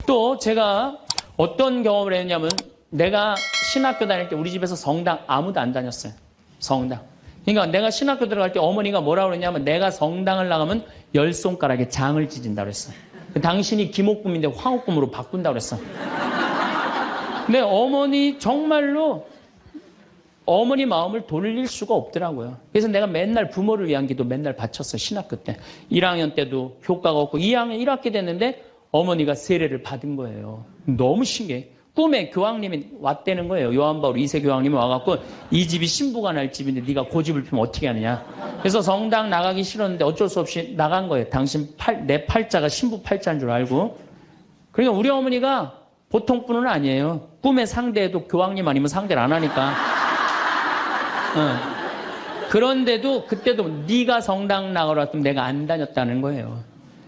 또 제가 어떤 경험을 했냐면 내가 신학교 다닐 때 우리 집에서 성당 아무도 안 다녔어요. 성당. 그러니까 내가 신학교 들어갈 때 어머니가 뭐라고 그랬냐면 내가 성당을 나가면 10손가락에 장을 찢은다고 그랬어. 당신이 김옥금인데 황옥금으로 바꾼다고 그랬어. 근데 어머니 정말로 어머니 마음을 돌릴 수가 없더라고요. 그래서 내가 맨날 부모를 위한 기도 맨날 바쳤어. 신학교 때. 1학년 때도 효과가 없고 2학년 1학기 됐는데 어머니가 세례를 받은 거예요. 너무 신기해. 꿈에 교황님이 왔다는 거예요. 요한바울 2세 교황님이 와갖고 이 집이 신부가 날 집인데 네가 고집을 피면 어떻게 하느냐. 그래서 성당 나가기 싫었는데 어쩔 수 없이 나간 거예요. 당신 내 팔자가 신부 팔자인 줄 알고. 그러니까 우리 어머니가 보통 분은 아니에요. 꿈에 상대해도 교황님 아니면 상대를 안 하니까. 그런데도 그때도 네가 성당 나가라 했더니 내가 안 다녔다는 거예요.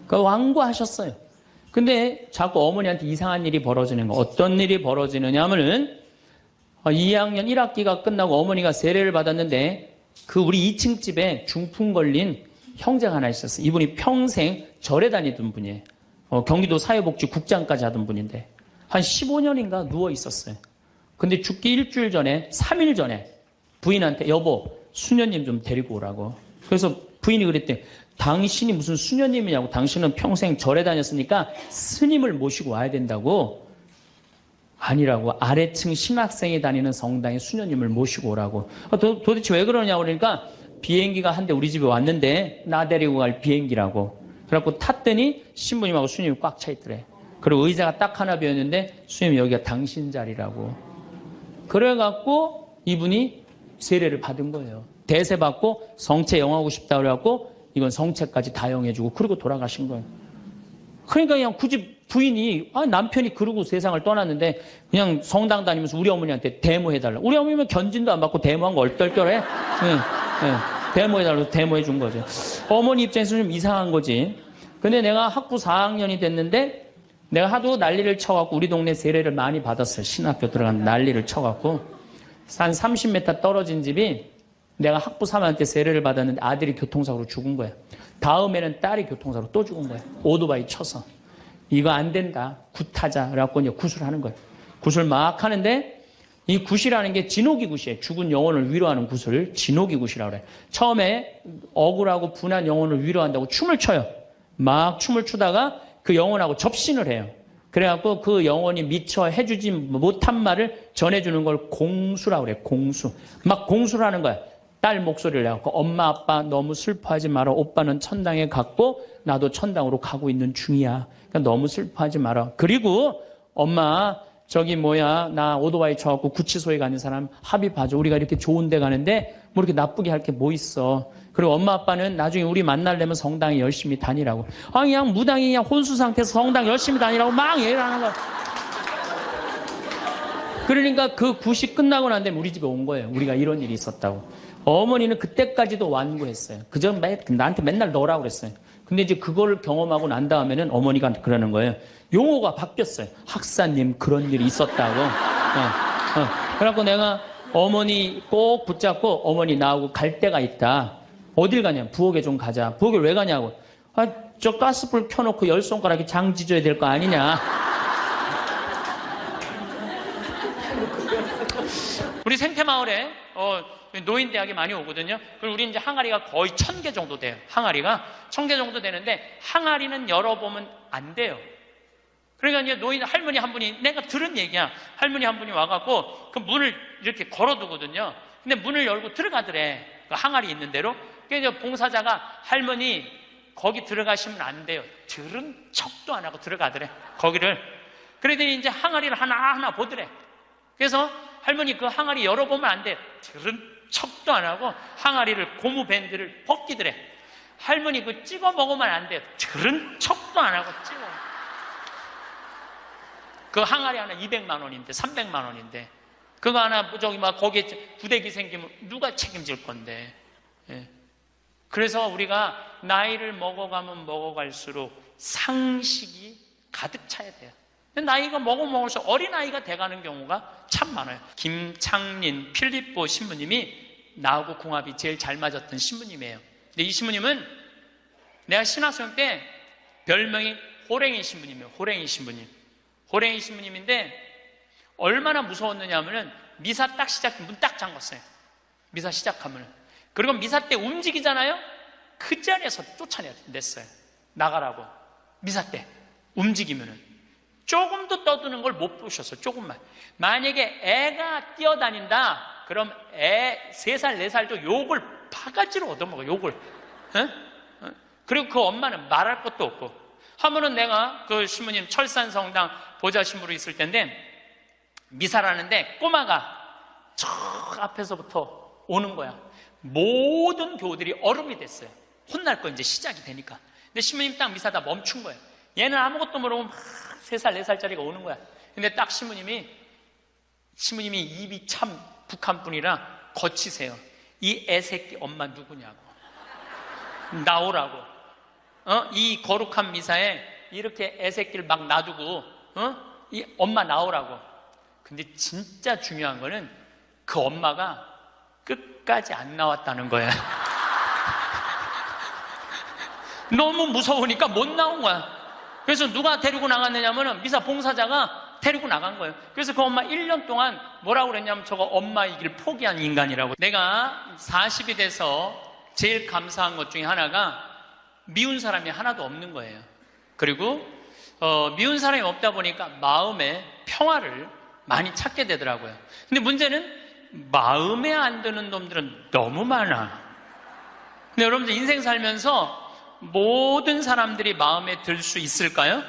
그러니까 완고하셨어요. 근데 자꾸 어머니한테 이상한 일이 벌어지는 거. 어떤 일이 벌어지느냐 하면은 2학년 1학기가 끝나고 어머니가 세례를 받았는데 그 우리 2층 집에 중풍 걸린 형제가 하나 있었어요. 이분이 평생 절에 다니던 분이에요. 경기도 사회복지국장까지 하던 분인데 한 15년인가 누워 있었어요. 근데 죽기 일주일 전에 3일 전에 부인한테 여보 수녀님 좀 데리고 오라고. 그래서 부인이 그랬대. 당신이 무슨 수녀님이냐고. 당신은 평생 절에 다녔으니까 스님을 모시고 와야 된다고. 아니라고. 아래층 신학생이 다니는 성당에 수녀님을 모시고 오라고. 도대체 왜 그러냐고 그러니까 비행기가 한 대 우리 집에 왔는데 나 데리고 갈 비행기라고. 그래갖고 탔더니 신부님하고 수녀님이 꽉 차 있더래. 그리고 의자가 딱 하나 비었는데 수녀님 여기가 당신 자리라고. 그래갖고 이분이 세례를 받은 거예요. 대세 받고 성체 영하고 싶다 그래갖고 이건 성체까지 다 영해주고 그러고 돌아가신 거예요. 그러니까 그냥 굳이 부인이 남편이 그러고 세상을 떠났는데 그냥 성당 다니면서 우리 어머니한테 데모해달라. 우리 어머니는 견진도 안 받고 데모한 거 얼떨결해. 데모해달라고 데모해 준 거죠. 어머니 입장에서 좀 이상한 거지. 근데 내가 학부 4학년이 됐는데 내가 하도 난리를 쳐갖고 우리 동네 세례를 많이 받았어요. 신학교 들어간 난리를 쳐갖고 한 30m 떨어진 집이 내가 학부 3학년 때 세례를 받았는데 아들이 교통사고로 죽은 거야. 다음에는 딸이 교통사고로 또 죽은 거야. 오토바이 쳐서. 이거 안 된다. 굿하자. 그래갖고 이제 굿을 하는 거야. 굿을 막 하는데 이 굿이라는 게 진호기 굿이에요. 죽은 영혼을 위로하는 굿을 진호기 굿이라고 그래. 처음에 억울하고 분한 영혼을 위로한다고 춤을 춰요. 막 춤을 추다가 그 영혼하고 접신을 해요. 그래갖고 그 영혼이 미처 해주지 못한 말을 전해주는 걸 공수라고 그래. 공수. 막 공수를 하는 거야. 딸 목소리를 내갖고 엄마 아빠 너무 슬퍼하지 마라. 오빠는 천당에 갔고 나도 천당으로 가고 있는 중이야. 그러니까 너무 슬퍼하지 마라. 그리고 엄마 나 오토바이 쳐갖고 구치소에 가는 사람 합의봐줘. 우리가 이렇게 좋은 데 가는데 뭐 이렇게 나쁘게 할 게 뭐 있어. 그리고 엄마 아빠는 나중에 우리 만나려면 성당에 열심히 다니라고. 그냥 무당이 그냥 혼수 상태에서 성당 열심히 다니라고 막 얘기를 하는 거야. 그러니까 그 굿이 끝나고 난 다음에 우리 집에 온 거예요. 우리가 이런 일이 있었다고. 어머니는 그때까지도 완고했어요. 그저 나한테 맨날 너라고 그랬어요. 근데 이제 그걸 경험하고 난 다음에는 어머니가 그러는 거예요. 용어가 바뀌었어요. 학사님 그런 일이 있었다고. 그래갖고 내가 어머니 꼭 붙잡고 어머니 나하고 갈 데가 있다. 어딜 가냐? 부엌에 좀 가자. 부엌에 왜 가냐고. 저 가스불 켜놓고 10손가락에 장 지져야 될 거 아니냐. 우리 생태마을에 노인대학이 많이 오거든요. 그리고 우리 이제 항아리가 거의 1000개 정도 돼요. 항아리가 1000개 정도 되는데 항아리는 열어보면 안 돼요. 그러니까 이제 노인 할머니 한 분이 내가 들은 얘기야. 할머니 한 분이 와갖고 그 문을 이렇게 걸어두거든요. 근데 문을 열고 들어가더래. 그 항아리 있는 대로. 그래서 봉사자가 할머니 거기 들어가시면 안 돼요. 들은 척도 안 하고 들어가더래. 거기를. 그러더니 이제 항아리를 하나하나 보더래. 그래서 할머니 그 항아리 열어보면 안 돼. 들은 척도 안 하고 항아리를 고무밴드를 벗기더래. 할머니 그 찍어 먹으면 안 돼. 들은 척도 안 하고 찍어. 그 항아리 하나 200만 원인데 300만 원인데 그거 하나 거기에 부대기 생기면 누가 책임질 건데. 예. 그래서 우리가 나이를 먹어가면 먹어갈수록 상식이 가득 차야 돼요. 나이가 먹을수록 어린아이가 돼가는 경우가 참 많아요. 김창린 필립보 신부님이 나하고 궁합이 제일 잘 맞았던 신부님이에요. 근데 이 신부님은 내가 신학생 때 별명이 호랭이 신부님이에요. 호랭이 신부님. 호랭이 신부님인데 얼마나 무서웠느냐 하면은 미사 딱 문 딱 잠궜어요. 미사 시작하면. 그리고 미사 때 움직이잖아요? 그 자리에서 쫓아냈어요. 나가라고. 미사 때 움직이면은. 조금도 떠드는 걸 못 보셨어. 조금만. 만약에 애가 뛰어다닌다 그럼 애 3살 4살도 욕을 바가지로 얻어먹어. 욕을. 그리고 그 엄마는 말할 것도 없고. 하면은 내가 그 신부님 철산성당 보좌 신부로 있을 텐데 미사라는데 꼬마가 저 앞에서부터 오는 거야. 모든 교우들이 얼음이 됐어요. 혼날 거 이제 시작이 되니까. 근데 신부님 딱 미사다 멈춘 거예요. 얘는 아무것도 모르고 막 3살 4살짜리가 오는 거야. 근데 딱 신부님이 입이 참 북한 분이라 거치세요. 이 애새끼 엄마 누구냐고. 나오라고. 이 거룩한 미사에 이렇게 애새끼를 막 놔두고 이 엄마 나오라고. 근데 진짜 중요한 거는 그 엄마가 끝까지 안 나왔다는 거야. 너무 무서우니까 못 나온 거야. 그래서 누가 데리고 나갔느냐면 미사 봉사자가 데리고 나간 거예요. 그래서 그 엄마 1년 동안 뭐라고 그랬냐면 저거 엄마의 길 포기한 인간이라고. 내가 40이 돼서 제일 감사한 것 중에 하나가 미운 사람이 하나도 없는 거예요. 그리고 미운 사람이 없다 보니까 마음에 평화를 많이 찾게 되더라고요. 근데 문제는 마음에 안 드는 놈들은 너무 많아. 근데 여러분들 인생 살면서 모든 사람들이 마음에 들 수 있을까요?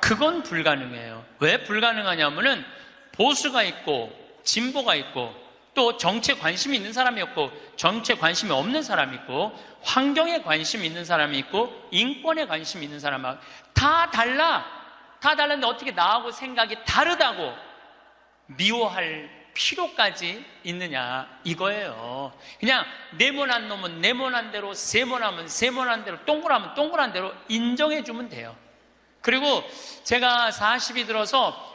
그건 불가능해요. 왜 불가능하냐면은 보수가 있고 진보가 있고 또 정치에 관심이 있는 사람이 있고 정치에 관심이 없는 사람이 있고 환경에 관심이 있는 사람이 있고 인권에 관심이 있는 사람하고 다 달라. 다 달랐는데 어떻게 나하고 생각이 다르다고 미워할 필요까지 있느냐 이거예요. 그냥 네모난 놈은 네모난 대로, 세모나면 세모난 대로, 동그라면 동그란 대로 인정해 주면 돼요. 그리고 제가 40이 들어서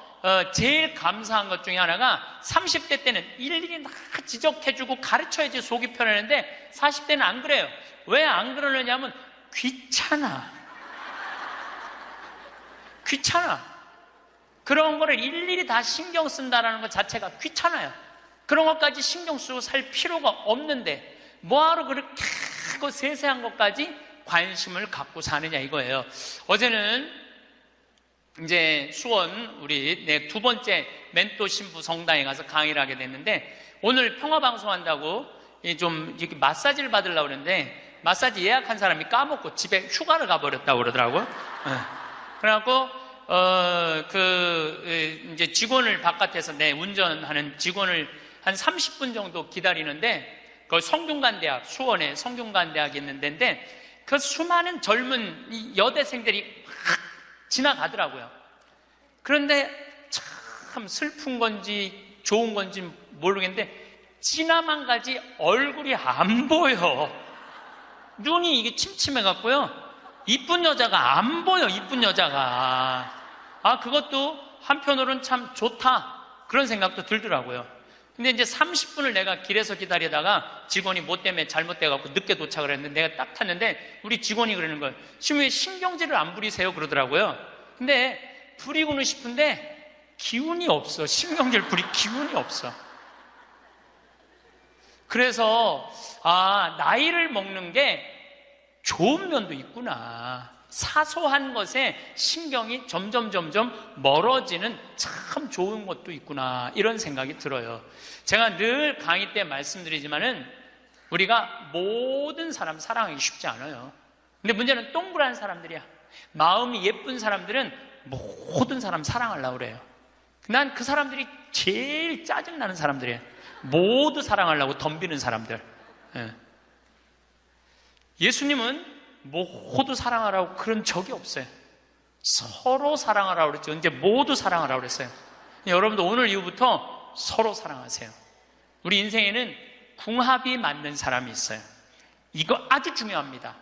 제일 감사한 것 중에 하나가 30대 때는 일일이 다 지적해주고 가르쳐야지 속이 편했는데 40대는 안 그래요. 왜 안 그러느냐면 귀찮아. 그런 거를 일일이 다 신경 쓴다는 것 자체가 귀찮아요. 그런 것까지 신경 쓰고 살 필요가 없는데 뭐하러 그렇게 세세한 것까지 관심을 갖고 사느냐 이거예요. 어제는 이제 수원 우리 내 2번째 멘토 신부 성당에 가서 강의를 하게 됐는데 오늘 평화방송한다고 좀 이렇게 마사지를 받으려고 그랬는데 마사지 예약한 사람이 까먹고 집에 휴가를 가버렸다고 그러더라고요. 그래갖고 이제 직원을 바깥에서 운전하는 직원을 한 30분 정도 기다리는데 그 성균관대학 수원에 성균관대학이 있는 데인데 그 수많은 젊은 여대생들이 막 지나가더라고요. 그런데 참 슬픈 건지 좋은 건지 모르겠는데 지나만 가지 얼굴이 안 보여. 눈이 이게 침침해갖고요. 이쁜 여자가 안 보여. 이쁜 여자가. 그것도 한편으로는 참 좋다 그런 생각도 들더라고요. 근데 이제 30분을 내가 길에서 기다리다가 직원이 뭐 때문에 잘못돼갖고 늦게 도착을 했는데 내가 딱 탔는데 우리 직원이 그러는 거예요. 지금 왜 신경질을 안 부리세요? 그러더라고요. 근데 부리고는 싶은데 기운이 없어. 신경질 부릴 기운이 없어. 그래서 나이를 먹는 게 좋은 면도 있구나. 사소한 것에 신경이 점점 멀어지는 참 좋은 것도 있구나 이런 생각이 들어요. 제가 늘 강의 때 말씀드리지만은 우리가 모든 사람 사랑하기 쉽지 않아요. 근데 문제는 동그란 사람들이야. 마음이 예쁜 사람들은 모든 사람 사랑하려고 그래요. 난 그 사람들이 제일 짜증나는 사람들이에요. 모두 사랑하려고 덤비는 사람들. 예수님은 모두 사랑하라고 그런 적이 없어요. 서로 사랑하라고 그랬죠. 이제 모두 사랑하라고 그랬어요. 여러분도 오늘 이후부터 서로 사랑하세요. 우리 인생에는 궁합이 맞는 사람이 있어요. 이거 아주 중요합니다.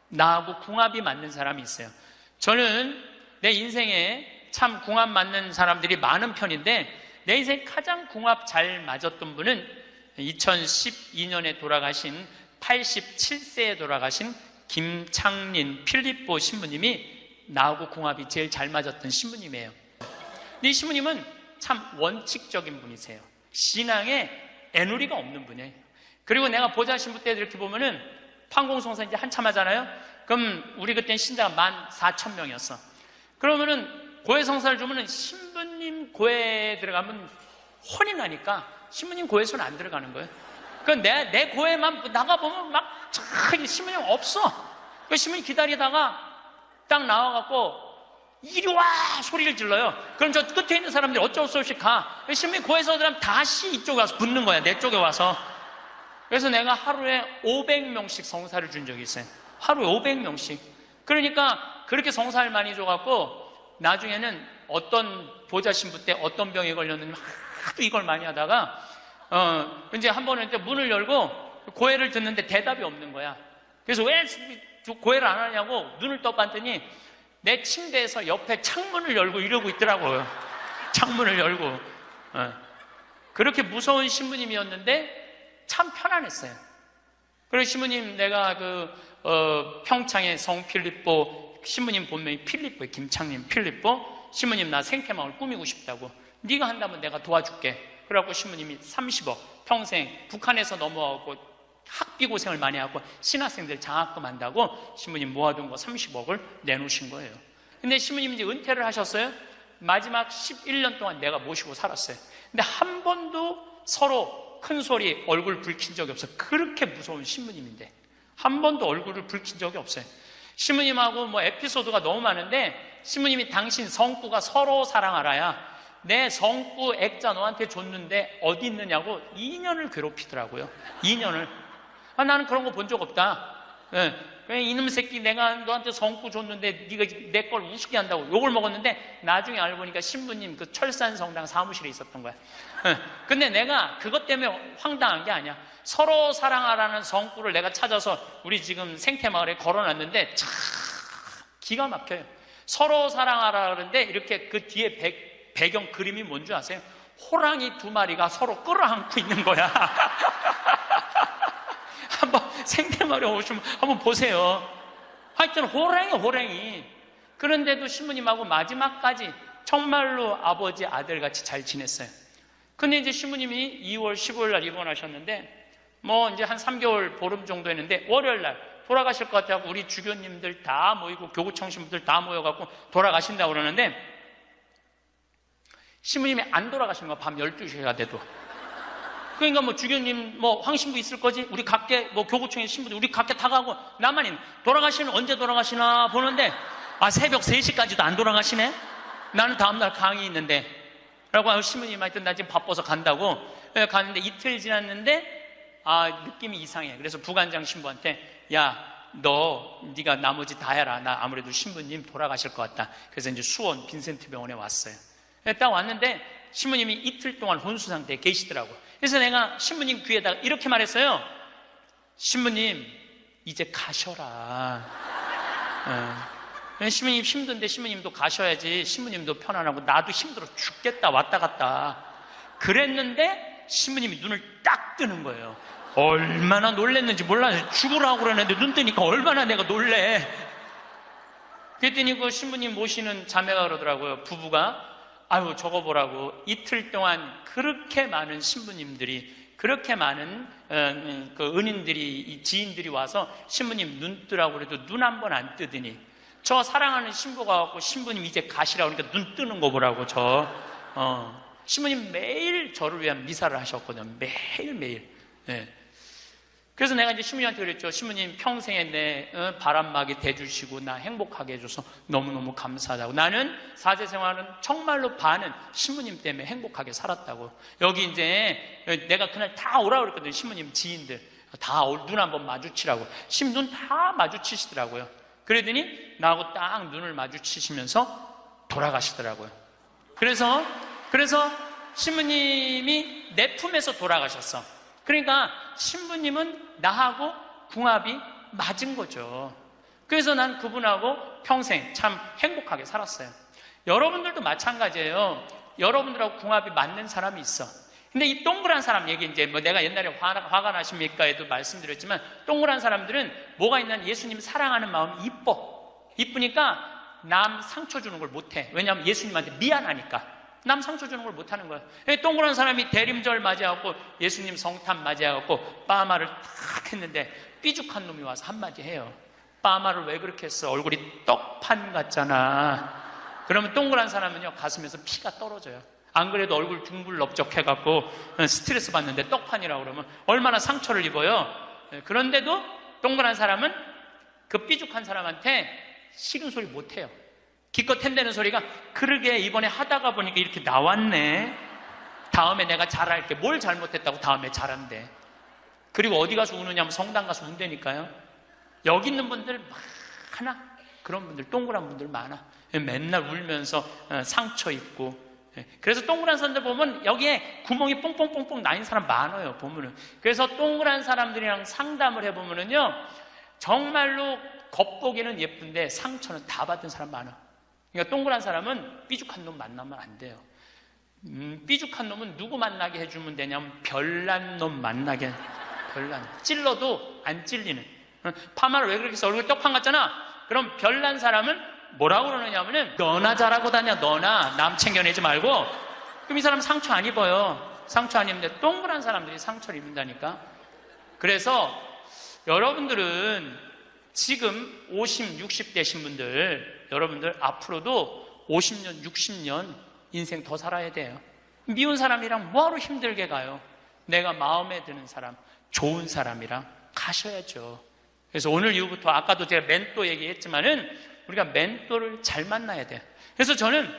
나하고 궁합이 맞는 사람이 있어요. 저는 내 인생에 참 궁합 맞는 사람들이 많은 편인데 내 인생 가장 궁합 잘 맞았던 분은 2012년에 돌아가신 87세에 돌아가신 김창린 필립보 신부님이 나하고 궁합이 제일 잘 맞았던 신부님이에요. 근데 이 신부님은 참 원칙적인 분이세요. 신앙에 애누리가 없는 분이에요. 그리고 내가 보좌 신부 때 이렇게 보면은 판공성사 이제 한참 하잖아요. 그럼 우리 그때는 신자가 14,000명이었어. 그러면은 고해성사를 주면은 신부님 고해에 들어가면 혼이 나니까 신부님 고해에서는 안 들어가는 거예요. 그러니까 내 고해만 나가보면 막 신부님 없어. 그 신부님 기다리다가 딱 나와갖고 이리 와! 소리를 질러요. 그럼 저 끝에 있는 사람들이 어쩔 수 없이 가. 신부님 고해서 들어가면 다시 이쪽에 와서 붙는 거야. 내 쪽에 와서. 그래서 내가 하루에 500명씩 성사를 준 적이 있어요. 하루에 500명씩. 그러니까 그렇게 성사를 많이 줘갖고 나중에는 어떤 보좌 신부 때 어떤 병에 걸렸는지 하도 이걸 많이 하다가 이제 한 번은 이제 문을 열고 고해를 듣는데 대답이 없는 거야. 그래서 왜 고해를 안 하냐고 눈을 떠봤더니 내 침대에서 옆에 창문을 열고 이러고 있더라고요. 창문을 열고. 그렇게 무서운 신부님이었는데 참 편안했어요. 그리고 신부님 내가 평창의 성 필립보 신부님 본명이 필립보예요. 김창림 필립보. 신부님 나 생태마을 꾸미고 싶다고. 네가 한다면 내가 도와줄게. 그래갖고 신부님이 30억 평생 북한에서 넘어가고 학비 고생을 많이 하고 신학생들 장학금 한다고 신부님 모아둔 거 30억을 내놓으신 거예요. 근데 신부님 이제 은퇴를 하셨어요. 마지막 11년 동안 내가 모시고 살았어요. 근데 한 번도 서로 큰 소리 얼굴 붉힌 적이 없어요. 그렇게 무서운 신부님인데 한 번도 얼굴을 붉힌 적이 없어요. 신부님하고 뭐 에피소드가 너무 많은데 신부님이 당신 성구가 서로 사랑하라야 내 성구 액자 너한테 줬는데 어디 있느냐고 2년을 괴롭히더라고요. 2년을. 나는 그런 거 본 적 없다. 이놈 새끼 내가 너한테 성구 줬는데 네가 내 걸 우습게 한다고 욕을 먹었는데 나중에 알고 보니까 신부님 그 철산성당 사무실에 있었던 거야. 근데 내가 그것 때문에 황당한 게 아니야. 서로 사랑하라는 성구를 내가 찾아서 우리 지금 생태마을에 걸어놨는데 참 기가 막혀요. 서로 사랑하라 그러는데 이렇게 그 뒤에 배경 그림이 뭔지 아세요? 호랑이 2마리가 서로 끌어안고 있는 거야. 한번 생태마을에 오시면 한번 보세요. 하여튼 호랑이. 그런데도 신부님하고 마지막까지 정말로 아버지 아들같이 잘 지냈어요. 근데 이제 신부님이 2월 15일 날 입원하셨는데 뭐 이제 한 3개월 보름 정도 했는데 월요일 날 돌아가실 것 같다고 우리 주교님들 다 모이고 교구청 신부들 다 모여갖고 돌아가신다고 그러는데 신부님이 안 돌아가시는 거야. 밤 12시가 돼도. 그러니까 뭐 주교님 뭐 황신부 있을 거지 우리 각계 뭐 교구청의 신부들 우리 각계 다 가고 나만 돌아가시는 언제 돌아가시나 보는데 새벽 3시까지도 안 돌아가시네. 나는 다음날 강의 있는데 라고 신부님한테 나 지금 바빠서 간다고 갔는데 이틀 지났는데 느낌이 이상해. 그래서 부관장 신부한테 네가 나머지 다 해라. 나 아무래도 신부님 돌아가실 것 같다. 그래서 이제 수원 빈센트 병원에 왔어요. 딱 왔는데 신부님이 이틀 동안 혼수 상태에 계시더라고. 그래서 내가 신부님 귀에다가 이렇게 말했어요. 신부님 이제 가셔라. 신부님 힘든데 신부님도 가셔야지. 신부님도 편안하고 나도 힘들어 죽겠다 왔다 갔다 그랬는데 신부님이 눈을 딱 뜨는 거예요. 얼마나 놀랬는지 몰라요. 죽으라고 그러는데 눈 뜨니까 얼마나 내가 놀래. 그랬더니 그 신부님 모시는 자매가 그러더라고요. 부부가 저거 보라고 이틀 동안 그렇게 많은 신부님들이 그렇게 많은 그 은인들이 지인들이 와서 신부님 눈 뜨라고 그래도 눈 한 번 안 뜨더니 저 사랑하는 신부가 와서 신부님 이제 가시라고 그러니까 눈 뜨는 거 보라고 신부님 매일 저를 위한 미사를 하셨거든요. 매일매일. 그래서 내가 이제 신부님한테 그랬죠. 신부님 평생에 내 바람막이 돼주시고 나 행복하게 해줘서 너무너무 감사하다고. 나는 사제 생활은 정말로 반은 신부님 때문에 행복하게 살았다고. 여기 이제 내가 그날 다 오라고 그랬거든요. 신부님 지인들 다 눈 한번 마주치라고. 신부님 눈 다 마주치시더라고요. 그러더니 나하고 딱 눈을 마주치시면서 돌아가시더라고요. 그래서 신부님이 내 품에서 돌아가셨어. 그러니까 신부님은 나하고 궁합이 맞은 거죠. 그래서 난 그분하고 평생 참 행복하게 살았어요. 여러분들도 마찬가지예요. 여러분들하고 궁합이 맞는 사람이 있어. 근데 이 동그란 사람 얘기 이제 뭐 내가 옛날에 화가 나십니까에도 말씀드렸지만 동그란 사람들은 뭐가 있냐면 예수님 사랑하는 마음이 이쁘니까 남 상처 주는 걸 못해. 왜냐하면 예수님한테 미안하니까. 남 상처 주는 걸 못하는 거야. 동그란 사람이 대림절 맞이하고 예수님 성탄 맞이하고 빠마를 탁 했는데 삐죽한 놈이 와서 한마디 해요. 빠마를 왜 그렇게 했어? 얼굴이 떡판 같잖아. 그러면 동그란 사람은요, 가슴에서 피가 떨어져요. 안 그래도 얼굴 둥글럽적해갖고 스트레스 받는데 떡판이라고 그러면 얼마나 상처를 입어요. 그런데도 동그란 사람은 그 삐죽한 사람한테 싫은 소리 못해요. 기껏 한다는 소리가, 그러게 이번에 하다가 보니까 이렇게 나왔네. 다음에 내가 잘할게. 뭘 잘못했다고 다음에 잘한대. 그리고 어디 가서 우느냐면 성당 가서 운다니까요. 여기 있는 분들 많아. 그런 분들, 동그란 분들 많아. 맨날 울면서 상처 입고. 그래서 동그란 사람들 보면 여기에 구멍이 뽕뽕뽕뽕 나인 사람 많아요, 보면은. 그래서 동그란 사람들이랑 상담을 해보면은요, 정말로 겉보기는 예쁜데 상처는 다 받은 사람 많아. 그러니까 동그란 사람은 삐죽한 놈 만나면 안 돼요. 삐죽한 놈은 누구 만나게 해주면 되냐면 별난 놈 만나게. 별난. 찔러도 안 찔리는. 파마를 왜 그렇게 해서 얼굴 떡판 같잖아. 그럼 별난 사람은 뭐라고 그러느냐면은, 너나 잘하고 다녀. 너나 남 챙겨내지 말고. 그럼 이 사람 상처 안 입어요. 상처 안 입는데 동그란 사람들이 상처를 입는다니까. 그래서 여러분들은 지금 50, 60 되신 분들, 여러분들 앞으로도 50년, 60년 인생 더 살아야 돼요. 미운 사람이랑 뭐하러 힘들게 가요? 내가 마음에 드는 사람, 좋은 사람이랑 가셔야죠. 그래서 오늘 이후부터, 아까도 제가 멘토 얘기했지만은, 우리가 멘토를 잘 만나야 돼요. 그래서 저는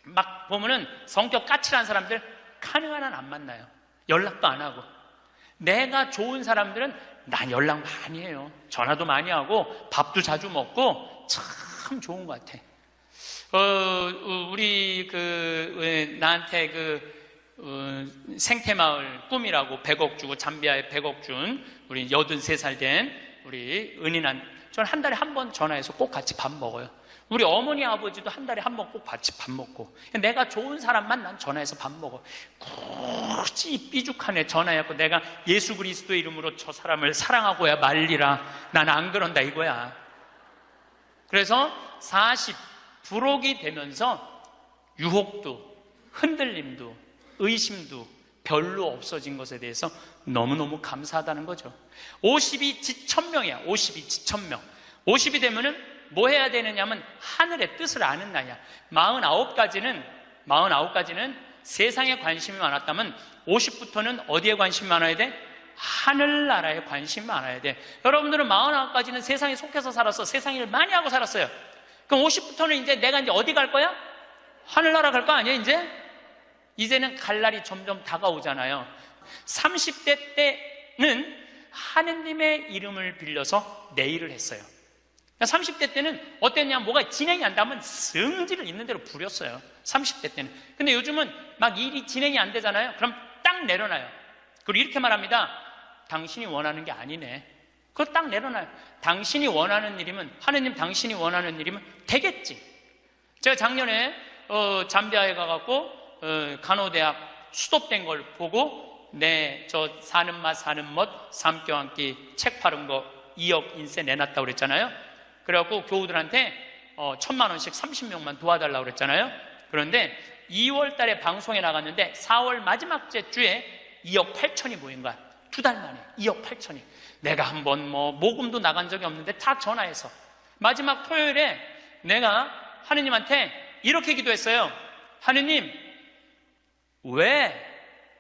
막 보면은 성격 까칠한 사람들 가능한 한 안 만나요. 연락도 안 하고. 내가 좋은 사람들은 난 연락 많이 해요. 전화도 많이 하고 밥도 자주 먹고 참 좋은 것 같아. 우리 나한테 생태마을 꿈이라고 100억 주고, 잠비아에 100억 준 우리 83살 된 우리 은인한, 저는 한 달에 한 번 전화해서 꼭 같이 밥 먹어요. 우리 어머니 아버지도 한 달에 한 번 꼭 같이 밥 먹고. 내가 좋은 사람만 난 전화해서 밥 먹어. 굳이 삐죽한 애 전화해갖고 내가 예수 그리스도 이름으로 저 사람을 사랑하고야 말리라, 난 안 그런다 이거야. 그래서 40 부록이 되면서 유혹도 흔들림도 의심도 별로 없어진 것에 대해서 너무너무 감사하다는 거죠. 50이 지천명이야. 50이 지천명. 50이 되면은 뭐 해야 되느냐면 하늘의 뜻을 아는 나이야. 49까지는 세상에 관심이 많았다면 50부터는 어디에 관심이 많아야 돼? 하늘나라에 관심이 많아야 돼. 여러분들은 49까지는 세상에 속해서 살았어. 세상 일 많이 하고 살았어요. 그럼 50부터는 이제 내가 이제 어디 갈 거야? 하늘나라 갈 거 아니야 이제? 이제는 갈 날이 점점 다가오잖아요. 30대 때는 하느님의 이름을 빌려서 내일을 했어요. 30대 때는 어땠냐, 뭐가 진행이 안 되면 성질을 있는 대로 부렸어요. 30대 때는. 근데 요즘은 막 일이 진행이 안 되잖아요. 그럼 딱 내려놔요. 그리고 이렇게 말합니다. 당신이 원하는 게 아니네. 그거 딱 내려놔요. 당신이 원하는 일이면, 하느님 당신이 원하는 일이면 되겠지. 제가 작년에 잠비아에 가갖고 간호대학 수도된 걸 보고, 저 사는 맛 사는 멋 삶겨 앉기 책 팔은 거 2억 인세 내놨다고 그랬잖아요. 그래갖고 교우들한테 1,000만 원씩 30명만 도와달라고 그랬잖아요. 그런데 2월 달에 방송에 나갔는데 4월 마지막 주에 2억 8천이 모인 거야. 2달 만에 2억 8천이. 내가 한번 모금도 나간 적이 없는데 다 전화해서 마지막 토요일에 내가 하느님한테 이렇게 기도했어요. 하느님, 왜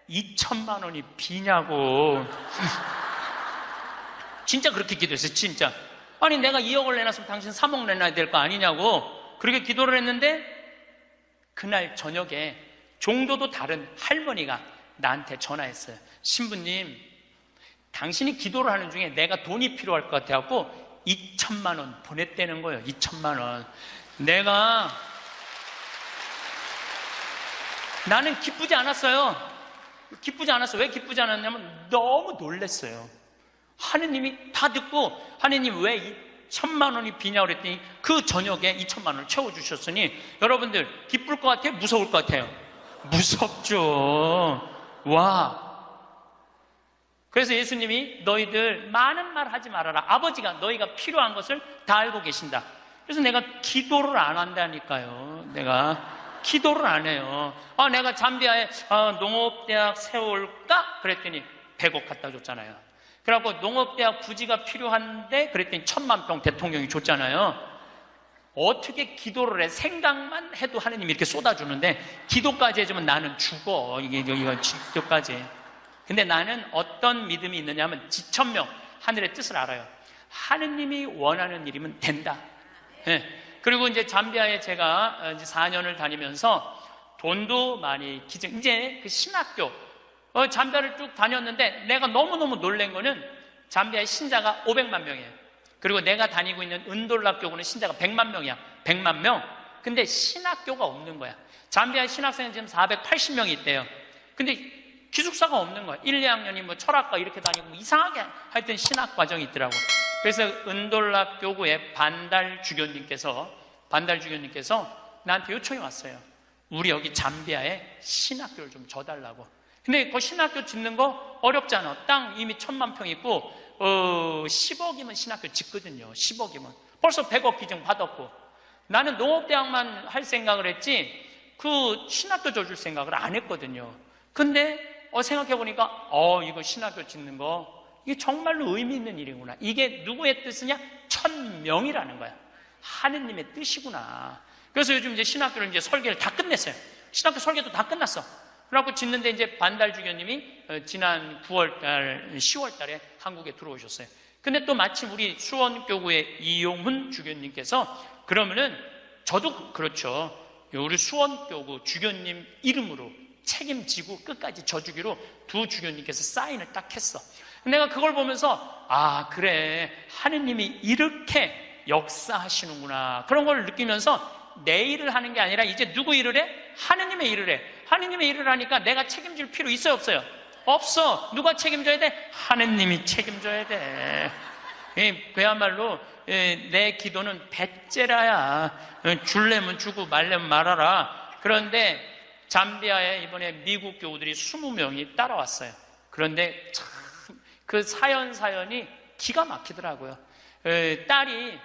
2천만 원이 비냐고. 진짜 그렇게 기도했어요. 진짜. 아니 내가 2억을 내놨으면 당신 3억 내놔야 될 거 아니냐고 그렇게 기도를 했는데, 그날 저녁에 종교도 다른 할머니가 나한테 전화했어요. 신부님, 당신이 기도를 하는 중에 내가 돈이 필요할 것 같아갖고 2천만 원 보냈다는 거예요. 2천만 원. 나는 기쁘지 않았어요. 왜 기쁘지 않았냐면 너무 놀랐어요. 하느님이 다 듣고, 하느님 왜 1,000만 원이 비냐고 그랬더니 그 저녁에 2천만 원을 채워주셨으니, 여러분들 기쁠 것 같아요? 무서울 것 같아요? 무섭죠. 와. 그래서 예수님이 너희들 많은 말 하지 말아라. 아버지가 너희가 필요한 것을 다 알고 계신다. 그래서 내가 기도를 안 한다니까요. 내가 기도를 안 해요. 내가 잠비아에 농업대학 세울까? 그랬더니 100억 갖다 줬잖아요. 그래갖고 농업대학 부지가 필요한데 그랬더니 1000만 평 대통령이 줬잖아요. 어떻게 기도를 해? 생각만 해도 하느님이 이렇게 쏟아주는데 기도까지 해주면 나는 죽어. 이거 기도까지. 근데 나는 어떤 믿음이 있느냐면 지천명, 하늘의 뜻을 알아요. 하느님이 원하는 일이면 된다. 네. 그리고 이제 잠비아에 제가 이제 4년을 다니면서 돈도 많이 이제 그 신학교, 잠비아를 쭉 다녔는데 내가 너무너무 놀란 거는 잠비아의 신자가 500만 명이에요. 그리고 내가 다니고 있는 은돌라 교구는 신자가 100만 명이야. 100만 명. 근데 신학교가 없는 거야. 잠비아 신학생은 지금 480명이 있대요. 근데 기숙사가 없는 거야. 1, 2학년이 뭐 철학과 이렇게 다니고 이상하게 하여튼 신학 과정이 있더라고. 그래서 은돌라 교구의 반달 주교님께서 나한테 요청이 왔어요. 우리 여기 잠비아에 신학교를 좀 줘달라고. 근데 그 신학교 짓는 거 어렵잖아. 땅 이미 1000만 평 있고 10억이면 신학교 짓거든요. 10억이면 벌써 100억 기증 받았고, 나는 농업대학만 할 생각을 했지 그 신학교 줘줄 생각을 안 했거든요. 근데 생각해보니까 이거 신학교 짓는 거 이게 정말로 의미 있는 일이구나. 이게 누구의 뜻이냐? 1000명이라는 거야. 하느님의 뜻이구나. 그래서 요즘 이제 신학교를 이제 설계를 다 끝냈어요. 신학교 설계도 다 끝났어. 그래갖고 짓는데 이제 반달 주교님이 지난 9월달, 10월달에 한국에 들어오셨어요. 근데 또 마침 우리 수원교구의 이용훈 주교님께서 그러면은 저도 그렇죠. 우리 수원교구 주교님 이름으로 책임지고 끝까지 져주기로 두 주교님께서 사인을 딱 했어. 내가 그걸 보면서 그래, 하느님이 이렇게 역사하시는구나, 그런 걸 느끼면서 내 일을 하는 게 아니라 이제 누구 일을 해? 하느님의 일을 해. 하느님의 일을 하니까 내가 책임질 필요 있어요, 없어요? 없어. 누가 책임져야 돼? 하느님이 책임져야 돼. 그야말로 내 기도는 배째라야. 줄래면 주고 말래면 말아라. 그런데 잠비아에 이번에 미국 교우들이 20명이 따라왔어요. 그런데 참 그 사연이 기가 막히더라고요. 딸이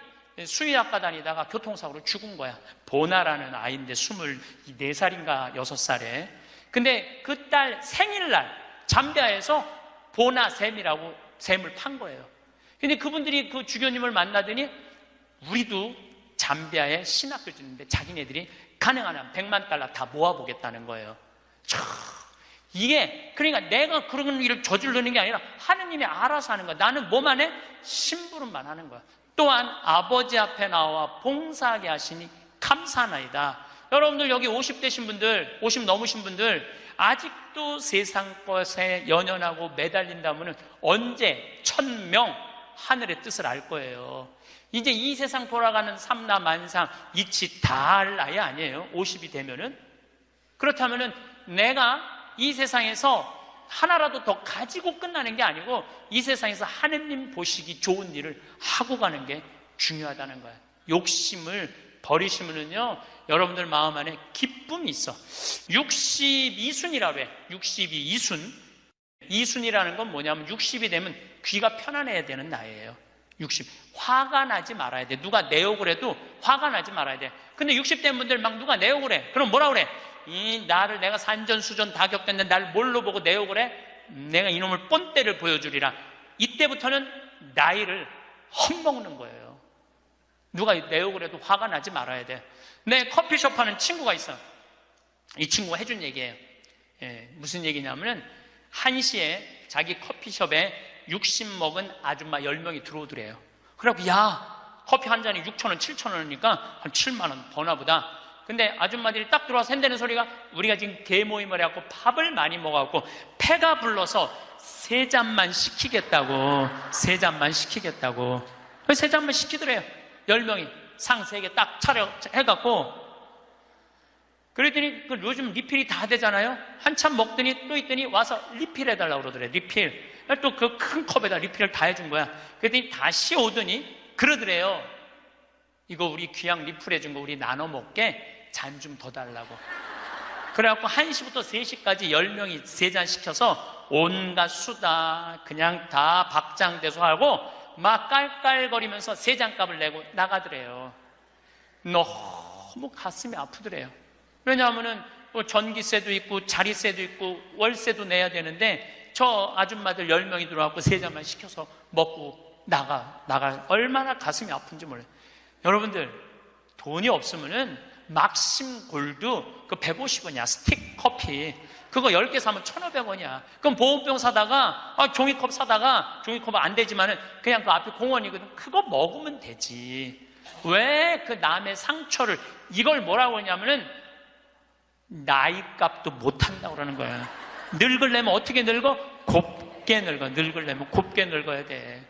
수의학과 다니다가 교통사고로 죽은 거야. 보나라는 아이인데 24살인가 6살에. 근데 그 딸 생일날 잠비아에서 보나 샘이라고 샘을 판 거예요. 근데 그분들이 그 주교님을 만나더니 우리도 잠비아에 신학교 짓는데 자기네들이 가능하면 100만 달러 다 모아보겠다는 거예요. 이게 그러니까 내가 그런 일을 저지르는 게 아니라 하느님이 알아서 하는 거야. 나는 뭐만 해? 심부름만 하는 거야. 또한 아버지 앞에 나와 봉사하게 하시니 감사하나이다. 여러분들 여기 50 되신 분들, 50 넘으신 분들 아직도 세상 것에 연연하고 매달린다면 언제 1000명 하늘의 뜻을 알 거예요. 이제 이 세상 돌아가는 삼라 만상 이치 다 할 나이 아니에요. 50이 되면은. 그렇다면은 내가 이 세상에서 하나라도 더 가지고 끝나는 게 아니고 이 세상에서 하느님 보시기 좋은 일을 하고 가는 게 중요하다는 거예요. 욕심을 버리시면은요, 여러분들 마음 안에 기쁨이 있어. 62순이라고 해. 62이순. 이순이라는 건 뭐냐면 60이 되면 귀가 편안해야 되는 나이예요. 60. 화가 나지 말아야 돼. 누가 내 욕을 해도 화가 나지 말아야 돼. 근데 60 된 분들 막 누가 내 욕을 해. 그럼 뭐라 그래? 나를 내가 산전수전 다 겪었는데 날 뭘로 보고 내 욕을 해? 내가 이놈을 뻔때를 보여주리라. 이때부터는 나이를 헛먹는 거예요. 누가 내 욕을 해도 화가 나지 말아야 돼. 내 커피숍 하는 친구가 있어. 이 친구가 해준 얘기예요. 무슨 얘기냐면은 1시에 자기 커피숍에 60 먹은 아줌마 10명이 들어오더래요. 그래갖고 야, 커피 한 잔이 6,000원, 7,000원이니까 한 7만 원 버나 보다. 근데 아줌마들이 딱 들어와서 한다는 소리가 우리가 지금 대모임을 해갖고 밥을 많이 먹어갖고 패가 불러서 3잔만 시키겠다고. 3잔만 시키겠다고. 그래서 3잔만 시키더래요. 10명이 상 3개 딱 차려 해갖고. 그랬더니 요즘 리필이 다 되잖아요. 한참 먹더니 또 있더니 와서 리필 해달라고 그러더래. 리필. 또 그 큰 컵에다 리필을 다 해준 거야. 그랬더니 다시 오더니 그러더래요. 이거 우리 귀양 리필 해준 거 우리 나눠 먹게 잔 좀 더 달라고. 그래갖고 1시부터 3시까지 10명이 3잔 시켜서 온갖 수다 그냥 다 박장대소 하고 막 깔깔거리면서 3잔 값을 내고 나가더래요. 너무 가슴이 아프더래요. 왜냐하면은 뭐 전기세도 있고 자리세도 있고 월세도 내야 되는데 저 아줌마들 10명이 들어와서 3잔만 시켜서 먹고 나가 얼마나 가슴이 아픈지 몰라요. 여러분들 돈이 없으면은 막심 골드 그 150원이야 스틱 커피 그거 10개 사면 1,500원이야. 그럼 보온병 사다가 종이컵 사다가 종이컵은 안 되지만은 그냥 그 앞에 공원이거든. 그거 먹으면 되지. 왜 그 남의 상처를 이걸 뭐라고 하냐면은 나이값도 못한다고 그러는 거야. 늙으려면 어떻게 늙어? 곱게 늙어. 늙으려면 곱게 늙어야 돼.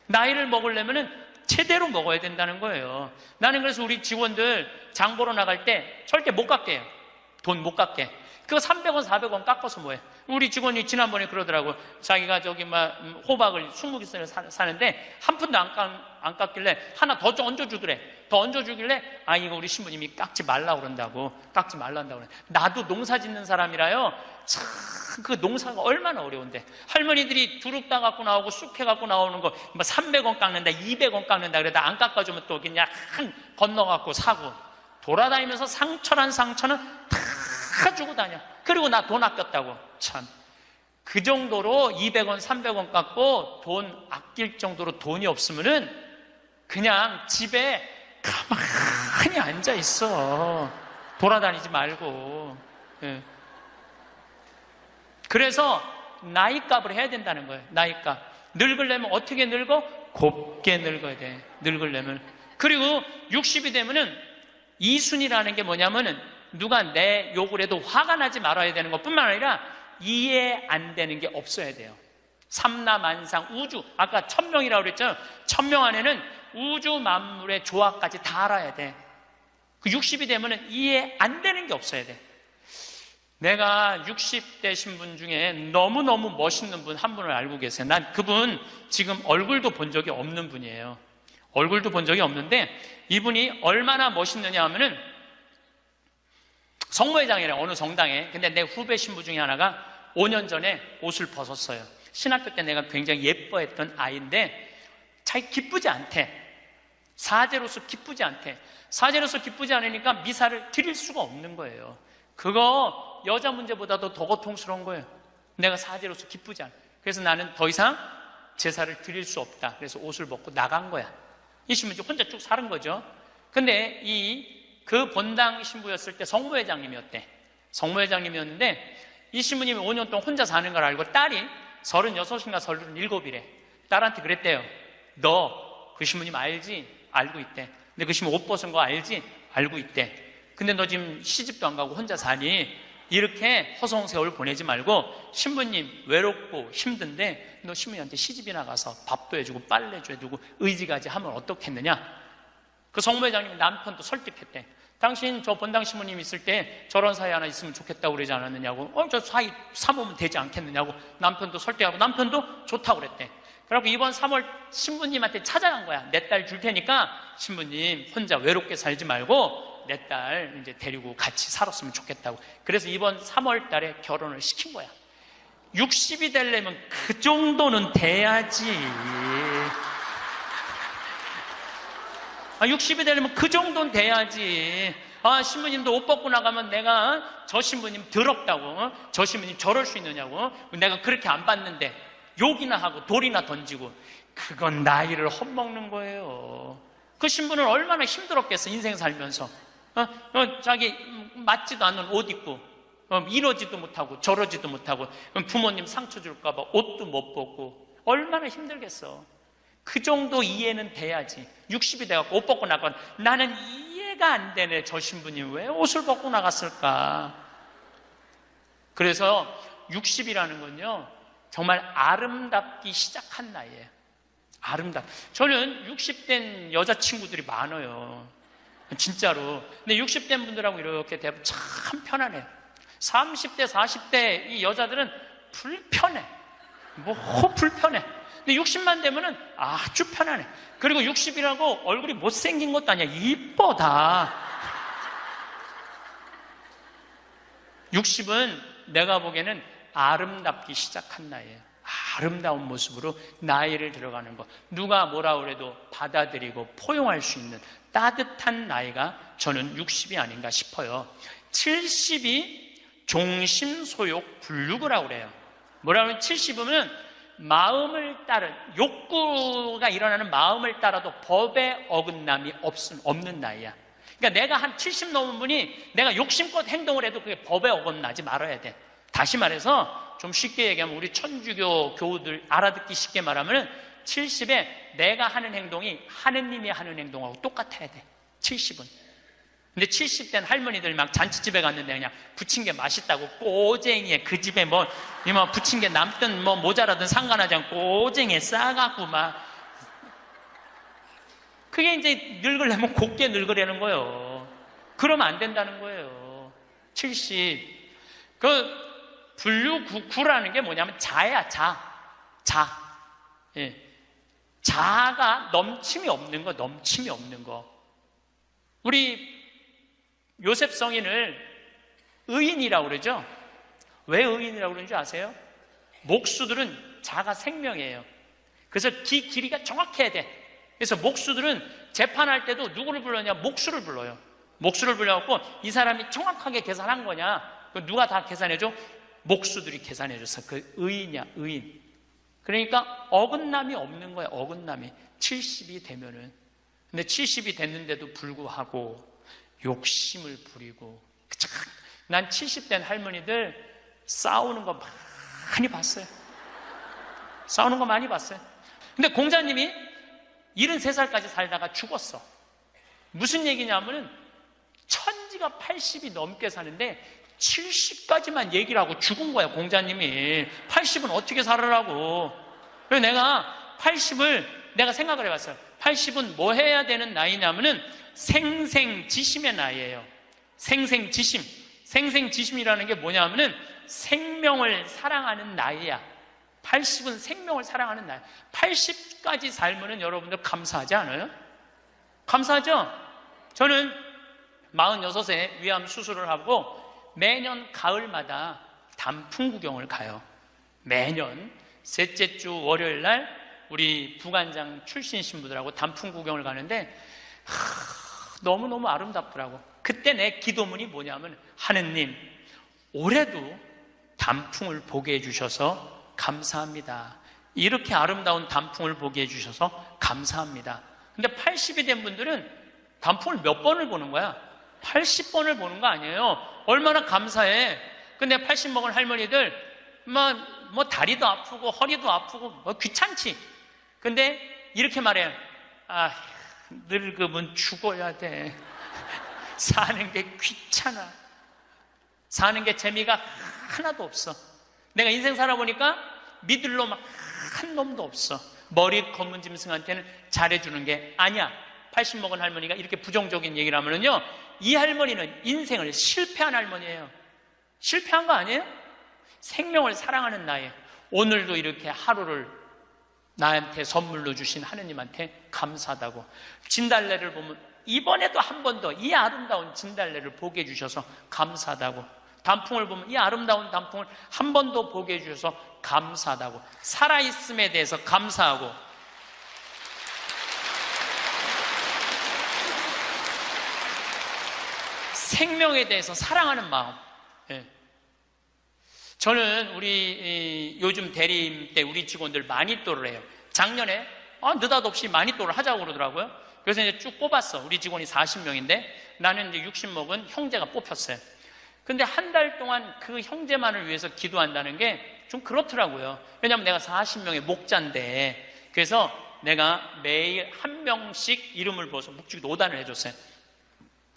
나이를 먹으려면은 제대로 먹어야 된다는 거예요. 나는 그래서 우리 직원들 장 보러 나갈 때 절대 못 깎게 해요. 돈 못 깎게. 그거 300원, 400원 깎아서 뭐해? 우리 직원이 지난번에 그러더라고. 자기가 저기 호박을 20개 사는데 한 푼도 안 깎길래 하나 더 얹어주더래. 더 얹어주길래 이거 우리 신부님이 깎지 말라고 그런다고. 깎지 말란다고 그래. 나도 농사 짓는 사람이라요. 참 그 농사가 얼마나 어려운데. 할머니들이 두릅 따갖고 나오고 쑥해 갖고 나오는 거 300원 깎는다, 200원 깎는다 그러다 안 깎아주면 또 그냥 건너갖고 사고 돌아다니면서 상처는 다 주고 다녀. 그리고 나 돈 아꼈다고. 참. 그 정도로 200원, 300원 깎고 돈 아낄 정도로 돈이 없으면은 그냥 집에 가만히 앉아 있어. 돌아다니지 말고. 예. 그래서 나이값을 해야 된다는 거예요. 나이값. 늙으려면 어떻게 늙어? 곱게 늙어야 돼. 늙으려면. 그리고 60이 되면은 이순이라는 게 뭐냐면은 누가 내 욕을 해도 화가 나지 말아야 되는 것뿐만 아니라 이해 안 되는 게 없어야 돼요. 삼라만상 우주, 아까 1000명이라고 그랬죠. 1000명 안에는 우주 만물의 조화까지 다 알아야 돼. 그 60이 되면은 이해 안 되는 게 없어야 돼. 내가 60대 신분 중에 너무너무 멋있는 분 한 분을 알고 계세요. 난 그분 지금 얼굴도 본 적이 없는 분이에요. 얼굴도 본 적이 없는데 이분이 얼마나 멋있느냐 하면은 성모회장이래, 어느 정당에. 근데 내 후배 신부 중에 하나가 5년 전에 옷을 벗었어요. 신학교 때 내가 굉장히 예뻐했던 아이인데 잘 기쁘지 않대. 사제로서 기쁘지 않대. 사제로서 기쁘지 않으니까 미사를 드릴 수가 없는 거예요. 그거 여자 문제보다도 더 고통스러운 거예요. 내가 사제로서 기쁘지 않아. 그래서 나는 더 이상 제사를 드릴 수 없다. 그래서 옷을 벗고 나간 거야. 이 신부님 혼자 쭉 사는 거죠. 근데 그 본당 신부였을 때 성모회장님이었대. 성모회장님이었는데 이 신부님이 5년 동안 혼자 사는 걸 알고 딸이 36인가 37이래. 딸한테 그랬대요. 너 그 신부님 알지? 알고 있대. 근데 그 신부님 옷 벗은 거 알지? 알고 있대. 근데 너 지금 시집도 안 가고 혼자 사니? 이렇게 허송 세월 보내지 말고 신부님 외롭고 힘든데 너 신부님한테 시집이나 가서 밥도 해주고 빨래도 해주고 의지가지 하면 어떻겠느냐? 그 성모회장님이 남편도 설득했대. 당신 저 본당 신부님 있을 때 저런 사이 하나 있으면 좋겠다고 그러지 않았느냐고. 저 사이 사모면 되지 않겠느냐고. 남편도 설득하고 남편도 좋다고 그랬대. 그래갖고 이번 3월 신부님한테 찾아간 거야. 내 딸 줄 테니까 신부님 혼자 외롭게 살지 말고 내 딸 이제 데리고 같이 살았으면 좋겠다고. 그래서 이번 3월 달에 결혼을 시킨 거야. 60이 되려면 그 정도는 돼야지. 60이 되려면 그 정도는 돼야지. 신부님도 옷 벗고 나가면 내가 저 신부님 더럽다고, 저 신부님 저럴 수 있느냐고, 내가 그렇게 안 봤는데 욕이나 하고 돌이나 던지고, 그건 나이를 헛먹는 거예요. 그 신부는 얼마나 힘들었겠어, 인생 살면서. 자기 맞지도 않는 옷 입고 이러지도 못하고 저러지도 못하고 부모님 상처 줄까봐 옷도 못 벗고 얼마나 힘들겠어. 그 정도 이해는 돼야지. 60이 돼갖고 옷 벗고 나가면 나는 이해가 안 되네. 저 신부님 왜 옷을 벗고 나갔을까? 그래서 60이라는 건요 정말 아름답기 시작한 나이예요. 저는 60된 여자친구들이 많아요. 진짜로. 근데 60된 분들하고 이렇게 대하면 참 편안해요. 30대, 40대 이 여자들은 불편해. 불편해. 근데 60만 되면은 아주 편안해. 그리고 60이라고 얼굴이 못생긴 것도 아니야. 이뻐 다. 60은 내가 보기에는 아름답기 시작한 나이에요. 아름다운 모습으로 나이를 들어가는 것. 누가 뭐라 그래도 받아들이고 포용할 수 있는 따뜻한 나이가 저는 60이 아닌가 싶어요. 70이 종심소욕 불육이라고 그래요. 뭐라고 하면 70이면 마음을 따른, 욕구가 일어나는 마음을 따라도 법에 어긋남이 없는 나이야. 그러니까 내가 한 70 넘은 분이 내가 욕심껏 행동을 해도 그게 법에 어긋나지 말아야 돼. 다시 말해서 좀 쉽게 얘기하면 우리 천주교 교우들 알아듣기 쉽게 말하면 70에 내가 하는 행동이 하느님이 하는 행동하고 똑같아야 돼. 70은. 근데 70된 할머니들 막 잔치집에 갔는데 그냥 부친 게 맛있다고 꼬쟁이에 그 집에 뭐 부친 게 남든 뭐 모자라든 상관하지 않고 꼬쟁이에 싸갖고 막 그게 이제 늙으려면 곱게 늙으려는 거예요. 그러면 안 된다는 거예요. 70. 불류구라는 게 뭐냐면 자야, 자. 예. 자가 넘침이 없는 거. 우리 요셉 성인을 의인이라고 그러죠? 왜 의인이라고 그러는지 아세요? 목수들은 자가 생명이에요. 그래서 길이가 정확해야 돼. 그래서 목수들은 재판할 때도 누구를 불러냐? 목수를 불러요. 목수를 불러갖고 이 사람이 정확하게 계산한 거냐? 누가 다 계산해줘? 목수들이 계산해줘서 그 의인이야, 의인. 그러니까 어긋남이 없는 거야, 어긋남이. 70이 되면은. 근데 70이 됐는데도 불구하고 욕심을 부리고. 난 70된 할머니들 싸우는 거 많이 봤어요. 싸우는 거 많이 봤어요. 근데 공자님이 73살까지 살다가 죽었어. 무슨 얘기냐면은 천지가 80이 넘게 사는데 70까지만 얘기를 하고 죽은 거야, 공자님이. 80은 어떻게 살으라고. 그래서 내가 80을 내가 생각을 해봤어요. 80은 뭐 해야 되는 나이냐면은 생생지심의 나이예요. 생생지심. 생생지심이라는 게 뭐냐면은 생명을 사랑하는 나이야. 80은 생명을 사랑하는 나이. 80까지 살면은 여러분들 감사하지 않아요? 감사하죠? 저는 46세 위암 수술을 하고 매년 가을마다 단풍 구경을 가요. 매년 셋째 주 월요일 날 우리 부관장 출신 신부들하고 단풍 구경을 가는데 너무너무 아름답더라고. 그때 내 기도문이 뭐냐면 하느님, 올해도 단풍을 보게 해주셔서 감사합니다. 이렇게 아름다운 단풍을 보게 해주셔서 감사합니다. 근데 80이 된 분들은 단풍을 몇 번을 보는 거야? 80번을 보는 거 아니에요. 얼마나 감사해. 근데 80 먹은 할머니들 뭐 다리도 아프고 허리도 아프고 뭐 귀찮지. 근데 이렇게 말해요. 늙으면 죽어야 돼. 사는 게 귀찮아. 사는 게 재미가 하나도 없어. 내가 인생 살아보니까 믿을 놈 한 놈도 없어. 머리 검은 짐승한테는 잘해주는 게 아니야. 80 먹은 할머니가 이렇게 부정적인 얘기를 하면은요, 이 할머니는 인생을 실패한 할머니예요. 실패한 거 아니에요? 생명을 사랑하는 나이. 오늘도 이렇게 하루를 나한테 선물로 주신 하느님한테 감사하다고. 진달래를 보면 이번에도 한 번 더 이 아름다운 진달래를 보게 해주셔서 감사하다고. 단풍을 보면 이 아름다운 단풍을 한 번 더 보게 해주셔서 감사하다고. 살아있음에 대해서 감사하고. 생명에 대해서 사랑하는 마음. 예. 저는 우리 요즘 대리임 때 우리 직원들 마니또를 해요. 작년에 느닷없이 마니또를 하자고 그러더라고요. 그래서 이제 쭉 뽑았어. 우리 직원이 40명인데 나는 이제 60 먹은 형제가 뽑혔어요. 근데 한 달 동안 그 형제만을 위해서 기도한다는 게 좀 그렇더라고요. 왜냐하면 내가 40명의 목자인데, 그래서 내가 매일 한 명씩 이름을 부어서 묵주기도 5단을 해줬어요.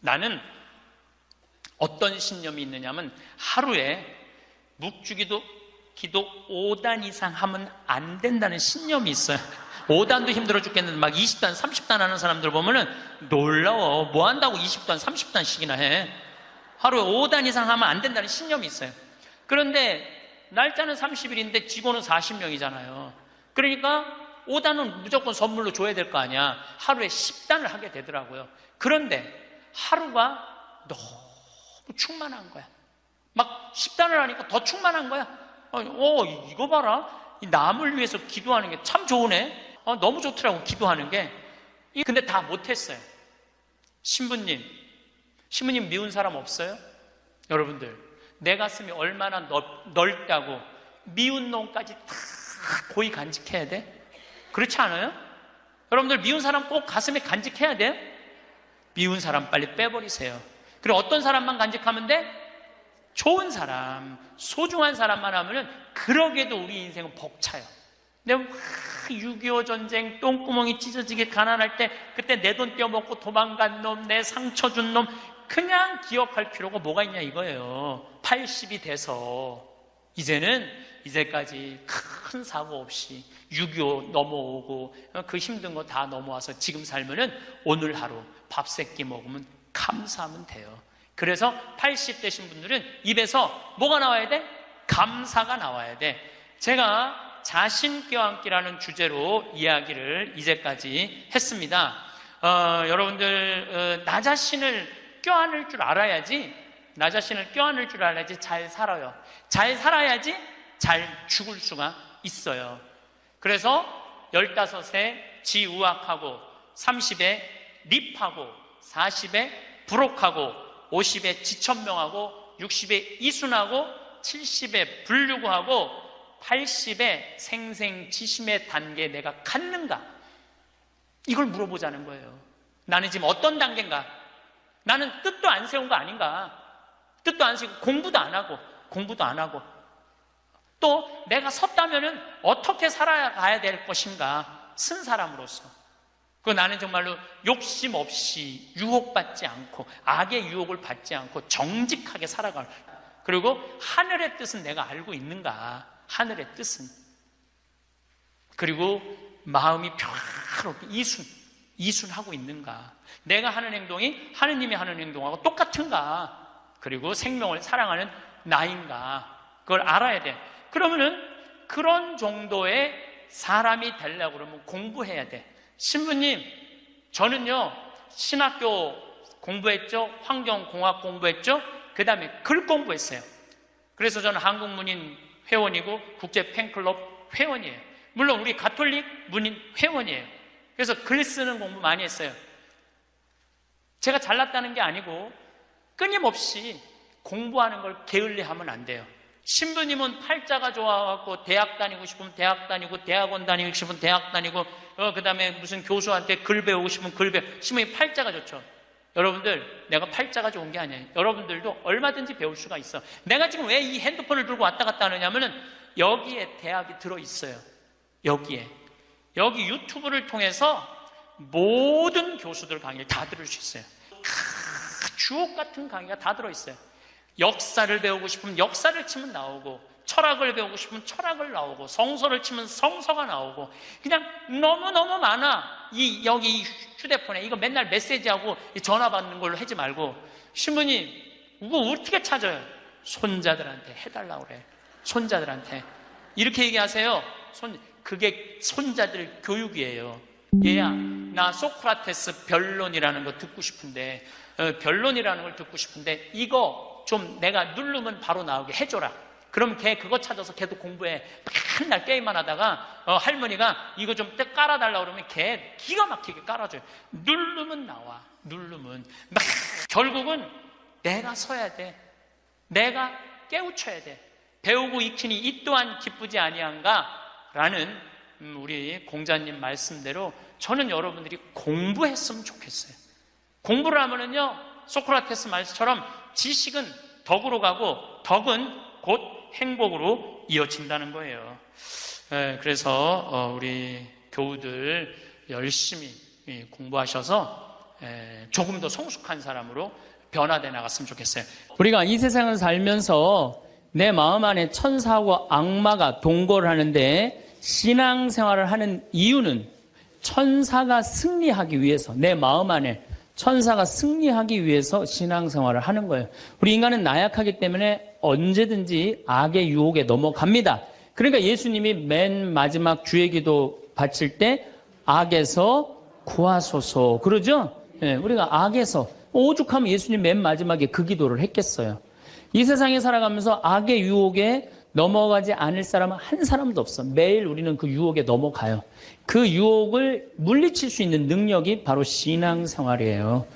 나는 어떤 신념이 있느냐면 하루에 묵주기도 기도 5단 이상 하면 안 된다는 신념이 있어요. 5단도 힘들어 죽겠는데 막 20단, 30단 하는 사람들 보면은 놀라워. 뭐 한다고 20단, 30단씩이나 해. 하루에 5단 이상 하면 안 된다는 신념이 있어요. 그런데 날짜는 30일인데 직원은 40명이잖아요. 그러니까 5단은 무조건 선물로 줘야 될 거 아니야. 하루에 10단을 하게 되더라고요. 그런데 하루가 너무 충만한 거야. 막 10단을 하니까 더 충만한 거야. 이거 봐라. 이 남을 위해서 기도하는 게 참 좋으네. 너무 좋더라고, 기도하는 게. 근데 다 못했어요. 신부님 미운 사람 없어요? 여러분들, 내 가슴이 얼마나 넓다고 미운 놈까지 다 고이 간직해야 돼? 그렇지 않아요? 여러분들, 미운 사람 꼭 가슴에 간직해야 돼요? 미운 사람 빨리 빼버리세요. 그리고 어떤 사람만 간직하면 돼? 좋은 사람, 소중한 사람만 하면은 그러게도 우리 인생은 벅차요. 내가 6.25 전쟁 똥구멍이 찢어지게 가난할 때 그때 내 돈 떼어먹고 도망간 놈, 내 상처 준 놈 그냥 기억할 필요가 뭐가 있냐 이거예요. 80이 돼서 이제까지 큰 사고 없이 6.25 넘어오고 그 힘든 거 다 넘어와서 지금 살면은 오늘 하루 밥 세 끼 먹으면 감사하면 돼요. 그래서 80 되신 분들은 입에서 뭐가 나와야 돼? 감사가 나와야 돼. 제가 자신 껴안기라는 주제로 이야기를 이제까지 했습니다. 여러분들, 나 자신을 껴안을 줄 알아야지, 나 자신을 껴안을 줄 알아야지 잘 살아요. 잘 살아야지 잘 죽을 수가 있어요. 그래서 15에 지우학하고, 30에 립하고, 40에 부록하고, 50에 지천명하고, 60에 이순하고, 70에 불류구하고, 80에 생생지심의 단계에 내가 갔는가? 이걸 물어보자는 거예요. 나는 지금 어떤 단계인가? 나는 뜻도 안 세운 거 아닌가? 뜻도 안 세우고 공부도 안 하고 또 내가 섰다면은 어떻게 살아가야 될 것인가? 쓴 사람으로서. 그 나는 정말로 욕심 없이 유혹받지 않고 악의 유혹을 받지 않고 정직하게 살아갈. 그리고 하늘의 뜻은 내가 알고 있는가? 하늘의 뜻은. 그리고 마음이 평화롭게 이순하고 있는가? 내가 하는 행동이 하느님이 하는 행동하고 똑같은가? 그리고 생명을 사랑하는 나인가? 그걸 알아야 돼. 그러면은 그런 정도의 사람이 되려고 그러면 공부해야 돼. 신부님, 저는요 신학교 공부했죠, 환경공학 공부했죠, 그 다음에 글 공부했어요. 그래서 저는 한국문인 회원이고 국제 팬클럽 회원이에요. 물론 우리 가톨릭 문인 회원이에요. 그래서 글 쓰는 공부 많이 했어요. 제가 잘났다는 게 아니고 끊임없이 공부하는 걸 게을리하면 안 돼요. 신부님은 팔자가 좋아갖고 대학 다니고 싶으면 대학 다니고, 대학원 다니고 싶으면 대학 다니고, 그 다음에 무슨 교수한테 글 배우고 싶으면 글 배우고. 신부님 팔자가 좋죠. 여러분들, 내가 팔자가 좋은 게 아니에요. 여러분들도 얼마든지 배울 수가 있어. 내가 지금 왜 이 핸드폰을 들고 왔다 갔다 하느냐면은 여기에 대학이 들어있어요. 여기 유튜브를 통해서 모든 교수들 강의를 다 들을 수 있어요. 주옥 같은 강의가 다 들어있어요. 역사를 배우고 싶으면 역사를 치면 나오고, 철학을 배우고 싶으면 철학을 나오고, 성서를 치면 성서가 나오고, 그냥 너무너무 많아. 여기 휴대폰에 이거 맨날 메시지하고 전화 받는 걸로 하지 말고, 신부님 이거 어떻게 찾아요? 손자들한테 해달라고 그래. 손자들한테 이렇게 얘기하세요. 그게 손자들 교육이에요. 얘야, 나 소크라테스 변론이라는 거 듣고 싶은데, 변론이라는 걸 듣고 싶은데 이거 좀 내가 누르면 바로 나오게 해줘라. 그럼 걔 그거 찾아서 걔도 공부해. 맨날 게임만 하다가 할머니가 이거 좀 깔아달라고 그러면 걔 기가 막히게 깔아줘요. 누르면 나와. 누르면 막 결국은 내가 서야 돼. 내가 깨우쳐야 돼. 배우고 익히니 이 또한 기쁘지 아니한가? 라는 우리 공자님 말씀대로 저는 여러분들이 공부했으면 좋겠어요. 공부를 하면은요, 소크라테스 말처럼 지식은 덕으로 가고 덕은 곧 행복으로 이어진다는 거예요. 그래서 우리 교우들 열심히 공부하셔서 조금 더 성숙한 사람으로 변화돼 나갔으면 좋겠어요. 우리가 이 세상을 살면서 내 마음 안에 천사하고 악마가 동거를 하는데, 신앙생활을 하는 이유는 천사가 승리하기 위해서, 내 마음 안에 천사가 승리하기 위해서 신앙생활을 하는 거예요. 우리 인간은 나약하기 때문에 언제든지 악의 유혹에 넘어갑니다. 그러니까 예수님이 맨 마지막 주의 기도 바칠 때 악에서 구하소서 그러죠? 우리가 악에서, 오죽하면 예수님 맨 마지막에 그 기도를 했겠어요. 이 세상에 살아가면서 악의 유혹에 넘어가지 않을 사람은 한 사람도 없어. 매일 우리는 그 유혹에 넘어가요. 그 유혹을 물리칠 수 있는 능력이 바로 신앙생활이에요.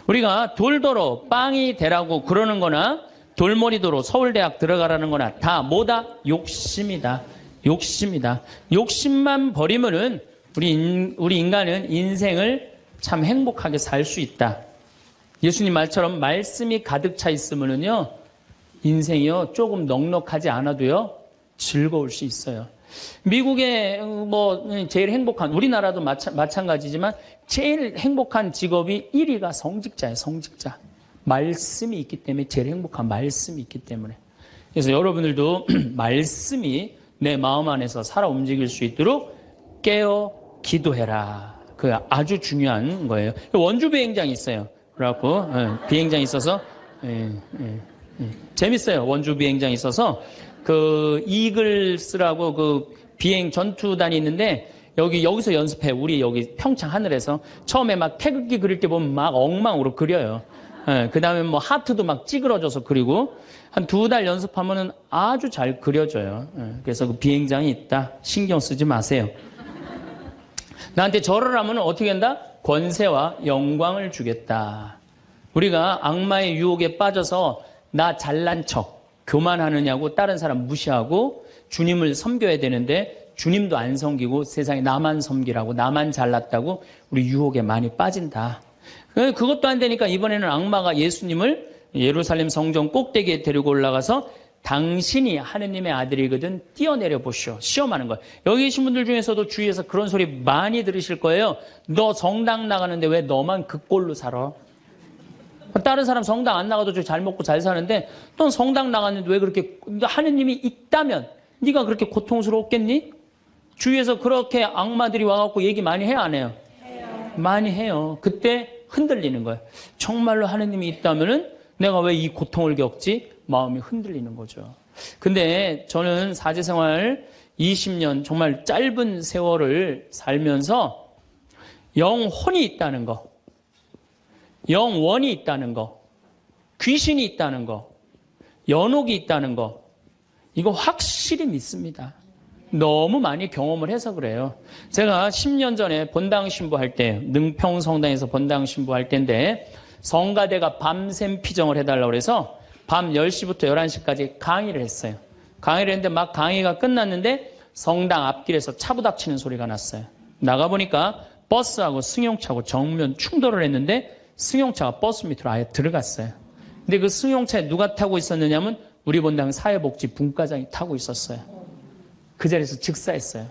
우리가 돌더러 빵이 되라고 그러는 거나 돌머리도로 서울대학 들어가라는 거나 다 뭐다? 욕심이다. 욕심이다. 욕심만 버리면은 우리 인간은 인생을 참 행복하게 살 수 있다. 예수님 말처럼 말씀이 가득 차 있으면은요, 인생이요, 조금 넉넉하지 않아도요, 즐거울 수 있어요. 미국의 제일 행복한, 우리나라도 마찬가지지만 제일 행복한 직업이 1위가 성직자예요, 성직자. 말씀이 있기 때문에 제일 행복한 말씀이 있기 때문에. 그래서 여러분들도 말씀이 내 마음 안에서 살아 움직일 수 있도록 깨어 기도해라. 그 아주 중요한 거예요. 원주 비행장이 있어요. 그래갖고 비행장이 있어서 재밌어요. 원주 비행장이 있어서 그 이글스라고 그 비행 전투단이 있는데 여기서 연습해. 우리 여기 평창 하늘에서 처음에 막 태극기 그릴 때 보면 막 엉망으로 그려요. 그 다음에 뭐 하트도 막 찌그러져서 그리고 한 2달 연습하면은 아주 잘 그려져요. 그래서 그 비행장이 있다. 신경 쓰지 마세요. 나한테 절을 하면 어떻게 한다? 권세와 영광을 주겠다. 우리가 악마의 유혹에 빠져서 나 잘난 척, 교만하느냐고 다른 사람 무시하고 주님을 섬겨야 되는데 주님도 안 섬기고 세상에 나만 섬기라고 나만 잘났다고 우리 유혹에 많이 빠진다. 그것도 안 되니까 이번에는 악마가 예수님을 예루살렘 성전 꼭대기에 데리고 올라가서 당신이 하느님의 아들이거든 뛰어내려 보시오. 시험하는 거예요. 여기 계신 분들 중에서도 주위에서 그런 소리 많이 들으실 거예요. 너 성당 나가는데 왜 너만 그 꼴로 살아? 다른 사람 성당 안 나가도 잘 먹고 잘 사는데 넌 성당 나갔는데 왜 그렇게 하느님이 있다면 네가 그렇게 고통스러웠겠니? 주위에서 그렇게 악마들이 와갖고 얘기 많이 해요, 안 해요? 해요. 많이 해요. 그때 흔들리는 거예요. 정말로 하느님이 있다면은 내가 왜 이 고통을 겪지? 마음이 흔들리는 거죠. 근데 저는 사제생활 20년 정말 짧은 세월을 살면서 영혼이 있다는 거, 영원이 있다는 거, 귀신이 있다는 거, 연옥이 있다는 거, 이거 확실히 믿습니다. 너무 많이 경험을 해서 그래요. 제가 10년 전에 본당 신부할 때, 능평 성당에서 본당 신부할 때인데 성가대가 밤샘 피정을 해달라고 그래서 밤 10시부터 11시까지 강의를 했어요. 강의를 했는데 막 강의가 끝났는데 성당 앞길에서 차 부닥치는 소리가 났어요. 나가보니까 버스하고 승용차하고 정면 충돌을 했는데 승용차가 버스 밑으로 아예 들어갔어요. 근데 그 승용차에 누가 타고 있었느냐면 우리 본당 사회복지 분과장이 타고 있었어요. 그 자리에서 즉사했어요.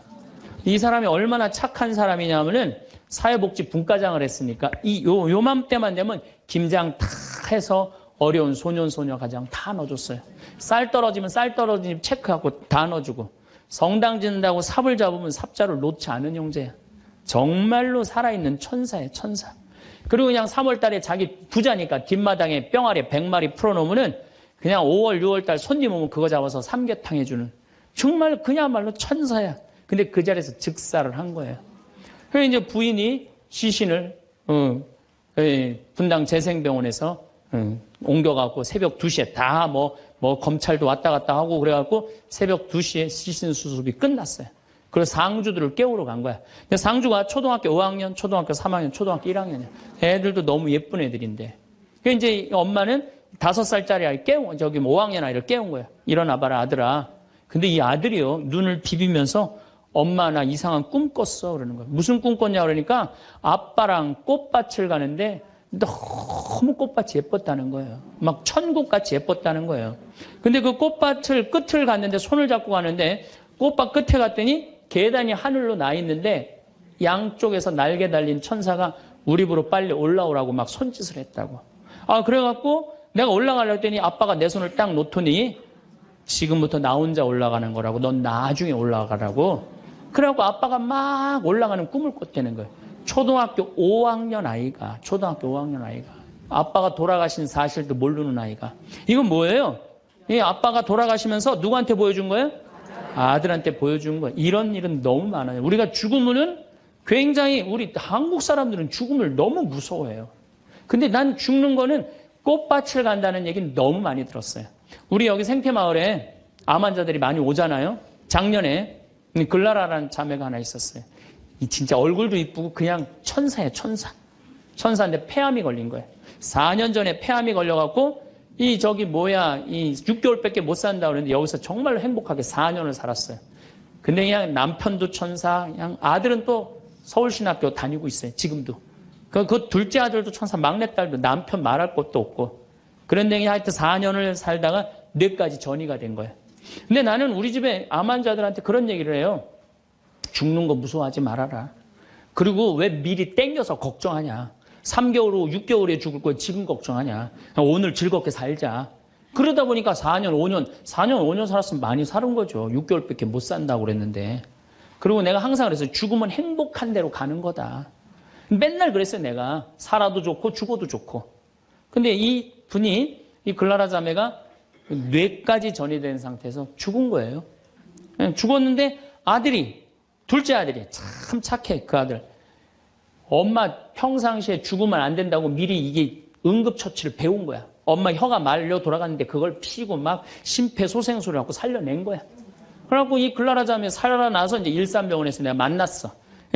이 사람이 얼마나 착한 사람이냐면은 사회복지 분과장을 했으니까 요맘때만 되면 김장 다 해서 어려운 소년, 소녀 가정 다 넣어줬어요. 쌀 떨어지면 쌀 떨어진 집 체크하고 다 넣어주고 성당 짓는다고 삽을 잡으면 삽자를 놓지 않은 형제야. 정말로 살아있는 천사예요, 천사. 그리고 그냥 3월 달에 자기 부자니까 뒷마당에 뿅아리 100마리 풀어놓으면은 그냥 5월, 6월 달 손님 오면 그거 잡아서 삼계탕 해주는 정말 그야말로 천사야. 근데 그 자리에서 즉사를 한 거예요. 그래서 이제 부인이 시신을 분당 재생병원에서 옮겨갖고 새벽 2시에 다 검찰도 왔다 갔다 하고 그래갖고 새벽 2시에 시신 수습이 끝났어요. 그래서 상주들을 깨우러 간 거야. 근데 상주가 초등학교 5학년, 초등학교 3학년, 초등학교 1학년이야. 애들도 너무 예쁜 애들인데. 그래서 이제 엄마는 5살짜리 아이 5학년 아이를 깨운 거야. 일어나봐라, 아들아. 근데 이 아들이요, 눈을 비비면서 엄마 나 이상한 꿈 꿨어. 그러는 거야. 무슨 꿈 꿨냐 그러니까 아빠랑 꽃밭을 가는데 너무 꽃밭이 예뻤다는 거예요. 막 천국같이 예뻤다는 거예요. 근데 그 꽃밭을 끝을 갔는데 손을 잡고 가는데 꽃밭 끝에 갔더니 계단이 하늘로 나 있는데 양쪽에서 날개 달린 천사가 우리 집으로 빨리 올라오라고 막 손짓을 했다고. 그래갖고 내가 올라가려고 했더니 아빠가 내 손을 딱 놓더니 지금부터 나 혼자 올라가는 거라고. 넌 나중에 올라가라고. 그래갖고 아빠가 막 올라가는 꿈을 꿨다는 거예요. 초등학교 5학년 아이가, 아빠가 돌아가신 사실도 모르는 아이가. 이건 뭐예요? 이 아빠가 돌아가시면서 누구한테 보여준 거예요? 아들한테 보여준 거예요. 이런 일은 너무 많아요. 우리가 죽으면은 굉장히 우리 한국 사람들은 죽음을 너무 무서워해요. 근데 난 죽는 거는 꽃밭을 간다는 얘기는 너무 많이 들었어요. 우리 여기 생태마을에 암 환자들이 많이 오잖아요. 작년에 글라라라는 자매가 하나 있었어요. 진짜 얼굴도 이쁘고 그냥 천사예요, 천사. 천사인데 폐암이 걸린 거예요. 4년 전에 폐암이 걸려갖고 이 6개월밖에 못 산다 그랬는데 여기서 정말 행복하게 4년을 살았어요. 근데 그냥 남편도 천사, 그냥 아들은 또 서울신학교 다니고 있어요. 지금도. 그 둘째 아들도 천사, 막내딸도 남편 말할 것도 없고. 그런데 그냥 하여튼 4년을 살다가 뇌까지 전이가 된 거예요. 근데 나는 우리 집에 암 환자들한테 그런 얘기를 해요. 죽는 거 무서워하지 말아라. 그리고 왜 미리 땡겨서 걱정하냐. 3개월 후, 6개월에 죽을 거 지금 걱정하냐. 오늘 즐겁게 살자. 그러다 보니까 4년, 5년 살았으면 많이 사는 거죠. 6개월밖에 못 산다고 그랬는데. 그리고 내가 항상 그랬어요. 죽으면 행복한 대로 가는 거다. 맨날 그랬어요, 내가. 살아도 좋고 죽어도 좋고. 근데 이 분이, 이 글라라 자매가 뇌까지 전이 된 상태에서 죽은 거예요. 죽었는데 둘째 아들이 참 착해, 그 아들. 엄마 평상시에 죽으면 안 된다고 미리 이게 응급처치를 배운 거야. 엄마 혀가 말려 돌아갔는데 그걸 피고 막 심폐소생술을 하고 살려낸 거야. 그래갖고 이 글라라 자매 살아나서 이제 일산병원에서 내가 만났어.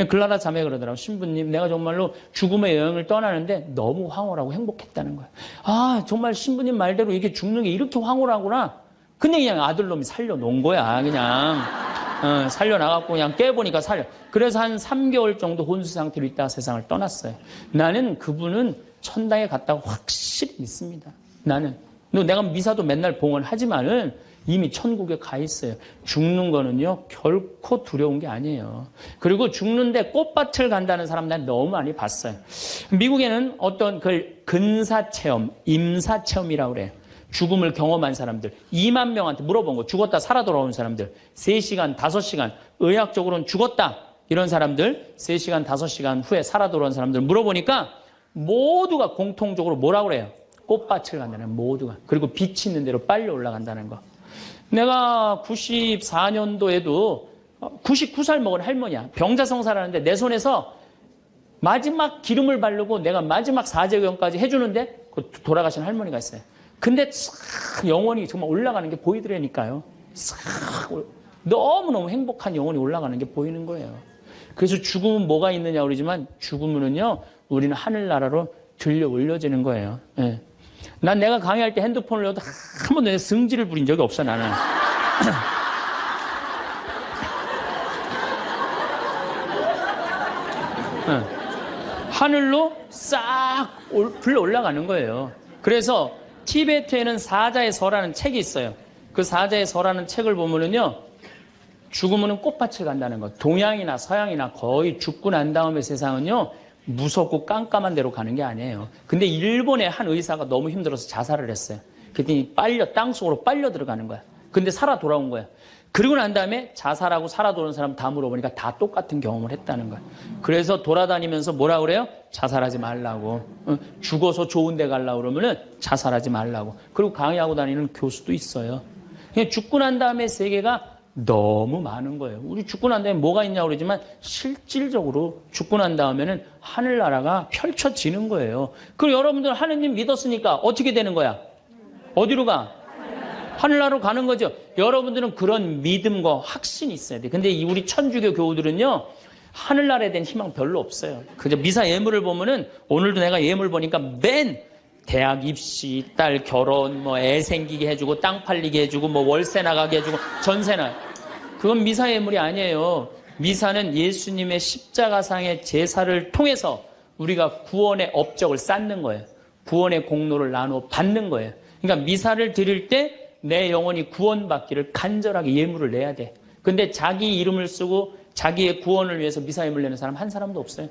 글라라 자매 그러더라고. 신부님, 내가 정말로 죽음의 여행을 떠나는데 너무 황홀하고 행복했다는 거야. 아, 정말 신부님 말대로 이게 죽는 게 이렇게 황홀하구나. 근데 그냥 아들놈이 살려놓은 거야, 그냥. 살려나갔고 그냥 깨보니까 그래서 한 3개월 정도 혼수 상태로 있다가 세상을 떠났어요. 나는 그분은 천당에 갔다고 확실히 믿습니다. 나는. 내가 미사도 맨날 봉헌하지만은 이미 천국에 가 있어요. 죽는 거는요, 결코 두려운 게 아니에요. 그리고 죽는데 꽃밭을 간다는 사람 난 너무 많이 봤어요. 미국에는 어떤 그 근사체험, 임사체험이라고 그래요. 죽음을 경험한 사람들 2만 명한테 물어본 거. 죽었다 살아 돌아온 사람들 3시간, 5시간 의학적으로는 죽었다 이런 사람들 3시간, 5시간 후에 살아 돌아온 사람들 물어보니까 모두가 공통적으로 뭐라고 그래요? 꽃밭을 간다는 모두가. 그리고 빛이 있는 대로 빨리 올라간다는 거. 내가 94년도에도 99살 먹은 할머니야. 병자성사를 하는데 내 손에서 마지막 기름을 바르고 내가 마지막 사제경까지 해주는데 돌아가신 할머니가 있어요. 근데 싹 영혼이 정말 올라가는 게 보이더라니까요. 싹 너무너무 행복한 영혼이 올라가는 게 보이는 거예요. 그래서 죽음은 뭐가 있느냐 그러지만 죽음은요 우리는 하늘나라로 들려 올려지는 거예요. 예. 난 내가 강의할 때 핸드폰을 넣어도 한 번도 내 승질을 부린 적이 없어 나는. 하늘로 싹 불러 올라가는 거예요. 그래서 티베트에는 사자의 서라는 책이 있어요. 그 사자의 서라는 책을 보면은요, 죽으면은 꽃밭을 간다는 거. 동양이나 서양이나 거의 죽고 난 다음에 세상은요, 무섭고 깜깜한 데로 가는 게 아니에요. 근데 일본의 한 의사가 너무 힘들어서 자살을 했어요. 그랬더니 땅속으로 빨려 들어가는 거야. 근데 살아 돌아온 거야. 그리고 난 다음에 자살하고 살아 돌아온 사람 다 물어보니까 다 똑같은 경험을 했다는 거야. 그래서 돌아다니면서 뭐라 그래요? 자살하지 말라고. 죽어서 좋은 데 가려고 그러면은 자살하지 말라고. 그리고 강의하고 다니는 교수도 있어요. 그냥 죽고 난 다음에 세계가 너무 많은 거예요. 우리 죽고 난 다음에 뭐가 있냐고 그러지만 실질적으로 죽고 난 다음에는 하늘나라가 펼쳐지는 거예요. 그리고 여러분들 하느님 믿었으니까 어떻게 되는 거야? 어디로 가? 하늘나라로 가는 거죠. 여러분들은 그런 믿음과 확신이 있어야 돼. 근데 우리 천주교 교우들은요, 하늘나라에 대한 희망 별로 없어요. 그저 미사 예물을 보면은, 오늘도 내가 예물 보니까 맨 대학 입시, 딸 결혼, 애 생기게 해주고, 땅 팔리게 해주고, 월세 나가게 해주고, 전세나. 그건 미사 예물이 아니에요. 미사는 예수님의 십자가상의 제사를 통해서 우리가 구원의 업적을 쌓는 거예요. 구원의 공로를 나누어 받는 거예요. 그러니까 미사를 드릴 때 내 영혼이 구원받기를 간절하게 예물을 내야 돼. 근데 자기 이름을 쓰고 자기의 구원을 위해서 미사 예물 내는 사람 한 사람도 없어요.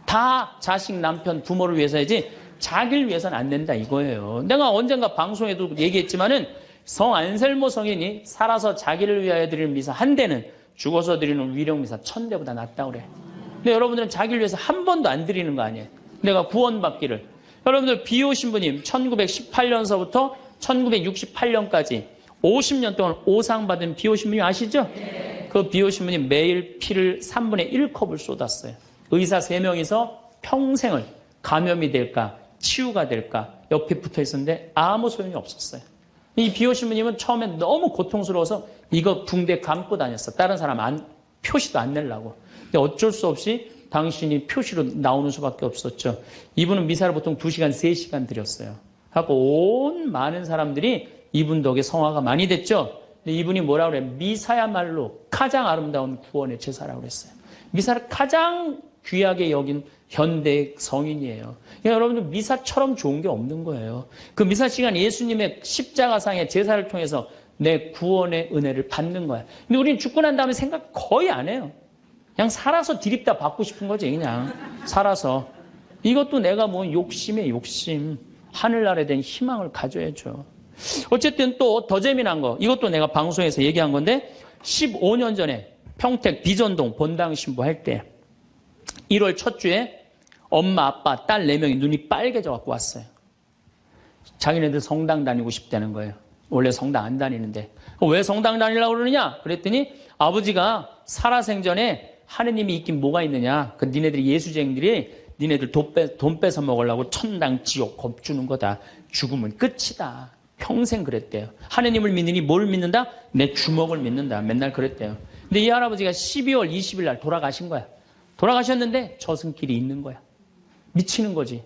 다 자식, 남편, 부모를 위해서야지 자기를 위해서는 안 된다 이거예요. 내가 언젠가 방송에도 얘기했지만은 성 안셀모 성인이 살아서 자기를 위하여 드리는 미사 한 대는 죽어서 드리는 위령 미사 1000대보다 낫다 그래. 근데 여러분들은 자기를 위해서 한 번도 안 드리는 거 아니에요. 내가 구원받기를. 여러분들 비오 신부님 1918년서부터 1968년까지 50년 동안 오상받은 비오 신부님 아시죠? 그 비오 신부님 매일 피를 3분의 1컵을 쏟았어요. 의사 3명이서 평생을 감염이 될까 치유가 될까 옆에 붙어 있었는데 아무 소용이 없었어요. 이 비오 신부님은 처음에 너무 고통스러워서 이거 붕대 감고 다녔어. 다른 사람 표시도 안 내려고. 근데 어쩔 수 없이 당신이 표시로 나오는 수밖에 없었죠. 이분은 미사를 보통 2시간, 3시간 드렸어요. 하고 온 많은 사람들이 이분 덕에 성화가 많이 됐죠. 근데 이분이 뭐라고 그래요? 미사야말로 가장 아름다운 구원의 제사라고 그랬어요. 미사를 가장 귀하게 여긴 현대 성인이에요. 그러니까 여러분들 미사처럼 좋은 게 없는 거예요. 그 미사 시간 예수님의 십자가상의 제사를 통해서 내 구원의 은혜를 받는 거야. 근데 우리는 죽고 난 다음에 생각 거의 안 해요. 그냥 살아서 디립다 받고 싶은 거지, 그냥. 살아서. 이것도 내가 뭐 욕심에 욕심. 하늘나라에 대한 희망을 가져야죠. 어쨌든 또 더 재미난 거. 이것도 내가 방송에서 얘기한 건데 15년 전에 평택 비전동 본당 신부할 때 1월 첫 주에 엄마, 아빠, 딸 4명이 눈이 빨개져 갖고 왔어요. 자기네들 성당 다니고 싶다는 거예요. 원래 성당 안 다니는데. 왜 성당 다니려고 그러느냐? 그랬더니 아버지가 살아생전에 하느님이 있긴 뭐가 있느냐? 그 니네들이 예수쟁이들이 니네들 돈 뺏어 먹으려고 천당, 지옥 겁주는 거다. 죽으면 끝이다. 평생 그랬대요. 하느님을 믿느니 뭘 믿는다? 내 주먹을 믿는다. 맨날 그랬대요. 근데 이 할아버지가 12월 20일 날 돌아가신 거야. 돌아가셨는데 저승길이 있는 거야. 미치는 거지.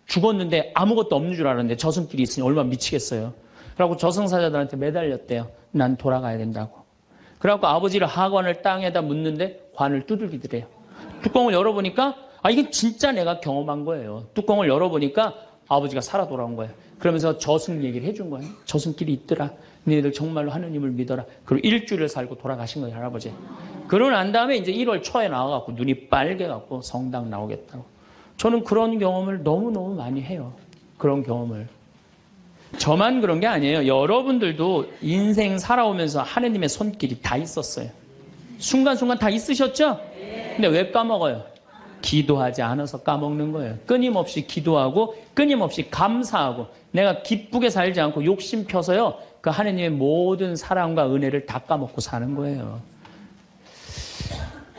죽었는데 아무것도 없는 줄 알았는데 저승길이 있으니 얼마나 미치겠어요. 그래갖고 저승사자들한테 매달렸대요. 난 돌아가야 된다고. 그래갖고 아버지를 하관을 땅에다 묻는데 관을 두들기더래요. 뚜껑을 열어보니까 이게 진짜 내가 경험한 거예요. 뚜껑을 열어보니까 아버지가 살아 돌아온 거예요. 그러면서 저승 얘기를 해준 거예요. 저승길이 있더라. 너희들 정말로 하느님을 믿어라. 그리고 일주일을 살고 돌아가신 거예요, 할아버지. 그러고 난 다음에 이제 1월 초에 나와갖고 눈이 빨개갖고 성당 나오겠다고. 저는 그런 경험을 너무너무 많이 해요. 그런 경험을. 저만 그런 게 아니에요. 여러분들도 인생 살아오면서 하느님의 손길이 다 있었어요. 순간순간 다 있으셨죠? 근데 왜 까먹어요? 기도하지 않아서 까먹는 거예요. 끊임없이 기도하고 끊임없이 감사하고 내가 기쁘게 살지 않고 욕심 펴서요. 그 하느님의 모든 사랑과 은혜를 다 까먹고 사는 거예요.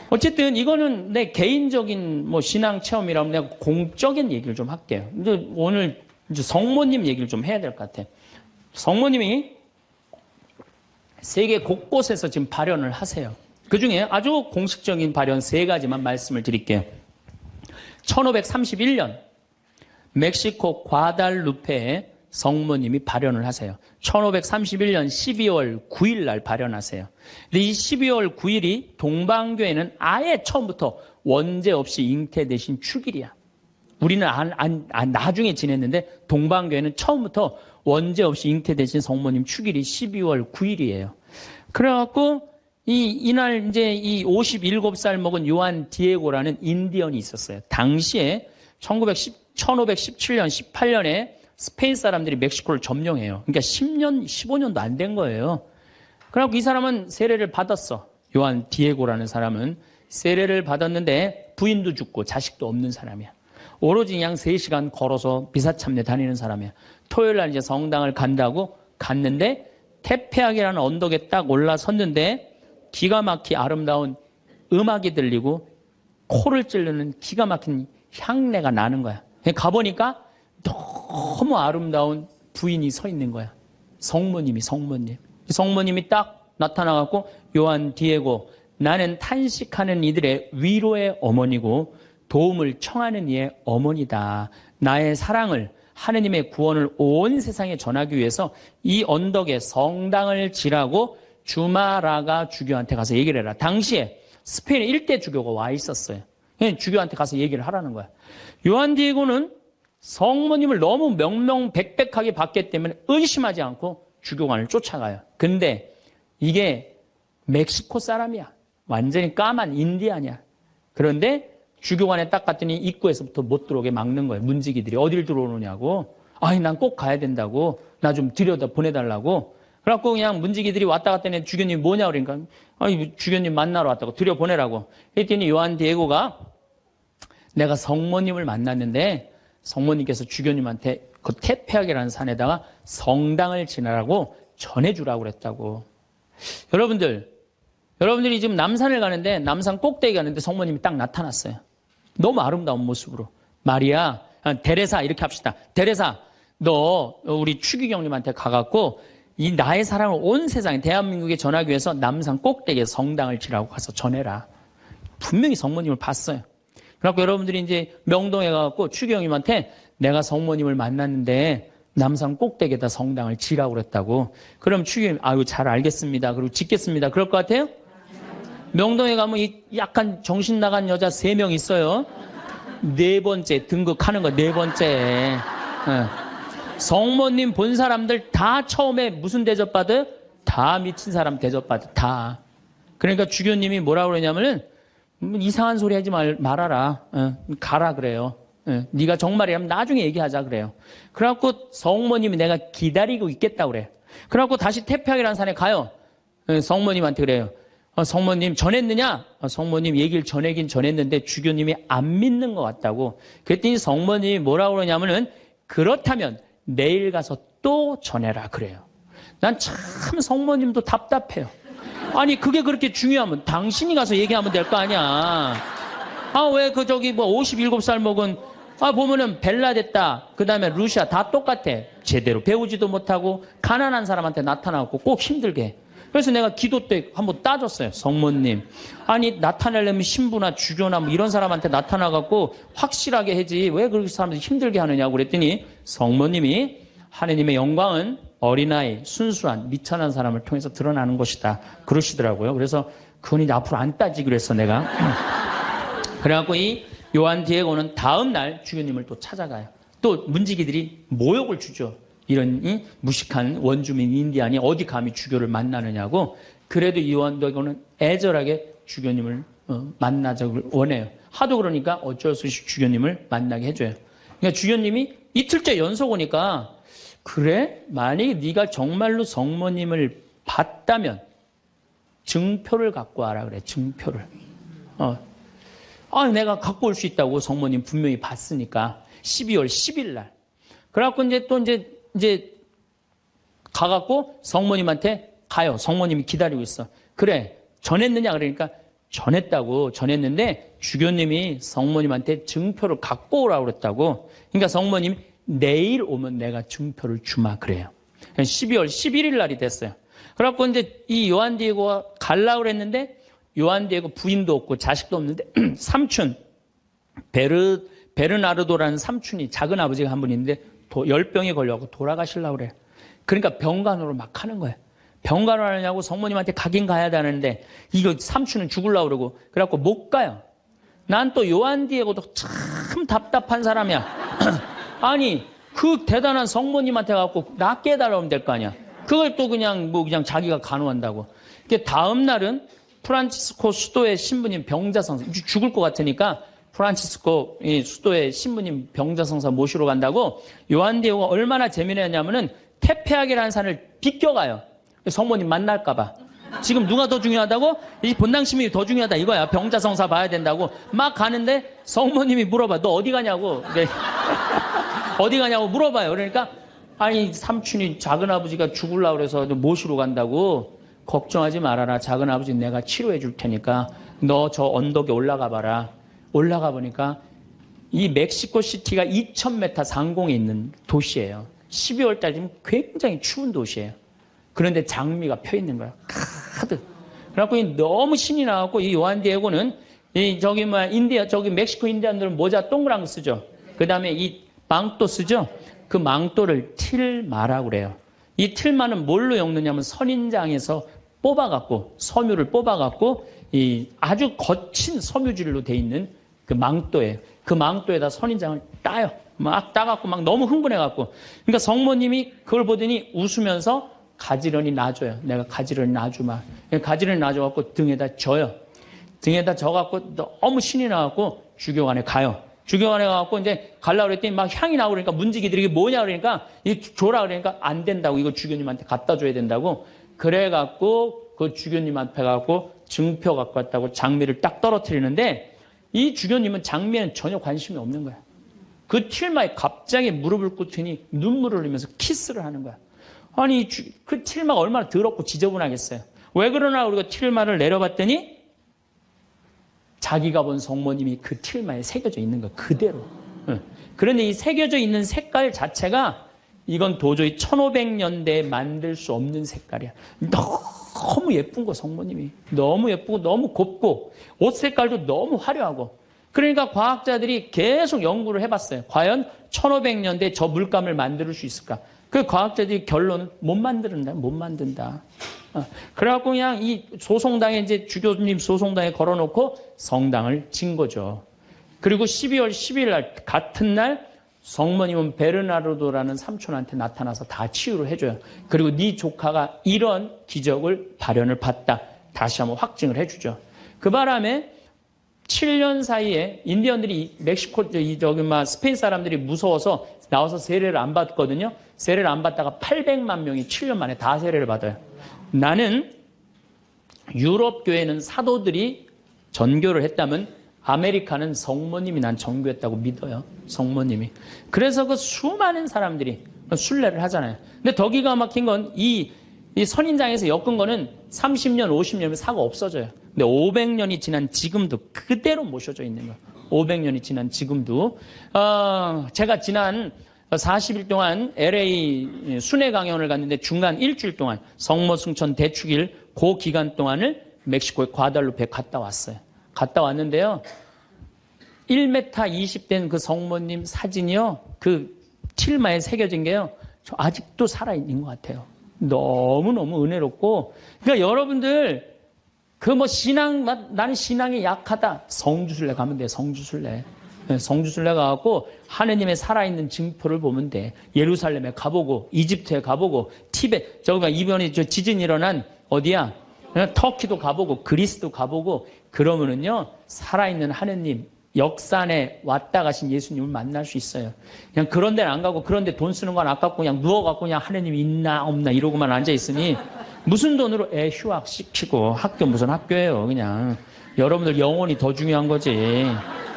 어쨌든 이거는 내 개인적인 뭐 신앙 체험이라면 내가 공적인 얘기를 좀 할게요. 이제 오늘 이제 성모님 얘기를 좀 해야 될 것 같아. 성모님이 세계 곳곳에서 지금 발현을 하세요. 그 중에 아주 공식적인 발현 3가지만 말씀을 드릴게요. 1531년 멕시코 과달루페에 성모님이 발현을 하세요. 1531년 12월 9일 날 발현하세요. 근데 이 12월 9일이 동방교회는 아예 처음부터 원죄 없이 잉태되신 축일이야. 우리는 나중에 지냈는데 동방교회는 처음부터 원죄 없이 잉태되신 성모님 축일이 12월 9일이에요. 그래갖고 이날 이제 이 57살 먹은 요한 디에고라는 인디언이 있었어요. 당시에 1517년, 18년에 스페인 사람들이 멕시코를 점령해요. 그러니까 10년, 15년도 안 된 거예요. 그래갖고 이 사람은 세례를 받았어. 요한 디에고라는 사람은 세례를 받았는데 부인도 죽고 자식도 없는 사람이야. 오로지 그냥 3시간 걸어서 미사 참례 다니는 사람이야. 토요일 날 이제 성당을 간다고 갔는데 테페악이라는 언덕에 딱 올라섰는데 기가 막히 아름다운 음악이 들리고 코를 찌르는 기가 막힌 향내가 나는 거야. 가보니까 너무 아름다운 부인이 서 있는 거야. 성모님이. 성모님이 딱 나타나갖고 요한 디에고, 나는 탄식하는 이들의 위로의 어머니고 도움을 청하는 이의 어머니다. 나의 사랑을, 하느님의 구원을 온 세상에 전하기 위해서 이 언덕에 성당을 지라고 주마라가 주교한테 가서 얘기를 해라. 당시에 스페인에 1대 주교가 와 있었어요. 주교한테 가서 얘기를 하라는 거야. 요한 디에고는 성모님을 너무 명명백백하게 봤기 때문에 의심하지 않고 주교관을 쫓아가요. 근데 이게 멕시코 사람이야. 완전히 까만 인디안이야. 그런데 주교관에 딱 갔더니 입구에서부터 못 들어오게 막는 거예요. 문지기들이 어딜 들어오느냐고. 난 꼭 가야 된다고. 나 좀 들여다 보내달라고. 그래갖고 그냥 문지기들이 왔다 갔다 했는데 주교님이 뭐냐 그러니까 주교님 만나러 왔다고 들여보내라고. 그랬더니 요한 디에고가 내가 성모님을 만났는데 성모님께서 주교님한테 그 테페악이라는 산에다가 성당을 지나라고 전해주라고 그랬다고. 여러분들이 지금 남산을 가는데 남산 꼭대기 가는데 성모님이 딱 나타났어요. 너무 아름다운 모습으로. 마리아, 데레사 이렇게 합시다. 데레사, 너 우리 추기경님한테 가갖고 이 나의 사랑을 온 세상에 대한민국에 전하기 위해서 남산 꼭대기에 성당을 지라고 가서 전해라. 분명히 성모님을 봤어요. 그래갖고 여러분들이 이제 명동에 가갖고 추기경님한테 내가 성모님을 만났는데 남산 꼭대기에다 성당을 지라고 그랬다고. 그럼 주교님, 아유, 잘 알겠습니다. 그리고 짓겠습니다. 그럴 것 같아요? 명동에 가면 약간 정신 나간 여자 3명 있어요. 4번째 등극하는 거, 4번째. 예. 성모님 본 사람들 다 처음에 무슨 대접받아요? 다 미친 사람 대접받아. 다. 그러니까 주교님이 뭐라고 그러냐면은 이상한 소리 하지 말아라. 가라 그래요. 네가 정말이라면 나중에 얘기하자 그래요. 그래갖고 성모님이 내가 기다리고 있겠다 그래요. 그래갖고 다시 태평이라는 산에 가요. 성모님한테 그래요. 성모님 전했느냐? 성모님 얘기를 전하긴 전했는데 주교님이 안 믿는 것 같다고. 그랬더니 성모님이 뭐라고 그러냐면은 그렇다면 내일 가서 또 전해라 그래요. 난 참 성모님도 답답해요. 아니 그게 그렇게 중요하면 당신이 가서 얘기하면 될 거 아니야. 왜 그 저기 뭐 57살 먹은 보면은 벨라 됐다. 그 다음에 루시아 다 똑같아. 제대로 배우지도 못하고 가난한 사람한테 나타나고 꼭 힘들게 해. 그래서 내가 기도 때 한번 따졌어요. 성모님. 아니 나타내려면 신부나 주교나 뭐 이런 사람한테 나타나갖고 확실하게 하지. 왜 그렇게 사람들 힘들게 하느냐고 그랬더니 성모님이 하느님의 영광은 어린아이, 순수한, 미천한 사람을 통해서 드러나는 것이다. 그러시더라고요. 그래서 그건 이제 앞으로 안 따지기로 했어, 내가. 그래갖고 이 요한 디에고는 다음날 주교님을 또 찾아가요. 또 문지기들이 모욕을 주죠. 이런 무식한 원주민 인디안이 어디 감히 주교를 만나느냐고. 그래도 이 요한 디에고는 애절하게 주교님을 만나자고 원해요. 하도 그러니까 어쩔 수 없이 주교님을 만나게 해줘요. 그러니까 주교님이 이틀째 연속 오니까 그래? 만약에 네가 정말로 성모님을 봤다면 증표를 갖고 와라 그래. 증표를. 내가 갖고 올 수 있다고. 성모님 분명히 봤으니까. 12월 10일 날. 그래갖고 이제 가갖고 성모님한테 가요. 성모님이 기다리고 있어. 그래. 전했느냐? 그러니까 전했다고. 전했는데 주교님이 성모님한테 증표를 갖고 오라고 그랬다고. 그러니까 성모님이 내일 오면 내가 증표를 주마 그래요. 12월 11일 날이 됐어요. 그래갖고 이제 이 요한 디에고가 가려고 그랬는데 요한 디에고 부인도 없고 자식도 없는데 삼촌 베르나르도라는 삼촌이 작은 아버지가 한 분 있는데 열병에 걸려갖고 돌아가시려고 그래요. 그러니까 병간호를 막 하는 거예요. 병간호 하느냐고 성모님한테 가긴 가야 되는데 이거 삼촌은 죽으려고 그러고 그래갖고 못 가요. 난 또 요한 디에고도 참 답답한 사람이야. 아니 그 대단한 성모님한테 갖고 낫게 해달라면 될 거 아니야. 그걸 또 그냥 자기가 간호한다고. 다음 날은 프란치스코 수도의 신부님 병자성사 죽을 것 같으니까 프란치스코 수도의 신부님 병자성사 모시러 간다고. 요한 디에고가 얼마나 재미있냐면은 테페하게라는 산을 비껴가요. 성모님 만날까 봐. 지금 누가 더 중요하다고? 이 본당심이 더 중요하다 이거야. 병자성사 봐야 된다고 막 가는데 성모님이 물어봐. 너 어디 가냐고. 네. 어디 가냐고 물어봐요. 그러니까 아니 삼촌이 작은아버지가 죽으려고 그래서 모시러 간다고. 걱정하지 말아라. 작은아버지 내가 치료해 줄 테니까 너 저 언덕에 올라가 봐라. 올라가 보니까 이 멕시코 시티가 2000m 상공에 있는 도시예요. 12월 달이면 굉장히 추운 도시예요. 그런데 장미가 펴 있는 거야. 가득. 그래갖고 너무 신이 나갖고 이 요한 디에고는 저기 멕시코 인디안들은 모자 동그란 거 쓰죠. 그 다음에 이 망토 쓰죠. 그 망토를 틸마라고 그래요. 이 틸마는 뭘로 엮느냐면 선인장에서 뽑아갖고 섬유를 뽑아갖고 이 아주 거친 섬유질로 돼 있는 그 망토예요. 그 망토에다 선인장을 따요. 막 따갖고 막 너무 흥분해갖고. 그러니까 성모님이 그걸 보더니 웃으면서 가지런히 놔줘요. 내가 가지런히 놔주마. 가지런히 놔줘갖고 등에다 져요. 등에다 져갖고 너무 신이 나갖고 주교관에 가요. 주교관에 가갖고 이제 가려고 그랬더니 막 향이 나고 그러니까 문지기들이 이게 뭐냐 그러니까 이 줘라 그러니까 안 된다고. 이거 주교님한테 갖다 줘야 된다고. 그래갖고 그 주교님한테 가갖고 증표 갖고 왔다고 장미를 딱 떨어뜨리는데 이 주교님은 장미에는 전혀 관심이 없는 거야. 그 틸마에 갑자기 무릎을 꿇더니 눈물을 흘리면서 키스를 하는 거야. 아니 그 틸마가 얼마나 더럽고 지저분하겠어요. 왜 그러나 우리가 틸마를 내려봤더니 자기가 본 성모님이 그 틸마에 새겨져 있는 거 그대로. 그런데 이 새겨져 있는 색깔 자체가 이건 도저히 1500년대에 만들 수 없는 색깔이야. 너무 예쁜 거 성모님이. 너무 예쁘고 너무 곱고 옷 색깔도 너무 화려하고. 그러니까 과학자들이 계속 연구를 해봤어요. 과연 1500년대에 저 물감을 만들 수 있을까? 그 과학자들이 결론은 못 만든다. 그래갖고 그냥 이 소송당에 이제 주교님 소송당에 걸어놓고 성당을 진 거죠. 그리고 12월 10일 날 같은 날 성모님은 베르나르도라는 삼촌한테 나타나서 다 치유를 해줘요. 그리고 네 조카가 이런 기적을 발현을 봤다. 다시 한번 확증을 해주죠. 그 바람에 7년 사이에 인디언들이 멕시코 스페인 사람들이 무서워서 나와서 세례를 안 받거든요. 세례를 안 받다가 800만 명이 7년 만에 다 세례를 받아요. 나는 유럽 교회는 사도들이 전교를 했다면 아메리카는 성모님이 난 전교했다고 믿어요. 성모님이. 그래서 그 수많은 사람들이 순례를 하잖아요. 근데 더 기가 막힌 건 이 선인장에서 엮은 거는 30년, 50년이면 사가 없어져요. 근데 500년이 지난 지금도 그대로 모셔져 있는 거예요. 500년이 지난 지금도. 제가 지난 40일 동안 LA 순회 강연을 갔는데 중간 일주일 동안 성모 승천 대축일 그 기간 동안을 멕시코의 과달루페에 갔다 왔어요. 갔다 왔는데요. 1m 20된 그 성모님 사진이요. 그 칠마에 새겨진 게요. 저 아직도 살아있는 것 같아요. 너무너무 은혜롭고. 그러니까 여러분들 나는 신앙이 약하다. 성주순례 가면 돼. 성주순례. 성주순례 가갖고 하느님의 살아있는 증표를 보면 돼. 예루살렘에 가보고 이집트에 가보고 티베트 이번에 지진이 일어난 어디야? 터키도 가보고 그리스도 가보고 그러면은요 살아있는 하느님 역사 안에 왔다 가신 예수님을 만날 수 있어요. 그냥 그런 데는 안 가고 그런 데 돈 쓰는 건 아깝고 그냥 누워갖고 그냥 하느님이 있나 없나 이러고만 앉아있으니 무슨 돈으로 애 휴학시키고 학교 무슨 학교예요. 그냥 여러분들 영혼이 더 중요한 거지.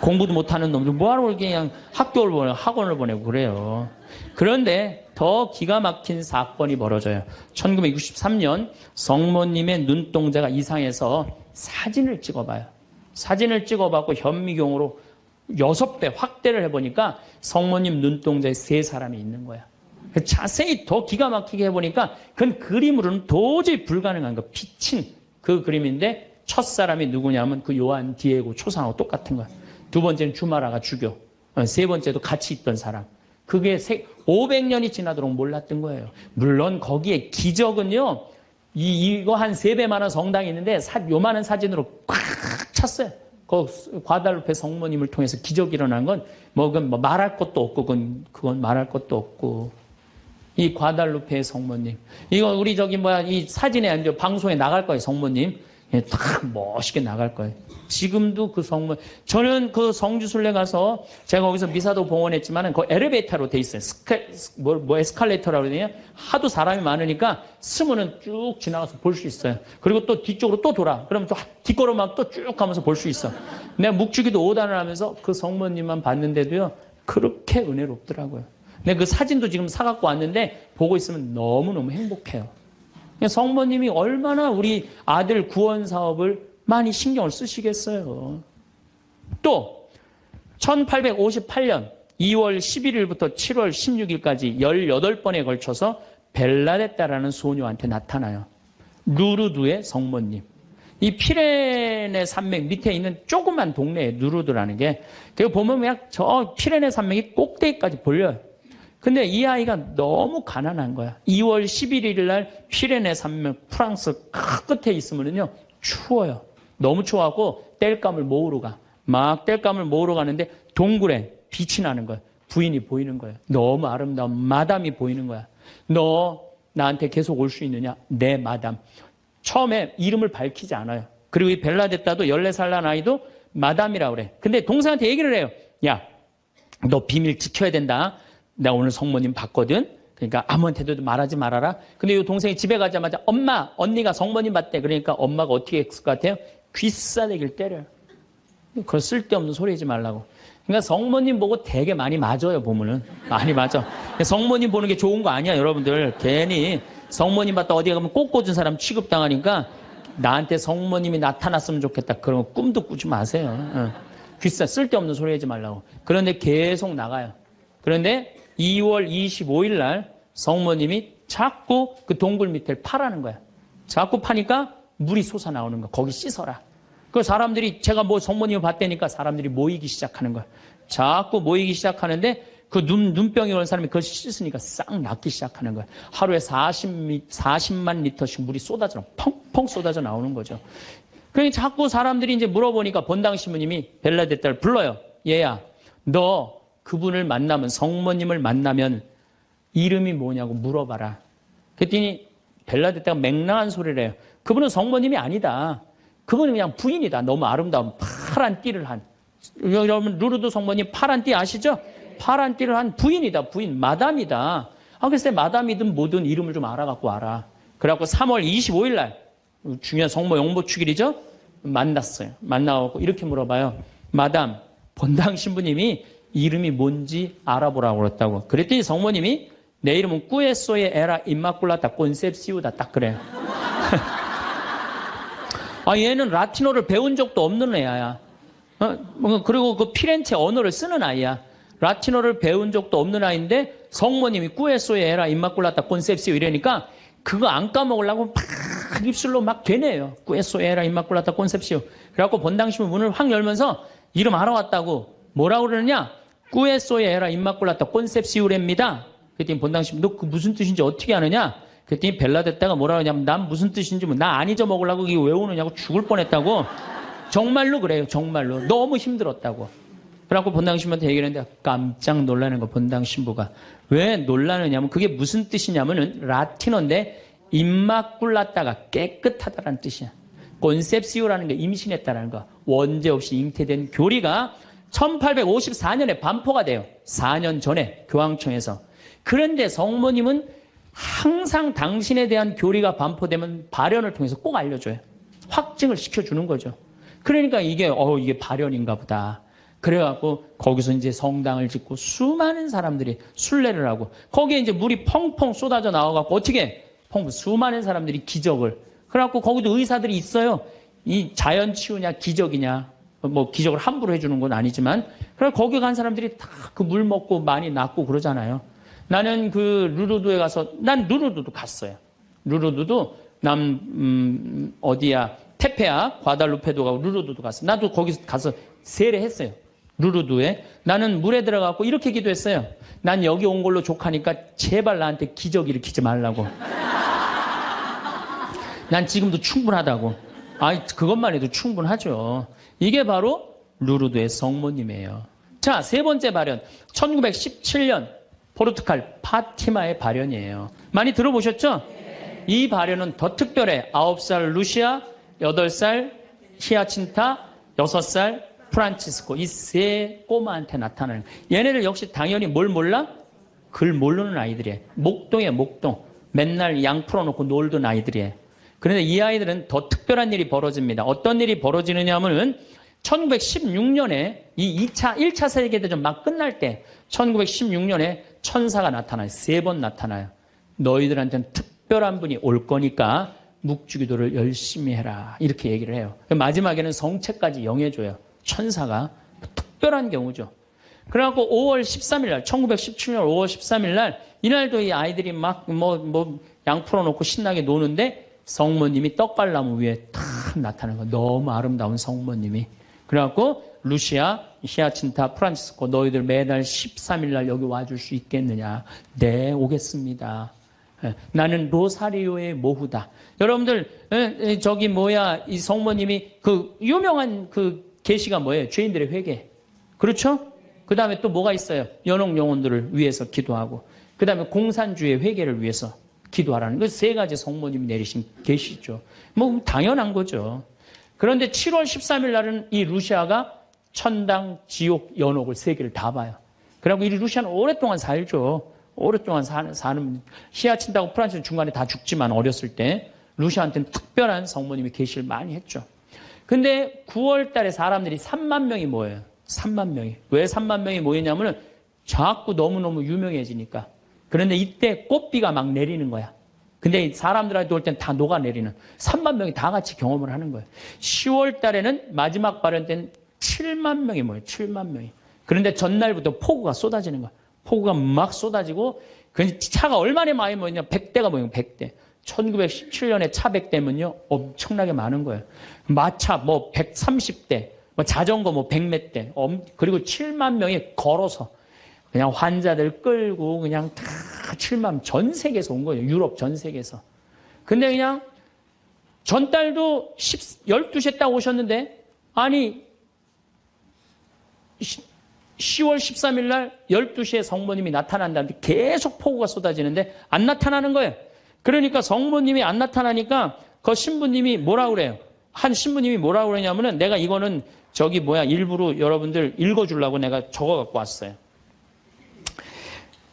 공부도 못하는 놈들 뭐하러 그냥 학교를 보내고 학원을 보내고 그래요. 그런데 더 기가 막힌 사건이 벌어져요. 1963년 성모님의 눈동자가 이상해서 사진을 찍어봐요. 사진을 찍어봤고 현미경으로 6배 확대를 해보니까 성모님 눈동자에 3사람이 있는 거야. 자세히 더 기가 막히게 해보니까 그건 그림으로는 도저히 불가능한 거. 비친 그 그림인데 첫 사람이 누구냐면 그 요한 디에고 초상하고 똑같은 거야. 두 번째는 주마라가 주교. 세 번째도 같이 있던 사람. 그게 500년이 지나도록 몰랐던 거예요. 물론 거기에 기적은요. 이거 한 3배만한 성당이 있는데 요만한 사진으로 꽉 찼어요. 그 과달루페 성모님을 통해서 기적이 일어난 건 그건 말할 것도 없고 그건 말할 것도 없고. 이 과달루페의 성모님. 이거 우리 이 사진에 방송에 나갈 거예요. 성모님. 딱 멋있게 나갈 거예요. 지금도 그 성모, 저는 그 성주순례 가서 제가 거기서 미사도 봉헌했지만은 그 엘리베이터로 돼 있어요. 에스컬레이터라고 그러냐? 하도 사람이 많으니까 스면은 쭉 지나가서 볼 수 있어요. 그리고 또 뒤쪽으로 또 돌아. 그러면 또 뒷걸음막 또 쭉 가면서 볼 수 있어. 내가 묵주기도 5단을 하면서 그 성모님만 봤는데도요, 그렇게 은혜롭더라고요. 근데 그 사진도 지금 사갖고 왔는데 보고 있으면 너무너무 행복해요. 성모님이 얼마나 우리 아들 구원 사업을 많이 신경을 쓰시겠어요. 또 1858년 2월 11일부터 7월 16일까지 18번에 걸쳐서 벨라데타라는 소녀한테 나타나요. 루르드의 성모님. 이 피레네 산맥 밑에 있는 조그만 동네에 루르드라는 게, 그거 보면 그냥 저 피레네 산맥이 꼭대기까지 보여요. 근데 이 아이가 너무 가난한 거야. 2월 11일 날 피레네 산맥 프랑스 끝에 있으면요 추워요. 너무 추워갖고 땔감을 모으러 가. 막 땔감을 모으러 가는데 동굴에 빛이 나는 거야. 부인이 보이는 거야. 너무 아름다운 마담이 보이는 거야. 너 나한테 계속 올 수 있느냐? 네, 마담. 처음에 이름을 밝히지 않아요. 그리고 이 벨라데타도 14살 난 아이도 마담이라고 그래. 근데 동생한테 얘기를 해요. 야, 너 비밀 지켜야 된다. 내가 오늘 성모님 봤거든. 그러니까 아무한테도 말하지 말아라. 근데 이 동생이 집에 가자마자 엄마, 언니가 성모님 봤대. 그러니까 엄마가 어떻게 했을 것 같아요? 귀싸대기를 때려요. 그걸 쓸데없는 소리 하지 말라고. 그러니까 성모님 보고 되게 많이 맞아요, 보면은. 많이 맞아. 성모님 보는 게 좋은 거 아니야, 여러분들. 괜히 성모님 봤다 어디 가면 꼭 꽂은 사람 취급당하니까 나한테 성모님이 나타났으면 좋겠다. 그런 거 꿈도 꾸지 마세요. 쓸데없는 소리 하지 말라고. 그런데 계속 나가요. 그런데 2월 25일 날 성모님이 자꾸 그 동굴 밑을 파라는 거야. 자꾸 파니까 물이 솟아나오는 거야. 거기 씻어라. 그 사람들이 제가 성모님을 봤다니까 사람들이 모이기 시작하는 거야. 자꾸 모이기 시작하는데 그 눈병이 오는 사람이 그걸 씻으니까 싹 낫기 시작하는 거예요. 하루에 40만 리터씩 물이 쏟아져, 펑펑 쏟아져 나오는 거죠. 그러니 자꾸 사람들이 이제 물어보니까 본당 신부님이 벨라데타를 불러요. 얘야, 너 그분을 만나면, 성모님을 만나면 이름이 뭐냐고 물어봐라. 그랬더니 벨라데타가 맹랑한 소리를 해요. 그분은 성모님이 아니다. 그분은 그냥 부인이다. 너무 아름다운 파란 띠를 한. 여러분 루르드 성모님 파란 띠 아시죠? 파란 띠를 한 부인이다. 부인, 마담이다. 글쎄 마담이든 뭐든 이름을 좀 알아갖고 와라. 그래갖고 3월 25일 날 중요한 성모 용모 축일이죠. 만났어요. 만나갖고 이렇게 물어봐요. 마담, 본당 신부님이 이름이 뭔지 알아보라고 그랬다고. 그랬더니 성모님이 내 이름은 꾸에소에 에라 임마꿀라타 콘셉시우다. 딱 그래요. 얘는 라틴어를 배운 적도 없는 애야. 그리고 그 피렌체 언어를 쓰는 아이야. 라틴어를 배운 적도 없는 아이인데 성모님이 꾸에소에 에라 임마꿀라타 콘셉시우 이러니까 그거 안 까먹으려고 막 입술로 막 되네요. 꾸에소에 에라 임마꿀라타 콘셉시우. 그래갖고 본당 신부 문을 확 열면서 이름 알아왔다고. 뭐라고 그러느냐? 꾸에소에 에라 임마꿀라타 콘셉시우랍니다. 그랬더니 본당 신부 너 그 무슨 뜻인지 어떻게 아느냐? 그랬더니 벨라데타가 뭐라 그러냐면 난 무슨 뜻인지 나 안 잊어먹으려고 이게 외우느냐고 죽을 뻔했다고. 정말로 그래요. 정말로. 너무 힘들었다고. 그래갖고 본당 신부한테 얘기를 했는데 깜짝 놀라는 거 본당 신부가. 왜 놀라느냐면 그게 무슨 뜻이냐면은 라틴어인데 임마꿀라타가 깨끗하다라는 뜻이야. 콘셉시오라는 게 임신했다라는 거. 원죄 없이 잉태된 교리가 1854년에 반포가 돼요. 4년 전에 교황청에서. 그런데 성모님은 항상 당신에 대한 교리가 반포되면 발현을 통해서 꼭 알려줘요. 확증을 시켜주는 거죠. 그러니까 이게 발현인가 보다. 그래갖고 거기서 이제 성당을 짓고 수많은 사람들이 순례를 하고 거기에 이제 물이 펑펑 쏟아져 나와갖고 어떻게 수많은 사람들이 기적을. 그래갖고 거기도 의사들이 있어요. 이 자연 치유냐 기적이냐. 뭐 기적을 함부로 해주는 건 아니지만 그래 거기 간 사람들이 다 그 물 먹고 많이 낫고 그러잖아요. 나는 그 루르드에 가서 난 루르드도 갔어요. 루르드도 어디야 테페아 과달루페도 가고 루르드도 갔어. 나도 거기 가서 세례했어요. 루르드에 나는 물에 들어가고 이렇게 기도했어요. 난 여기 온 걸로 족하니까 제발 나한테 기적 일으키지 말라고. 난 지금도 충분하다고. 그것만 해도 충분하죠. 이게 바로 루르드의 성모님이에요. 자, 세 번째 발현. 1917년 포르투갈 파티마의 발현이에요. 많이 들어보셨죠? 이 발현은 더 특별해. 9살 루시아, 8살 히아친타, 6살 프란치스코. 이 세 꼬마한테 나타나는. 얘네들 역시 당연히 뭘 몰라? 글 모르는 아이들이에요. 목동이에요, 목동. 맨날 양 풀어놓고 놀던 아이들이에요. 그런데 이 아이들은 더 특별한 일이 벌어집니다. 어떤 일이 벌어지느냐 하면은 1916년에 이 1차 세계대전 막 끝날 때 1916년에 천사가 나타나요. 3번 나타나요. 너희들한테는 특별한 분이 올 거니까 묵주기도를 열심히 해라. 이렇게 얘기를 해요. 마지막에는 성체까지 영해줘요. 천사가. 특별한 경우죠. 그래갖고 5월 13일 날, 1917년 5월 13일 날, 이날도 이 아이들이 막 양 풀어놓고 신나게 노는데 성모님이 떡갈나무 위에 탁 나타나는 거예요. 너무 아름다운 성모님이. 그래갖고 루시아, 히아친타, 프란치스코 너희들 매달 13일 날 여기 와줄 수 있겠느냐. 네, 오겠습니다. 나는 로사리오의 모후다. 여러분들 이 성모님이 그 유명한 그 계시가 뭐예요? 죄인들의 회개. 그렇죠? 그 다음에 또 뭐가 있어요? 연옥 영혼들을 위해서 기도하고 그 다음에 공산주의 회개를 위해서 기도하라는 그 세 가지 성모님이 내리신 계시죠. 뭐 당연한 거죠. 그런데 7월 13일 날은 이 루시아가 천당, 지옥, 연옥을 세 개를 다 봐요. 그리고 이 루시아는 오랫동안 살죠. 오랫동안 사는 히아친타고 프란치스는 중간에 다 죽지만 어렸을 때 루시아한테는 특별한 성모님이 계시를 많이 했죠. 근데 9월 달에 사람들이 3만 명이 모여요. 3만 명이. 왜 3만 명이 모이냐면은 자꾸 너무너무 유명해지니까. 그런데 이때 꽃비가 막 내리는 거야. 근데 사람들한테 올 땐 다 녹아내리는 3만 명이 다 같이 경험을 하는 거예요. 10월 달에는 마지막 발현 때는 7만 명이 모여요. 7만 명이. 그런데 전날부터 폭우가 쏟아지는 거야. 폭우가 막 쏟아지고 차가 얼마나 많이 모였냐. 100대가 모여요. 100대. 1917년에 차 100대면요. 엄청나게 많은 거예요. 마차 130대, 자전거 100몇 대. 그리고 7만 명이 걸어서 그냥 환자들 끌고 그냥 다 7만 전 세계에서 온 거예요. 유럽 전 세계에서. 근데 그냥 전달도 12시에 딱 오셨는데 아니 10월 13일 날 12시에 성모님이 나타난다는데 계속 폭우가 쏟아지는데 안 나타나는 거예요. 그러니까 성모님이 안 나타나니까 그 신부님이 뭐라 그래요? 한 신부님이 뭐라 그러냐면은 내가 이거는 일부러 여러분들 읽어주려고 내가 적어 갖고 왔어요.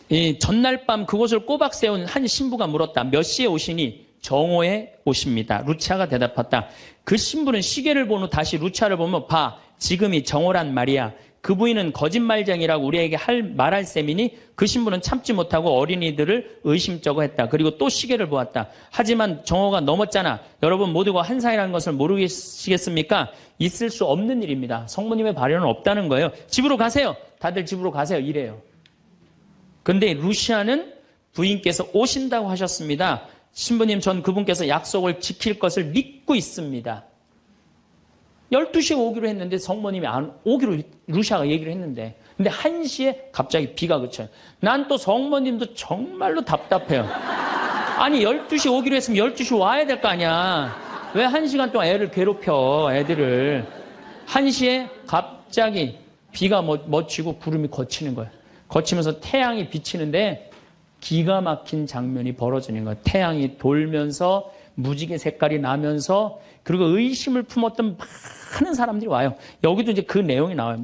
이 전날 밤 그곳을 꼬박 세운 한 신부가 물었다. 몇 시에 오시니? 정오에 오십니다. 루치아가 대답했다. 그 신부는 시계를 본 후 다시 루치아를 보며 봐, 지금이 정오란 말이야. 그 부인은 거짓말쟁이라고 우리에게 말할 셈이니 그 신부는 참지 못하고 어린이들을 의심쩍어 했다. 그리고 또 시계를 보았다. 하지만 정오가 넘었잖아. 여러분 모두가 환상이라는 것을 모르시겠습니까? 있을 수 없는 일입니다. 성모님의 발현은 없다는 거예요. 집으로 가세요. 다들 집으로 가세요. 이래요. 근데 루시아는 부인께서 오신다고 하셨습니다. 신부님, 전 그분께서 약속을 지킬 것을 믿고 있습니다. 12시에 오기로 했는데 성모님이 안 오기로 루시아가 얘기를 했는데 근데 1시에 갑자기 비가 그쳐요. 난 또 성모님도 정말로 답답해요. 아니 12시 오기로 했으면 12시 와야 될 거 아니야. 왜 1시간 동안 애를 괴롭혀 애들을. 1시에 갑자기 비가 맺히고 구름이 걷히는 거예요. 거치면서 태양이 비치는데 기가 막힌 장면이 벌어지는 거예요. 태양이 돌면서 무지개 색깔이 나면서 그리고 의심을 품었던 많은 사람들이 와요. 여기도 이제 그 내용이 나와요.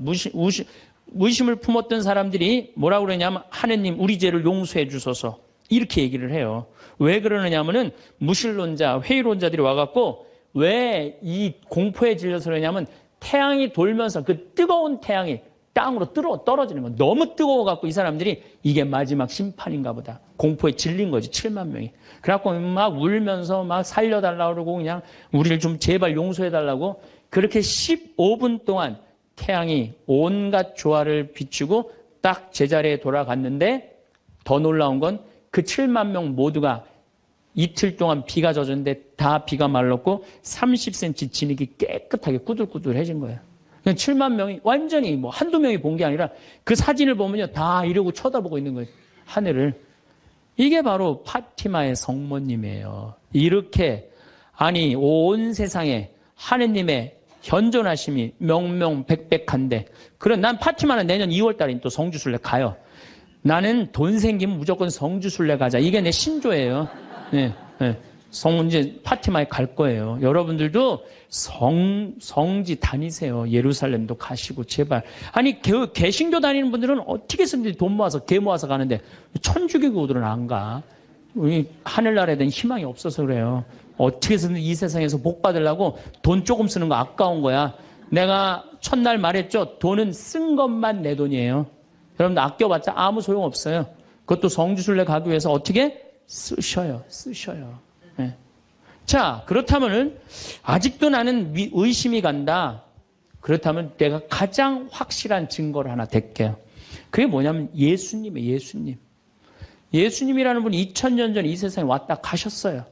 의심을 품었던 사람들이 뭐라고 그러냐면 하느님 우리 죄를 용서해 주소서 이렇게 얘기를 해요. 왜 그러느냐면은 무신론자, 회의론자들이 와갖고 왜 이 공포에 질려서 그러냐면 태양이 돌면서 그 뜨거운 태양이 땅으로 떨어지는 거. 너무 뜨거워갖고 이 사람들이 이게 마지막 심판인가 보다. 공포에 질린 거지, 7만 명이. 그래갖고 막 울면서 막 살려달라고 그러고 그냥 우리를 좀 제발 용서해달라고 그렇게 15분 동안 태양이 온갖 조화를 비추고 딱 제자리에 돌아갔는데 더 놀라운 건 그 7만 명 모두가 이틀 동안 비가 젖었는데 다 비가 말랐고 30cm 진흙이 깨끗하게 꾸들꾸들해진 거예요. 7만 명이 완전히 뭐 한두 명이 본 게 아니라 그 사진을 보면요. 다 이러고 쳐다보고 있는 거예요. 하늘을. 이게 바로 파티마의 성모님이에요. 이렇게 아니 온 세상에 하느님의 현존하심이 명명백백한데 그럼 난 파티마는 내년 2월 달에 또 성주순례 가요. 나는 돈 생기면 무조건 성주순례 가자. 이게 내 신조예요. 네, 네. 이제 파티마에 갈 거예요. 여러분들도 성지 다니세요. 예루살렘도 가시고 제발. 아니 개신교 다니는 분들은 어떻게 해서든지 돈 모아서 개 모아서 가는데 천주교들은 안 가. 우리 하늘나라에 대한 희망이 없어서 그래요. 어떻게 해서든 이 세상에서 복 받으려고 돈 조금 쓰는 거 아까운 거야. 내가 첫날 말했죠. 돈은 쓴 것만 내 돈이에요. 여러분들 아껴봤자 아무 소용 없어요. 그것도 성주순례 가기 위해서 어떻게 쓰셔요. 네. 자, 그렇다면은 아직도 나는 의심이 간다. 그렇다면 내가 가장 확실한 증거를 하나 댈게요. 그게 뭐냐면 예수님이에요. 예수님. 예수님이라는 분이 2000년 전에 이 세상에 왔다 가셨어요.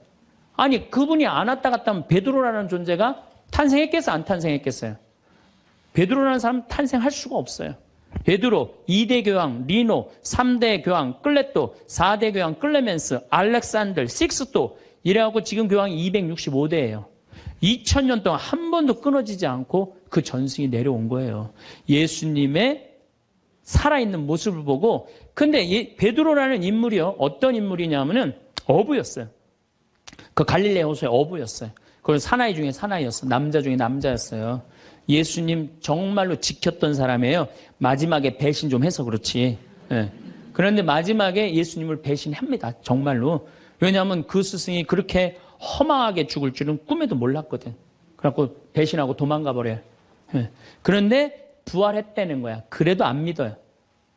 아니 그분이 안 왔다 갔다 하면 베드로라는 존재가 탄생했겠어요? 안 탄생했겠어요? 베드로라는 사람 탄생할 수가 없어요. 베드로, 2대 교황, 리노, 3대 교황, 클레토, 4대 교황, 클레멘스, 알렉산더, 식스토 이래갖고 지금 교황이 265대예요. 2000년 동안 한 번도 끊어지지 않고 그 전승이 내려온 거예요. 예수님의 살아있는 모습을 보고 근데 베드로라는 인물이요. 어떤 인물이냐면은 어부였어요. 그 갈릴레 호수의 어부였어요. 그건 사나이 중에 사나이였어요. 남자 중에 남자였어요. 예수님 정말로 지켰던 사람이에요. 마지막에 배신 좀 해서 그렇지. 네. 그런데 마지막에 예수님을 배신합니다. 정말로. 왜냐하면 그 스승이 그렇게 허망하게 죽을 줄은 꿈에도 몰랐거든. 그래갖고 배신하고 도망가 버려요. 네. 그런데 부활했다는 거야. 그래도 안 믿어요.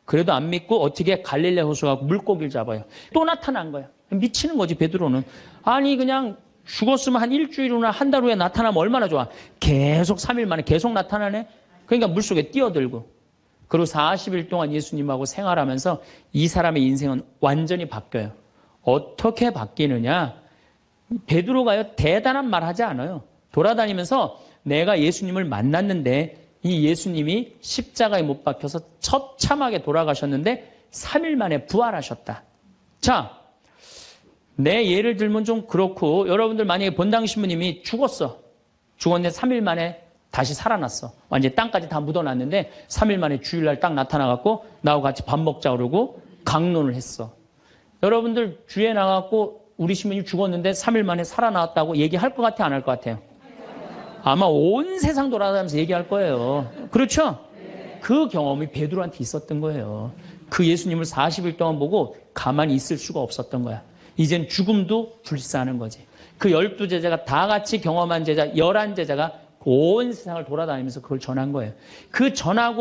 그래도 안 믿고 어떻게 갈릴레 호수가 물고기를 잡아요. 또 나타난 거야. 미치는 거지 베드로는. 아니 그냥 죽었으면 한 일주일 후나 한 달 후에 나타나면 얼마나 좋아. 계속 3일 만에 계속 나타나네. 그러니까 물속에 뛰어들고. 그리고 40일 동안 예수님하고 생활하면서 이 사람의 인생은 완전히 바뀌어요. 어떻게 바뀌느냐. 베드로가요 대단한 말 하지 않아요. 돌아다니면서 내가 예수님을 만났는데 이 예수님이 십자가에 못 박혀서 처참하게 돌아가셨는데 3일 만에 부활하셨다. 자, 내 예를 들면 좀 그렇고 여러분들 만약에 본당 신부님이 죽었는데 3일 만에 다시 살아났어. 완전히 땅까지 다 묻어놨는데 3일 만에 주일날 딱 나타나갖고 나하고 같이 밥 먹자 그러고 강론을 했어. 여러분들 주에 나갔고 우리 신부님 죽었는데 3일 만에 살아나왔다고 얘기할 것 같아, 안 할 것 같아요? 아마 온 세상 돌아다니면서 얘기할 거예요. 그렇죠? 그 경험이 베드로한테 있었던 거예요. 그 예수님을 40일 동안 보고 가만히 있을 수가 없었던 거야. 이젠 죽음도 불사하는 거지. 그 12제자가 다 같이 경험한 제자 11제자가 온 세상을 돌아다니면서 그걸 전한 거예요. 그 전한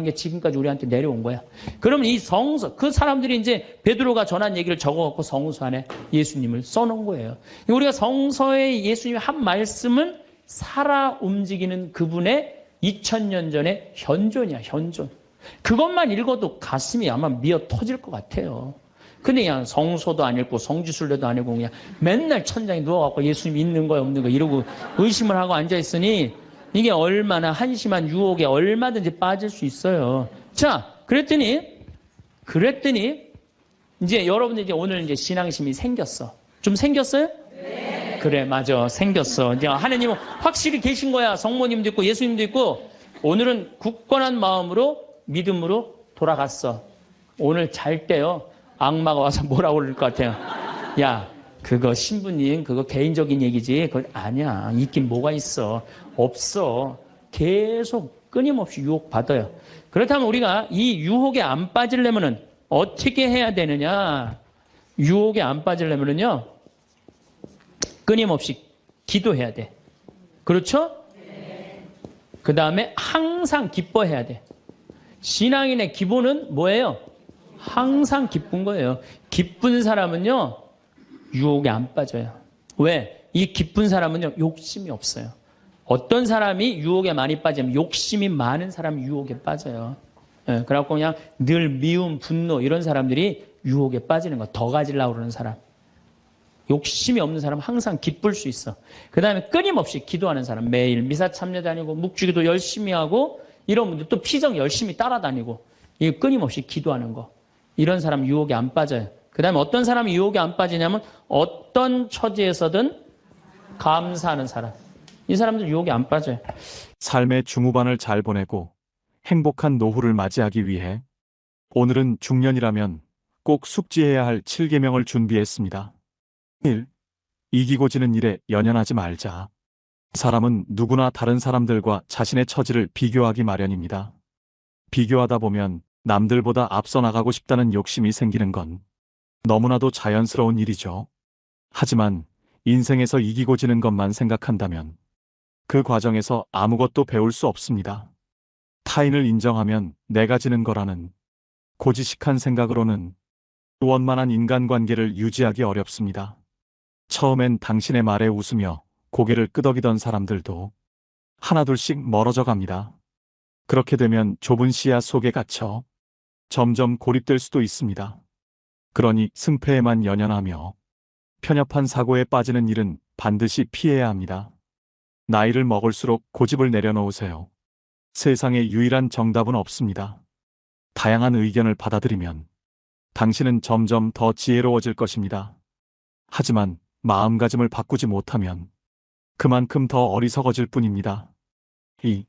게 지금까지 우리한테 내려온 거야. 그러면 이 성서, 그 사람들이 이제 베드로가 전한 얘기를 적어갖고 성서 안에 예수님을 써놓은 거예요. 우리가 성서에 예수님이 한 말씀은 살아 움직이는 그분의 2000년 전의 현존이야, 현존. 그것만 읽어도 가슴이 아마 미어 터질 것 같아요. 근데 그냥 성서도 안 읽고 성지순례도 안 읽고 그냥 맨날 천장에 누워갖고 예수님 있는 거야 없는 거야 이러고 의심을 하고 앉아있으니 이게 얼마나 한심한 유혹에 얼마든지 빠질 수 있어요. 자, 그랬더니 이제 여러분들 이제 오늘 이제 신앙심이 생겼어. 좀 생겼어요? 네. 그래, 맞아. 생겼어. 이제 하느님은 확실히 계신 거야. 성모님도 있고 예수님도 있고 오늘은 굳건한 마음으로 믿음으로 돌아갔어. 오늘 잘 때요. 악마가 와서 뭐라고 그럴 것 같아요. 야, 그거 신부님 그거 개인적인 얘기지. 그거 아니야. 있긴 뭐가 있어. 없어. 계속 끊임없이 유혹받아요. 그렇다면 우리가 이 유혹에 안 빠지려면은 어떻게 해야 되느냐. 유혹에 안 빠지려면은요. 끊임없이 기도해야 돼. 그렇죠? 그 다음에 항상 기뻐해야 돼. 신앙인의 기본은 뭐예요? 항상 기쁜 거예요. 기쁜 사람은요, 유혹에 안 빠져요. 왜? 이 기쁜 사람은요, 욕심이 없어요. 어떤 사람이 유혹에 많이 빠지면 욕심이 많은 사람이 유혹에 빠져요. 예, 그래갖고 그냥 늘 미움, 분노 이런 사람들이 유혹에 빠지는 거. 더 가지려고 그러는 사람. 욕심이 없는 사람은 항상 기쁠 수 있어. 그 다음에 끊임없이 기도하는 사람. 매일 미사 참여 다니고 묵주기도 열심히 하고 이런 분들 또 피정 열심히 따라다니고 이 끊임없이 기도하는 거. 이런 사람 유혹에 안 빠져요. 그 다음에 어떤 사람이 유혹에 안 빠지냐면 어떤 처지에서든 감사하는 사람. 이 사람들 유혹에 안 빠져요. 삶의 중후반을 잘 보내고 행복한 노후를 맞이하기 위해 오늘은 중년이라면 꼭 숙지해야 할 7계명을 준비했습니다. 1. 이기고 지는 일에 연연하지 말자. 사람은 누구나 다른 사람들과 자신의 처지를 비교하기 마련입니다. 비교하다 보면 남들보다 앞서 나가고 싶다는 욕심이 생기는 건 너무나도 자연스러운 일이죠. 하지만 인생에서 이기고 지는 것만 생각한다면 그 과정에서 아무것도 배울 수 없습니다. 타인을 인정하면 내가 지는 거라는 고지식한 생각으로는 원만한 인간관계를 유지하기 어렵습니다. 처음엔 당신의 말에 웃으며 고개를 끄덕이던 사람들도 하나둘씩 멀어져 갑니다. 그렇게 되면 좁은 시야 속에 갇혀 점점 고립될 수도 있습니다. 그러니 승패에만 연연하며 편협한 사고에 빠지는 일은 반드시 피해야 합니다. 나이를 먹을수록 고집을 내려놓으세요. 세상에 유일한 정답은 없습니다. 다양한 의견을 받아들이면 당신은 점점 더 지혜로워질 것입니다. 하지만 마음가짐을 바꾸지 못하면 그만큼 더 어리석어질 뿐입니다. 2.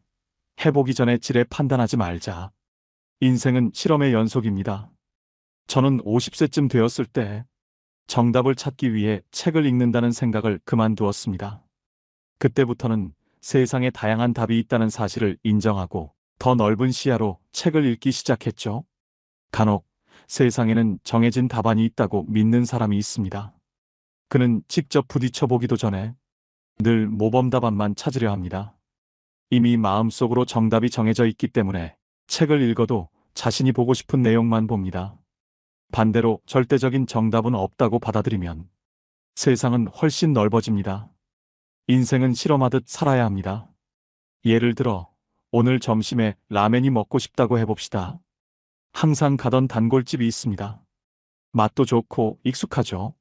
해보기 전에 지레 판단하지 말자. 인생은 실험의 연속입니다. 저는 50세쯤 되었을 때 정답을 찾기 위해 책을 읽는다는 생각을 그만두었습니다. 그때부터는 세상에 다양한 답이 있다는 사실을 인정하고 더 넓은 시야로 책을 읽기 시작했죠. 간혹 세상에는 정해진 답안이 있다고 믿는 사람이 있습니다. 그는 직접 부딪혀 보기도 전에 늘 모범 답안만 찾으려 합니다. 이미 마음속으로 정답이 정해져 있기 때문에 책을 읽어도 자신이 보고 싶은 내용만 봅니다. 반대로 절대적인 정답은 없다고 받아들이면 세상은 훨씬 넓어집니다. 인생은 실험하듯 살아야 합니다. 예를 들어 오늘 점심에 라멘이 먹고 싶다고 해봅시다. 항상 가던 단골집이 있습니다. 맛도 좋고 익숙하죠.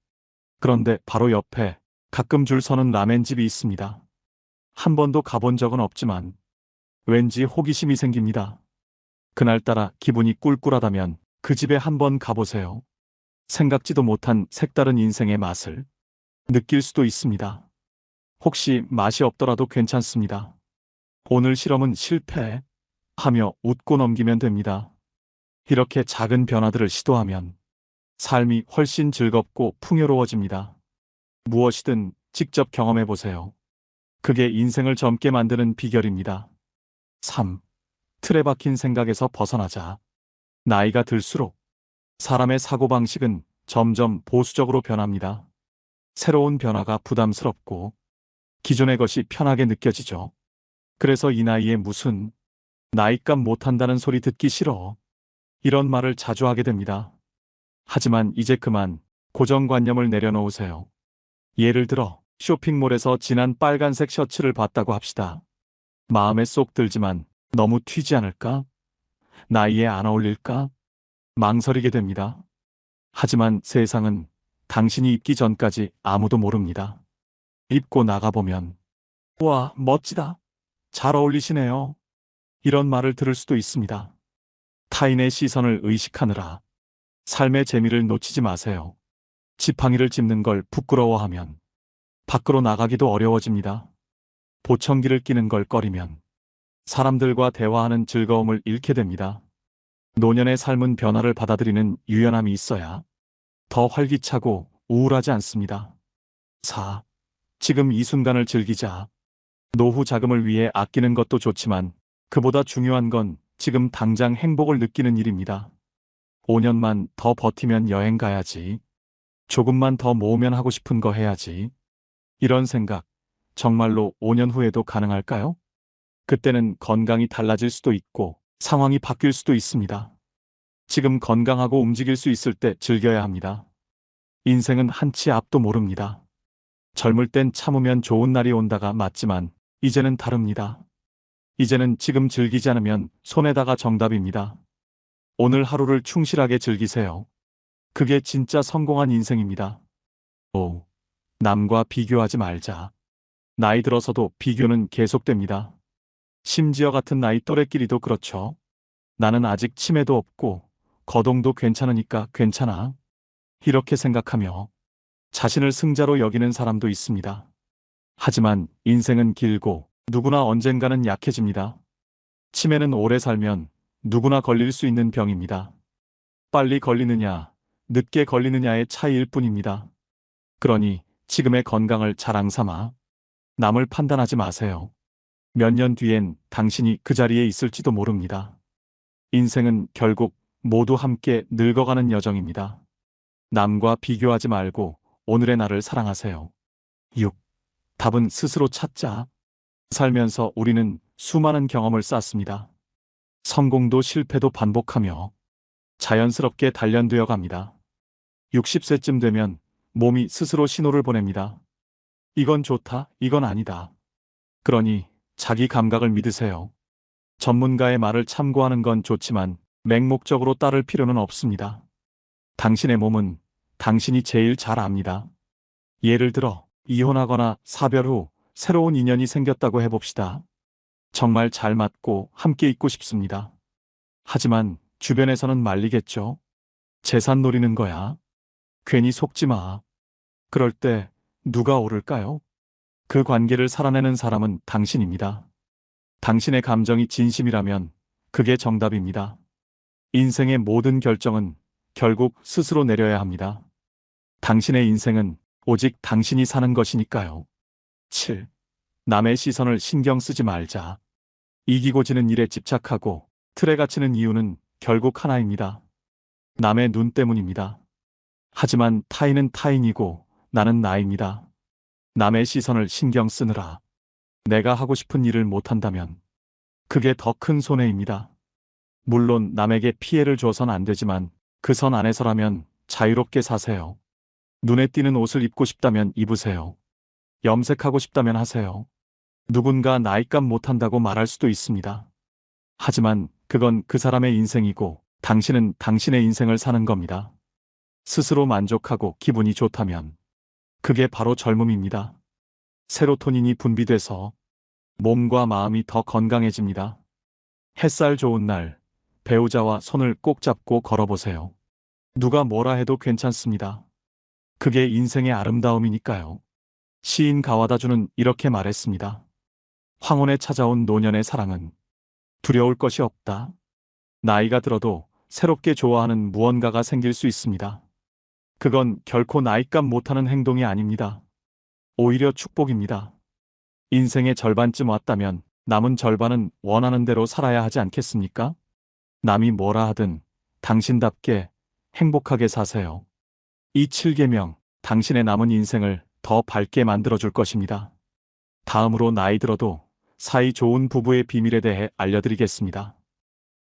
그런데 바로 옆에 가끔 줄 서는 라멘집이 있습니다. 한 번도 가본 적은 없지만 왠지 호기심이 생깁니다. 그날따라 기분이 꿀꿀하다면 그 집에 한번 가보세요. 생각지도 못한 색다른 인생의 맛을 느낄 수도 있습니다. 혹시 맛이 없더라도 괜찮습니다. 오늘 실험은 실패 하며 웃고 넘기면 됩니다. 이렇게 작은 변화들을 시도하면 삶이 훨씬 즐겁고 풍요로워집니다. 무엇이든 직접 경험해 보세요. 그게 인생을 젊게 만드는 비결입니다. 3. 틀에 박힌 생각에서 벗어나자. 나이가 들수록 사람의 사고방식은 점점 보수적으로 변합니다. 새로운 변화가 부담스럽고 기존의 것이 편하게 느껴지죠. 그래서 이 나이에 무슨 나이값 못한다는 소리 듣기 싫어. 이런 말을 자주 하게 됩니다. 하지만 이제 그만 고정관념을 내려놓으세요. 예를 들어 쇼핑몰에서 진한 빨간색 셔츠를 봤다고 합시다. 마음에 쏙 들지만 너무 튀지 않을까? 나이에 안 어울릴까? 망설이게 됩니다. 하지만 세상은 당신이 입기 전까지 아무도 모릅니다. 입고 나가보면 와, 멋지다. 잘 어울리시네요. 이런 말을 들을 수도 있습니다. 타인의 시선을 의식하느라 삶의 재미를 놓치지 마세요. 지팡이를 짚는 걸 부끄러워하면 밖으로 나가기도 어려워집니다. 보청기를 끼는 걸 꺼리면 사람들과 대화하는 즐거움을 잃게 됩니다. 노년의 삶은 변화를 받아들이는 유연함이 있어야 더 활기차고 우울하지 않습니다. 4. 지금 이 순간을 즐기자. 노후 자금을 위해 아끼는 것도 좋지만 그보다 중요한 건 지금 당장 행복을 느끼는 일입니다. 5년만 더 버티면 여행 가야지. 조금만 더 모으면 하고 싶은 거 해야지. 이런 생각, 정말로 5년 후에도 가능할까요? 그때는 건강이 달라질 수도 있고 상황이 바뀔 수도 있습니다. 지금 건강하고 움직일 수 있을 때 즐겨야 합니다. 인생은 한치 앞도 모릅니다. 젊을 땐 참으면 좋은 날이 온다가 맞지만 이제는 다릅니다. 이제는 지금 즐기지 않으면 손해다가 정답입니다. 오늘 하루를 충실하게 즐기세요. 그게 진짜 성공한 인생입니다. 5. 남과 비교하지 말자. 나이 들어서도 비교는 계속됩니다. 심지어 같은 나이 또래끼리도 그렇죠. 나는 아직 치매도 없고 거동도 괜찮으니까 괜찮아. 이렇게 생각하며 자신을 승자로 여기는 사람도 있습니다. 하지만 인생은 길고 누구나 언젠가는 약해집니다. 치매는 오래 살면 누구나 걸릴 수 있는 병입니다. 빨리 걸리느냐, 늦게 걸리느냐의 차이일 뿐입니다. 그러니 지금의 건강을 자랑 삼아 남을 판단하지 마세요. 몇 년 뒤엔 당신이 그 자리에 있을지도 모릅니다. 인생은 결국 모두 함께 늙어가는 여정입니다. 남과 비교하지 말고 오늘의 나를 사랑하세요. 6. 답은 스스로 찾자. 살면서 우리는 수많은 경험을 쌓습니다. 성공도 실패도 반복하며 자연스럽게 단련되어 갑니다. 60세쯤 되면 몸이 스스로 신호를 보냅니다. 이건 좋다, 이건 아니다. 그러니 자기 감각을 믿으세요. 전문가의 말을 참고하는 건 좋지만 맹목적으로 따를 필요는 없습니다. 당신의 몸은 당신이 제일 잘 압니다. 예를 들어 이혼하거나 사별 후 새로운 인연이 생겼다고 해봅시다. 정말 잘 맞고 함께 있고 싶습니다. 하지만 주변에서는 말리겠죠. 재산 노리는 거야. 괜히 속지 마. 그럴 때 누가 오를까요? 그 관계를 살아내는 사람은 당신입니다. 당신의 감정이 진심이라면 그게 정답입니다. 인생의 모든 결정은 결국 스스로 내려야 합니다. 당신의 인생은 오직 당신이 사는 것이니까요. 7. 남의 시선을 신경 쓰지 말자. 이기고 지는 일에 집착하고 틀에 갇히는 이유는 결국 하나입니다. 남의 눈 때문입니다. 하지만 타인은 타인이고 나는 나입니다. 남의 시선을 신경 쓰느라 내가 하고 싶은 일을 못한다면 그게 더 큰 손해입니다. 물론 남에게 피해를 줘선 안 되지만 그 선 안에서라면 자유롭게 사세요. 눈에 띄는 옷을 입고 싶다면 입으세요. 염색하고 싶다면 하세요. 누군가 나이값 못한다고 말할 수도 있습니다. 하지만 그건 그 사람의 인생이고 당신은 당신의 인생을 사는 겁니다. 스스로 만족하고 기분이 좋다면 그게 바로 젊음입니다. 세로토닌이 분비돼서 몸과 마음이 더 건강해집니다. 햇살 좋은 날, 배우자와 손을 꼭 잡고 걸어보세요. 누가 뭐라 해도 괜찮습니다. 그게 인생의 아름다움이니까요. 시인 가와다주는 이렇게 말했습니다. 황혼에 찾아온 노년의 사랑은 두려울 것이 없다. 나이가 들어도 새롭게 좋아하는 무언가가 생길 수 있습니다. 그건 결코 나이값 못하는 행동이 아닙니다. 오히려 축복입니다. 인생의 절반쯤 왔다면 남은 절반은 원하는 대로 살아야 하지 않겠습니까? 남이 뭐라 하든 당신답게 행복하게 사세요. 이 7계명, 당신의 남은 인생을 더 밝게 만들어줄 것입니다. 다음으로 나이 들어도 사이 좋은 부부의 비밀에 대해 알려드리겠습니다.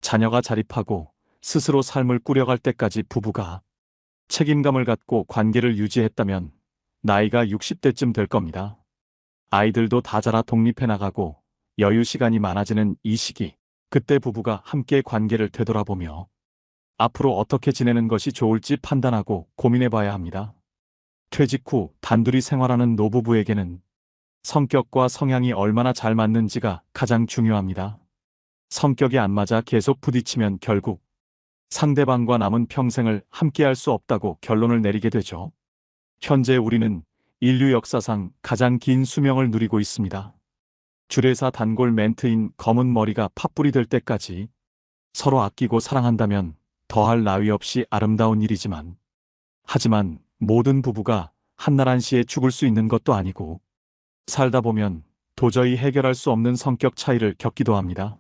자녀가 자립하고 스스로 삶을 꾸려갈 때까지 부부가 책임감을 갖고 관계를 유지했다면 나이가 60대쯤 될 겁니다. 아이들도 다 자라 독립해 나가고 여유 시간이 많아지는 이 시기, 그때 부부가 함께 관계를 되돌아보며 앞으로 어떻게 지내는 것이 좋을지 판단하고 고민해 봐야 합니다. 퇴직 후 단둘이 생활하는 노부부에게는 성격과 성향이 얼마나 잘 맞는지가 가장 중요합니다. 성격이 안 맞아 계속 부딪히면 결국 상대방과 남은 평생을 함께할 수 없다고 결론을 내리게 되죠. 현재 우리는 인류 역사상 가장 긴 수명을 누리고 있습니다. 주례사 단골 멘트인 검은 머리가 팥불이 될 때까지 서로 아끼고 사랑한다면 더할 나위 없이 아름다운 일이지만, 하지만 모든 부부가 한날 한시에 죽을 수 있는 것도 아니고 살다 보면 도저히 해결할 수 없는 성격 차이를 겪기도 합니다.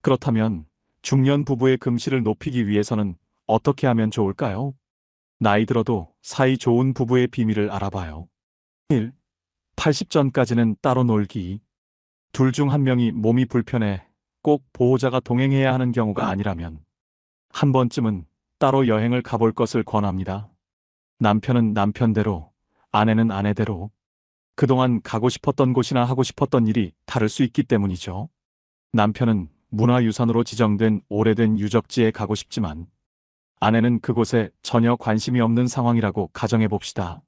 그렇다면 중년 부부의 금실을 높이기 위해서는 어떻게 하면 좋을까요? 나이 들어도 사이 좋은 부부의 비밀을 알아봐요. 1. 80전까지는 따로 놀기. 둘 중 한 명이 몸이 불편해 꼭 보호자가 동행해야 하는 경우가 아니라면 한 번쯤은 따로 여행을 가볼 것을 권합니다. 남편은 남편대로, 아내는 아내대로 그동안 가고 싶었던 곳이나 하고 싶었던 일이 다를 수 있기 때문이죠. 남편은 문화유산으로 지정된 오래된 유적지에 가고 싶지만 아내는 그곳에 전혀 관심이 없는 상황이라고 가정해 봅시다.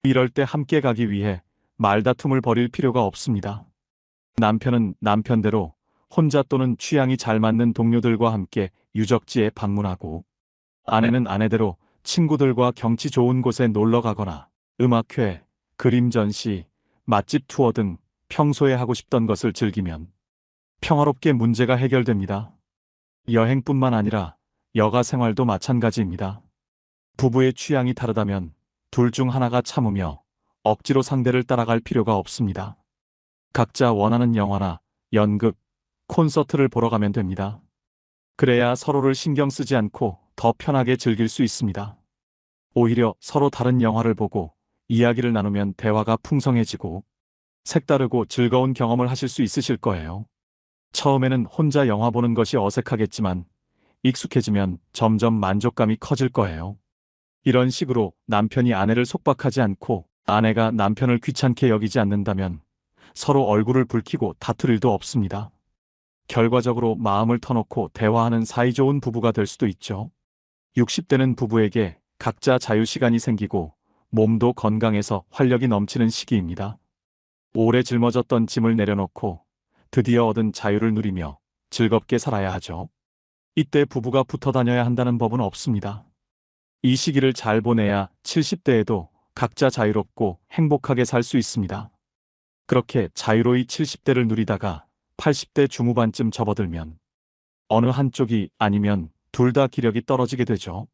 이럴 때 함께 가기 위해 말다툼을 벌일 필요가 없습니다. 남편은 남편대로 혼자 또는 취향이 잘 맞는 동료들과 함께 유적지에 방문하고, 아내는 아내대로 친구들과 경치 좋은 곳에 놀러 가거나 음악회, 그림 전시, 맛집 투어 등 평소에 하고 싶던 것을 즐기면 평화롭게 문제가 해결됩니다. 여행뿐만 아니라 여가 생활도 마찬가지입니다. 부부의 취향이 다르다면 둘 중 하나가 참으며 억지로 상대를 따라갈 필요가 없습니다. 각자 원하는 영화나 연극, 콘서트를 보러 가면 됩니다. 그래야 서로를 신경 쓰지 않고 더 편하게 즐길 수 있습니다. 오히려 서로 다른 영화를 보고 이야기를 나누면 대화가 풍성해지고 색다르고 즐거운 경험을 하실 수 있으실 거예요. 처음에는 혼자 영화 보는 것이 어색하겠지만 익숙해지면 점점 만족감이 커질 거예요. 이런 식으로 남편이 아내를 속박하지 않고 아내가 남편을 귀찮게 여기지 않는다면 서로 얼굴을 붉히고 다툴 일도 없습니다. 결과적으로 마음을 터놓고 대화하는 사이좋은 부부가 될 수도 있죠. 60대는 부부에게 각자 자유시간이 생기고 몸도 건강해서 활력이 넘치는 시기입니다. 오래 짊어졌던 짐을 내려놓고 드디어 얻은 자유를 누리며 즐겁게 살아야 하죠. 이때 부부가 붙어 다녀야 한다는 법은 없습니다. 이 시기를 잘 보내야 70대에도 각자 자유롭고 행복하게 살 수 있습니다. 그렇게 자유로이 70대를 누리다가 80대 중후반쯤 접어들면 어느 한쪽이 아니면 둘 다 기력이 떨어지게 되죠.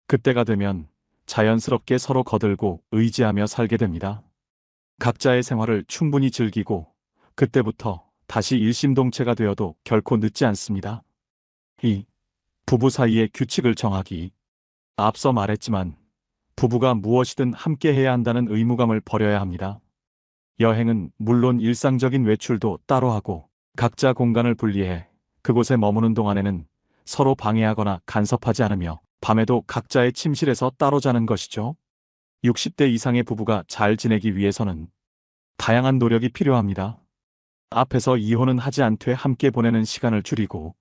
그때가 되면 자연스럽게 서로 거들고 의지하며 살게 됩니다. 각자의 생활을 충분히 즐기고 그때부터 다시 일심동체가 되어도 결코 늦지 않습니다. 2. 부부 사이의 규칙을 정하기. 앞서 말했지만 부부가 무엇이든 함께 해야 한다는 의무감을 버려야 합니다. 여행은 물론 일상적인 외출도 따로 하고 각자 공간을 분리해 그곳에 머무는 동안에는 서로 방해하거나 간섭하지 않으며 밤에도 각자의 침실에서 따로 자는 것이죠. 60대 이상의 부부가 잘 지내기 위해서는 다양한 노력이 필요합니다. 앞에서 이혼은 하지 않되 함께 보내는 시간을 줄이고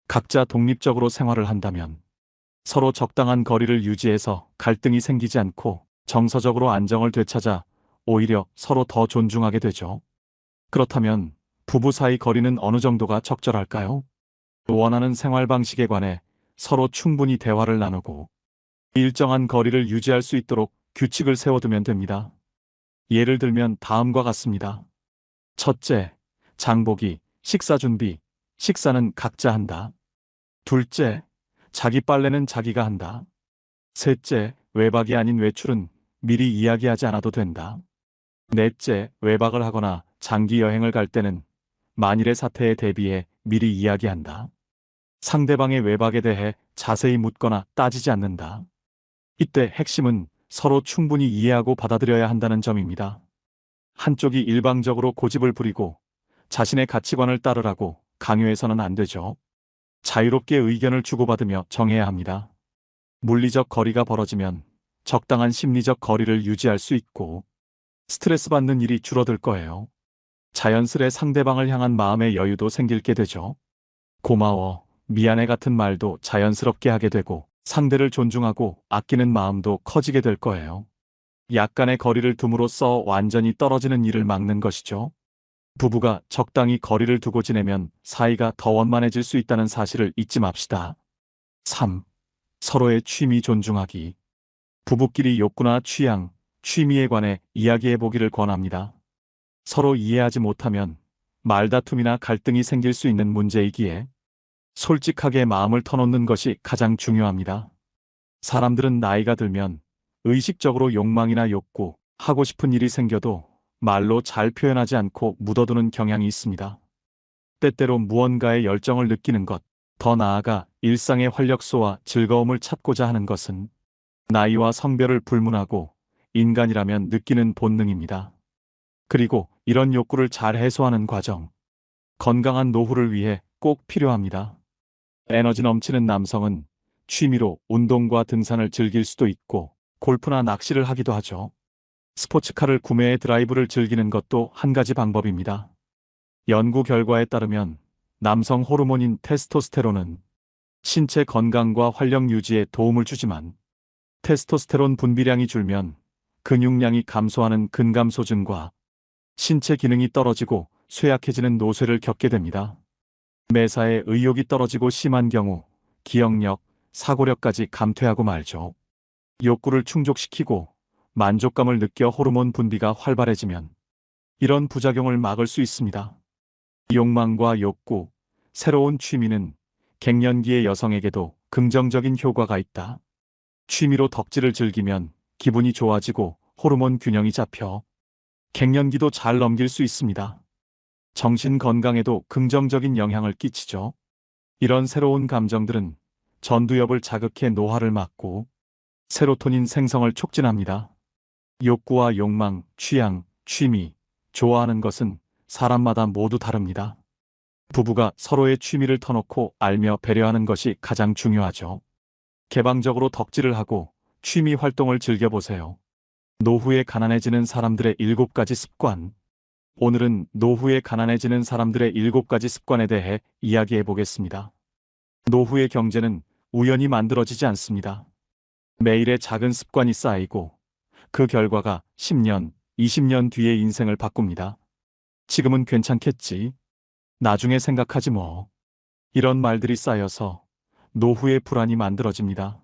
각자 독립적으로 생활을 한다면 서로 적당한 거리를 유지해서 갈등이 생기지 않고 정서적으로 안정을 되찾아 오히려 서로 더 존중하게 되죠. 그렇다면 부부 사이 거리는 어느 정도가 적절할까요? 원하는 생활 방식에 관해 서로 충분히 대화를 나누고 일정한 거리를 유지할 수 있도록 규칙을 세워두면 됩니다. 예를 들면 다음과 같습니다. 첫째, 장보기, 식사 준비, 식사는 각자 한다. 둘째, 자기 빨래는 자기가 한다. 셋째, 외박이 아닌 외출은 미리 이야기하지 않아도 된다. 넷째, 외박을 하거나 장기 여행을 갈 때는 만일의 사태에 대비해 미리 이야기한다. 상대방의 외박에 대해 자세히 묻거나 따지지 않는다. 이때 핵심은 서로 충분히 이해하고 받아들여야 한다는 점입니다. 한쪽이 일방적으로 고집을 부리고 자신의 가치관을 따르라고 강요해서는 안 되죠. 자유롭게 의견을 주고받으며 정해야 합니다. 물리적 거리가 벌어지면 적당한 심리적 거리를 유지할 수 있고 스트레스 받는 일이 줄어들 거예요. 자연스레 상대방을 향한 마음의 여유도 생길게 되죠. 고마워, 미안해 같은 말도 자연스럽게 하게 되고 상대를 존중하고 아끼는 마음도 커지게 될 거예요. 약간의 거리를 둠으로써 완전히 떨어지는 일을 막는 것이죠. 부부가 적당히 거리를 두고 지내면 사이가 더 원만해질 수 있다는 사실을 잊지 맙시다. 3. 서로의 취미 존중하기. 부부끼리 욕구나 취향, 취미에 관해 이야기해 보기를 권합니다. 서로 이해하지 못하면 말다툼이나 갈등이 생길 수 있는 문제이기에 솔직하게 마음을 터놓는 것이 가장 중요합니다. 사람들은 나이가 들면 의식적으로 욕망이나 욕구, 하고 싶은 일이 생겨도 말로 잘 표현하지 않고 묻어두는 경향이 있습니다. 때때로 무언가에 열정을 느끼는 것, 더 나아가 일상의 활력소와 즐거움을 찾고자 하는 것은 나이와 성별을 불문하고 인간이라면 느끼는 본능입니다. 그리고 이런 욕구를 잘 해소하는 과정, 건강한 노후를 위해 꼭 필요합니다. 에너지 넘치는 남성은 취미로 운동과 등산을 즐길 수도 있고 골프나 낚시를 하기도 하죠. 스포츠카를 구매해 드라이브를 즐기는 것도 한 가지 방법입니다. 연구 결과에 따르면 남성 호르몬인 테스토스테론은 신체 건강과 활력 유지에 도움을 주지만 테스토스테론 분비량이 줄면 근육량이 감소하는 근감소증과 신체 기능이 떨어지고 쇠약해지는 노쇠를 겪게 됩니다. 매사에 의욕이 떨어지고 심한 경우 기억력, 사고력까지 감퇴하고 말죠. 욕구를 충족시키고 만족감을 느껴 호르몬 분비가 활발해지면 이런 부작용을 막을 수 있습니다. 욕망과 욕구, 새로운 취미는 갱년기의 여성에게도 긍정적인 효과가 있다. 취미로 덕질을 즐기면 기분이 좋아지고 호르몬 균형이 잡혀 갱년기도 잘 넘길 수 있습니다. 정신 건강에도 긍정적인 영향을 끼치죠. 이런 새로운 감정들은 전두엽을 자극해 노화를 막고 세로토닌 생성을 촉진합니다. 욕구와 욕망, 취향, 취미, 좋아하는 것은 사람마다 모두 다릅니다. 부부가 서로의 취미를 터놓고 알며 배려하는 것이 가장 중요하죠. 개방적으로 덕질을 하고 취미 활동을 즐겨보세요. 노후에 가난해지는 사람들의 7가지 습관. 오늘은 노후에 가난해지는 사람들의 7가지 습관에 대해 이야기해 보겠습니다. 노후의 경제는 우연히 만들어지지 않습니다. 매일의 작은 습관이 쌓이고 그 결과가 10년, 20년 뒤의 인생을 바꿉니다. 지금은 괜찮겠지. 나중에 생각하지 뭐. 이런 말들이 쌓여서 노후의 불안이 만들어집니다.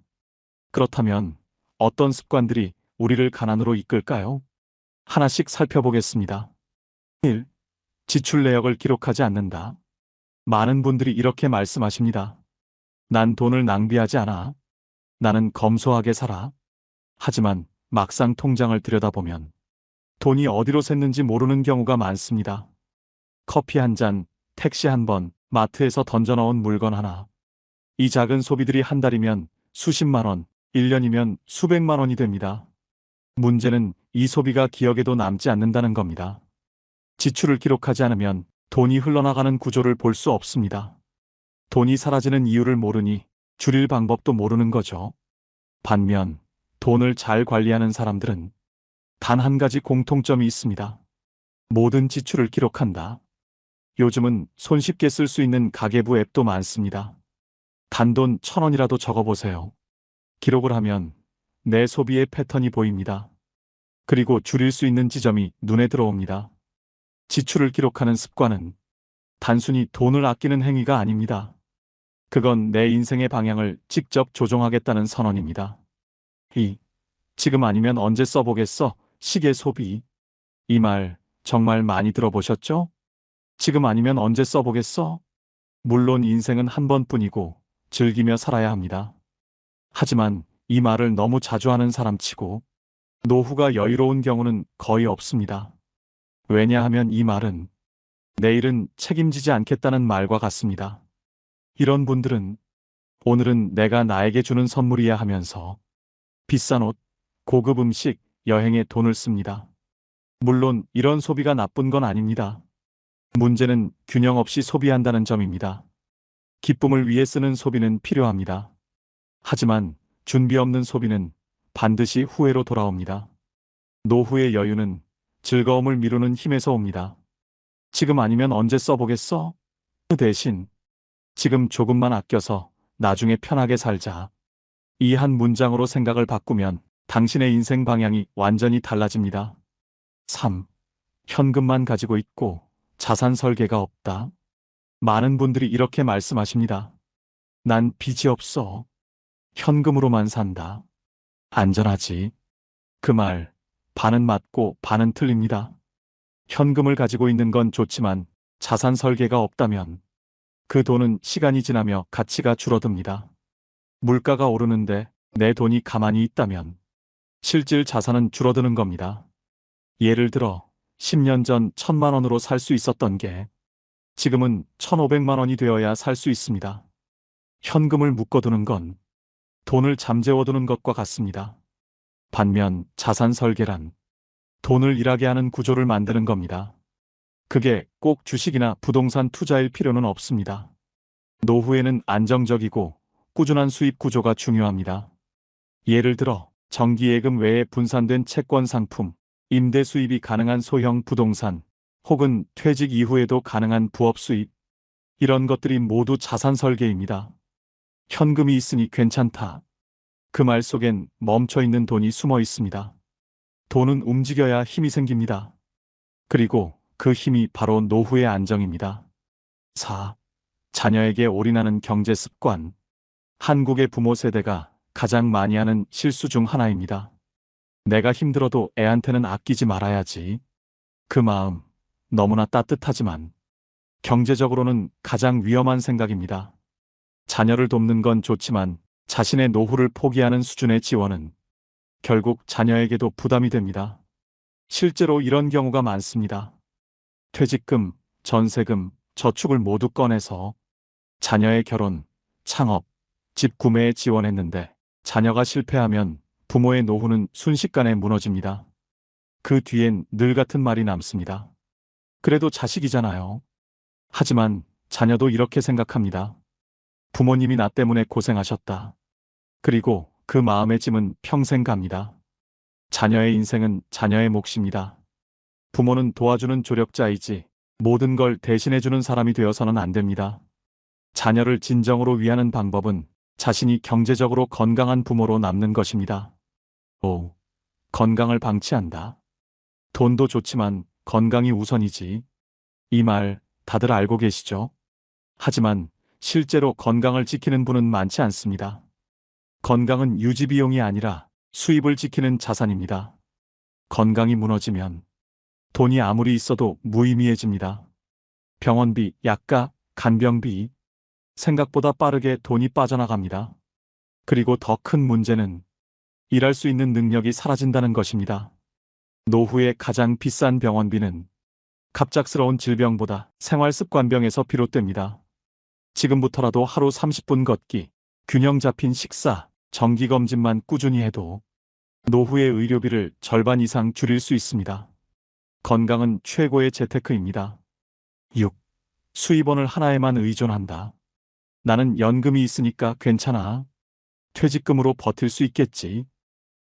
그렇다면 어떤 습관들이 우리를 가난으로 이끌까요? 하나씩 살펴보겠습니다. 1. 지출 내역을 기록하지 않는다. 많은 분들이 이렇게 말씀하십니다. 난 돈을 낭비하지 않아. 나는 검소하게 살아. 하지만 막상 통장을 들여다보면 돈이 어디로 샜는지 모르는 경우가 많습니다. 커피 한 잔, 택시 한 번, 마트에서 던져넣은 물건 하나. 이 작은 소비들이 한 달이면 수십만 원, 1년이면 수백만 원이 됩니다. 문제는 이 소비가 기억에도 남지 않는다는 겁니다. 지출을 기록하지 않으면 돈이 흘러나가는 구조를 볼 수 없습니다. 돈이 사라지는 이유를 모르니 줄일 방법도 모르는 거죠. 반면 돈을 잘 관리하는 사람들은 단 한 가지 공통점이 있습니다. 모든 지출을 기록한다. 요즘은 손쉽게 쓸 수 있는 가계부 앱도 많습니다. 단돈 1,000원이라도 적어보세요. 기록을 하면 내 소비의 패턴이 보입니다. 그리고 줄일 수 있는 지점이 눈에 들어옵니다. 지출을 기록하는 습관은 단순히 돈을 아끼는 행위가 아닙니다. 그건 내 인생의 방향을 직접 조종하겠다는 선언입니다. 지금 아니면 언제 써보겠어? 시계 소비. 이 말 정말 많이 들어보셨죠? 지금 아니면 언제 써보겠어? 물론 인생은 한 번뿐이고 즐기며 살아야 합니다. 하지만 이 말을 너무 자주 하는 사람치고 노후가 여유로운 경우는 거의 없습니다. 왜냐하면 이 말은 내일은 책임지지 않겠다는 말과 같습니다. 이런 분들은 오늘은 내가 나에게 주는 선물이야 하면서 비싼 옷, 고급 음식, 여행에 돈을 씁니다. 물론 이런 소비가 나쁜 건 아닙니다. 문제는 균형 없이 소비한다는 점입니다. 기쁨을 위해 쓰는 소비는 필요합니다. 하지만 준비 없는 소비는 반드시 후회로 돌아옵니다. 노후의 여유는 즐거움을 미루는 힘에서 옵니다. 지금 아니면 언제 써보겠어? 그 대신 지금 조금만 아껴서 나중에 편하게 살자. 이 한 문장으로 생각을 바꾸면 당신의 인생 방향이 완전히 달라집니다. 3. 현금만 가지고 있고 자산 설계가 없다. 많은 분들이 이렇게 말씀하십니다. 난 빚이 없어. 현금으로만 산다. 안전하지. 그 말, 반은 맞고 반은 틀립니다. 현금을 가지고 있는 건 좋지만 자산 설계가 없다면 그 돈은 시간이 지나며 가치가 줄어듭니다. 물가가 오르는데 내 돈이 가만히 있다면 실질 자산은 줄어드는 겁니다. 예를 들어 10년 전 1,000만 원으로 살 수 있었던 게 지금은 1,500만 원이 되어야 살 수 있습니다. 현금을 묶어두는 건 돈을 잠재워두는 것과 같습니다. 반면 자산 설계란 돈을 일하게 하는 구조를 만드는 겁니다. 그게 꼭 주식이나 부동산 투자일 필요는 없습니다. 노후에는 안정적이고 꾸준한 수입 구조가 중요합니다. 예를 들어 정기예금 외에 분산된 채권 상품, 임대 수입이 가능한 소형 부동산, 혹은 퇴직 이후에도 가능한 부업 수입, 이런 것들이 모두 자산 설계입니다. 현금이 있으니 괜찮다. 그 말 속엔 멈춰있는 돈이 숨어 있습니다. 돈은 움직여야 힘이 생깁니다. 그리고 그 힘이 바로 노후의 안정입니다. 4. 자녀에게 올인하는 경제 습관. 한국의 부모 세대가 가장 많이 하는 실수 중 하나입니다. 내가 힘들어도 애한테는 아끼지 말아야지. 그 마음 너무나 따뜻하지만 경제적으로는 가장 위험한 생각입니다. 자녀를 돕는 건 좋지만 자신의 노후를 포기하는 수준의 지원은 결국 자녀에게도 부담이 됩니다. 실제로 이런 경우가 많습니다. 퇴직금, 전세금, 저축을 모두 꺼내서 자녀의 결혼, 창업, 집 구매에 지원했는데 자녀가 실패하면 부모의 노후는 순식간에 무너집니다. 그 뒤엔 늘 같은 말이 남습니다. 그래도 자식이잖아요. 하지만 자녀도 이렇게 생각합니다. 부모님이 나 때문에 고생하셨다. 그리고 그 마음의 짐은 평생 갑니다. 자녀의 인생은 자녀의 몫입니다. 부모는 도와주는 조력자이지 모든 걸 대신해주는 사람이 되어서는 안 됩니다. 자녀를 진정으로 위하는 방법은 자신이 경제적으로 건강한 부모로 남는 것입니다. 5. 건강을 방치한다. 돈도 좋지만 건강이 우선이지. 이 말 다들 알고 계시죠? 하지만 실제로 건강을 지키는 분은 많지 않습니다. 건강은 유지비용이 아니라 수입을 지키는 자산입니다. 건강이 무너지면 돈이 아무리 있어도 무의미해집니다. 병원비, 약값, 간병비, 생각보다 빠르게 돈이 빠져나갑니다. 그리고 더 큰 문제는 일할 수 있는 능력이 사라진다는 것입니다. 노후의 가장 비싼 병원비는 갑작스러운 질병보다 생활습관병에서 비롯됩니다. 지금부터라도 하루 30분 걷기, 균형 잡힌 식사, 정기검진만 꾸준히 해도 노후의 의료비를 절반 이상 줄일 수 있습니다. 건강은 최고의 재테크입니다. 6. 수입원을 하나에만 의존한다. 나는 연금이 있으니까 괜찮아. 퇴직금으로 버틸 수 있겠지.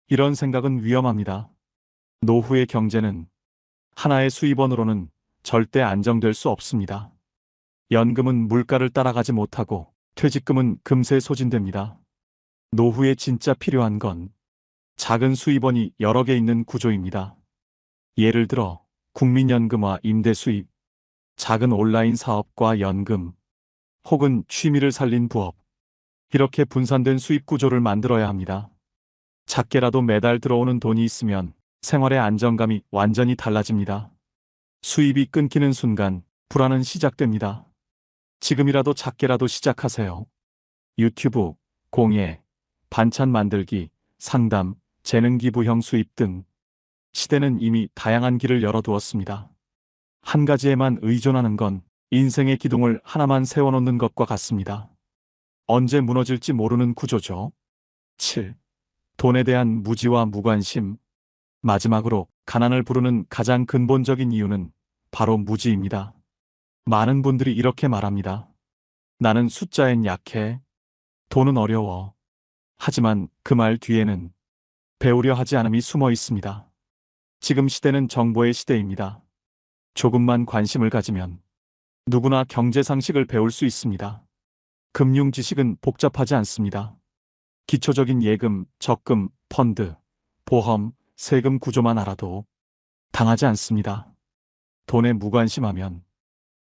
이런 생각은 위험합니다. 노후의 경제는 하나의 수입원으로는 절대 안정될 수 없습니다. 연금은 물가를 따라가지 못하고 퇴직금은 금세 소진됩니다. 노후에 진짜 필요한 건 작은 수입원이 여러 개 있는 구조입니다. 예를 들어 국민연금과 임대 수입, 작은 온라인 사업과 연금, 혹은 취미를 살린 부업. 이렇게 분산된 수입 구조를 만들어야 합니다. 작게라도 매달 들어오는 돈이 있으면 생활의 안정감이 완전히 달라집니다. 수입이 끊기는 순간 불안은 시작됩니다. 지금이라도 작게라도 시작하세요. 유튜브, 공예, 반찬 만들기, 상담, 재능 기부형 수입 등 시대는 이미 다양한 길을 열어두었습니다. 한 가지에만 의존하는 건 인생의 기둥을 하나만 세워놓는 것과 같습니다. 언제 무너질지 모르는 구조죠. 7. 돈에 대한 무지와 무관심. 마지막으로 가난을 부르는 가장 근본적인 이유는 바로 무지입니다. 많은 분들이 이렇게 말합니다. 나는 숫자엔 약해. 돈은 어려워. 하지만 그 말 뒤에는 배우려 하지 않음이 숨어 있습니다. 지금 시대는 정보의 시대입니다. 조금만 관심을 가지면 누구나 경제 상식을 배울 수 있습니다. 금융 지식은 복잡하지 않습니다. 기초적인 예금, 적금, 펀드, 보험, 세금 구조만 알아도 당하지 않습니다. 돈에 무관심하면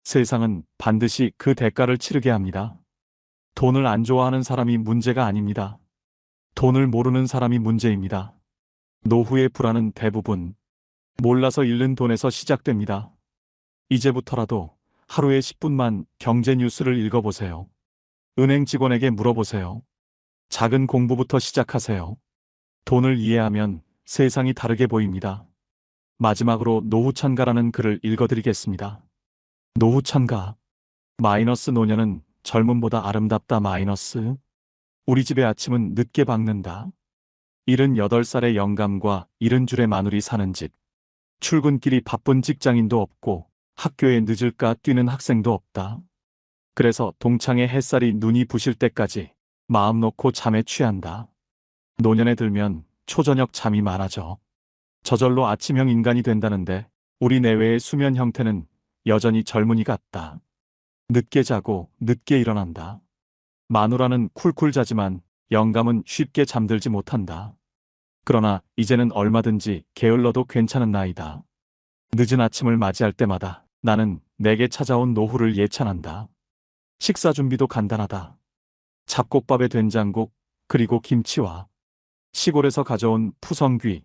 세상은 반드시 그 대가를 치르게 합니다. 돈을 안 좋아하는 사람이 문제가 아닙니다. 돈을 모르는 사람이 문제입니다. 노후의 불안은 대부분 몰라서 잃는 돈에서 시작됩니다. 이제부터라도 하루에 10분만 경제 뉴스를 읽어보세요. 은행 직원에게 물어보세요. 작은 공부부터 시작하세요. 돈을 이해하면 세상이 다르게 보입니다. 마지막으로 노후찬가라는 글을 읽어드리겠습니다. 노후찬가. 마이너스 노년은 젊음보다 아름답다 마이너스. 우리 집의 아침은 늦게 밝는다. 78살의 영감과 70줄의 마누리 사는 집. 출근길이 바쁜 직장인도 없고 학교에 늦을까 뛰는 학생도 없다. 그래서 동창의 햇살이 눈이 부실 때까지 마음 놓고 잠에 취한다. 노년에 들면 초저녁 잠이 많아져. 저절로 아침형 인간이 된다는데 우리 내외의 수면 형태는 여전히 젊은이 같다. 늦게 자고 늦게 일어난다. 마누라는 쿨쿨 자지만 영감은 쉽게 잠들지 못한다. 그러나 이제는 얼마든지 게을러도 괜찮은 나이다. 늦은 아침을 맞이할 때마다 나는 내게 찾아온 노후를 예찬한다. 식사 준비도 간단하다. 잡곡밥에 된장국, 그리고 김치와 시골에서 가져온 푸성귀,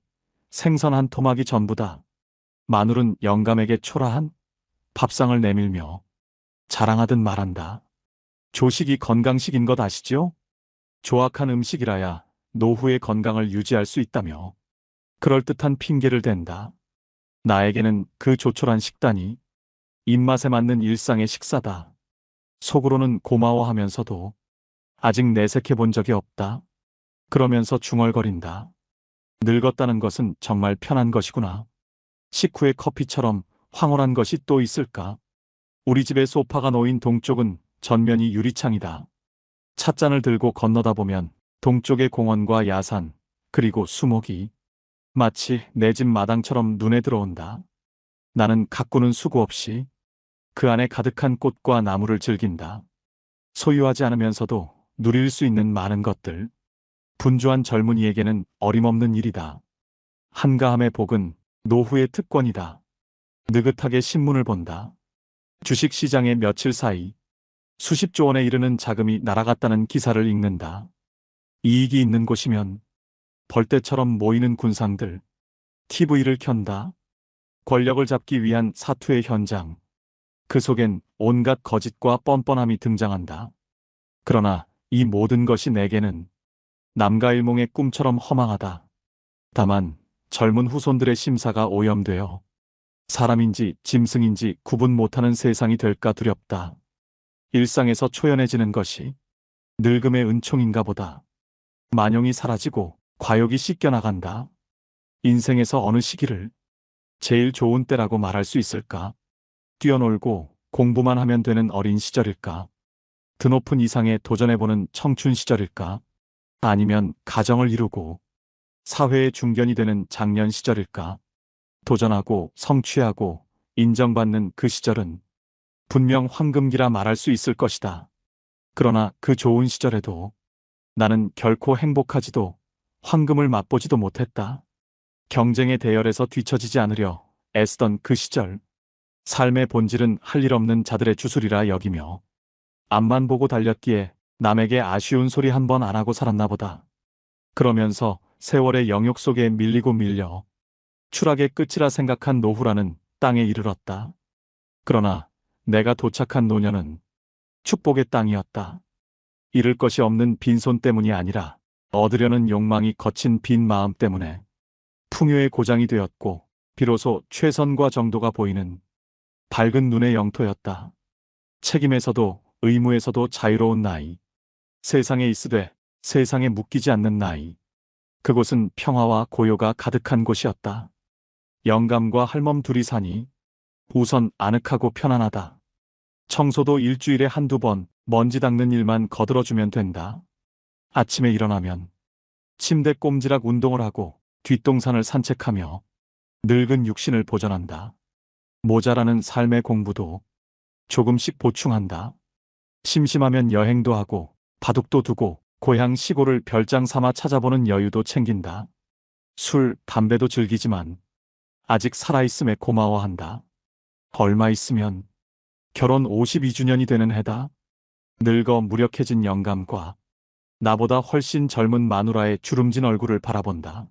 생선 한 토막이 전부다. 마눌은 영감에게 초라한 밥상을 내밀며 자랑하듯 말한다. 조식이 건강식인 것 아시죠? 조악한 음식이라야 노후의 건강을 유지할 수 있다며 그럴듯한 핑계를 댄다. 나에게는 그 조촐한 식단이 입맛에 맞는 일상의 식사다. 속으로는 고마워하면서도 아직 내색해 본 적이 없다. 그러면서 중얼거린다. 늙었다는 것은 정말 편한 것이구나. 식후의 커피처럼 황홀한 것이 또 있을까? 우리 집의 소파가 놓인 동쪽은 전면이 유리창이다. 찻잔을 들고 건너다 보면 동쪽의 공원과 야산, 그리고 수목이 마치 내 집 마당처럼 눈에 들어온다. 나는 가꾸는 수고 없이 그 안에 가득한 꽃과 나무를 즐긴다. 소유하지 않으면서도 누릴 수 있는 많은 것들. 분주한 젊은이에게는 어림없는 일이다. 한가함의 복은 노후의 특권이다. 느긋하게 신문을 본다. 주식시장에 며칠 사이 수십조 원에 이르는 자금이 날아갔다는 기사를 읽는다. 이익이 있는 곳이면 벌떼처럼 모이는 군상들. TV를 켠다. 권력을 잡기 위한 사투의 현장. 그 속엔 온갖 거짓과 뻔뻔함이 등장한다. 그러나 이 모든 것이 내게는 남가일몽의 꿈처럼 허망하다. 다만 젊은 후손들의 심사가 오염되어 사람인지 짐승인지 구분 못하는 세상이 될까 두렵다. 일상에서 초연해지는 것이 늙음의 은총인가 보다. 만용이 사라지고 과욕이 씻겨나간다. 인생에서 어느 시기를 제일 좋은 때라고 말할 수 있을까? 뛰어놀고 공부만 하면 되는 어린 시절일까? 드높은 이상에 도전해보는 청춘 시절일까? 아니면 가정을 이루고 사회의 중견이 되는 장년 시절일까? 도전하고 성취하고 인정받는 그 시절은 분명 황금기라 말할 수 있을 것이다. 그러나 그 좋은 시절에도 나는 결코 행복하지도 황금을 맛보지도 못했다. 경쟁의 대열에서 뒤처지지 않으려 애쓰던 그 시절. 삶의 본질은 할 일 없는 자들의 주술이라 여기며 앞만 보고 달렸기에 남에게 아쉬운 소리 한 번 안 하고 살았나 보다. 그러면서 세월의 영역 속에 밀리고 밀려 추락의 끝이라 생각한 노후라는 땅에 이르렀다. 그러나 내가 도착한 노년은 축복의 땅이었다. 잃을 것이 없는 빈손 때문이 아니라 얻으려는 욕망이 거친 빈 마음 때문에 풍요의 고장이 되었고 비로소 최선과 정도가 보이는 밝은 눈의 영토였다. 책임에서도 의무에서도 자유로운 나이. 세상에 있으되 세상에 묶이지 않는 나이. 그곳은 평화와 고요가 가득한 곳이었다. 영감과 할멈 둘이 사니 우선 아늑하고 편안하다. 청소도 일주일에 한두 번 먼지 닦는 일만 거들어주면 된다. 아침에 일어나면 침대 꼼지락 운동을 하고 뒷동산을 산책하며 늙은 육신을 보전한다. 모자라는 삶의 공부도 조금씩 보충한다. 심심하면 여행도 하고 바둑도 두고 고향 시골을 별장 삼아 찾아보는 여유도 챙긴다. 술, 담배도 즐기지만 아직 살아있음에 고마워한다. 얼마 있으면 결혼 52주년이 되는 해다. 늙어 무력해진 영감과 나보다 훨씬 젊은 마누라의 주름진 얼굴을 바라본다.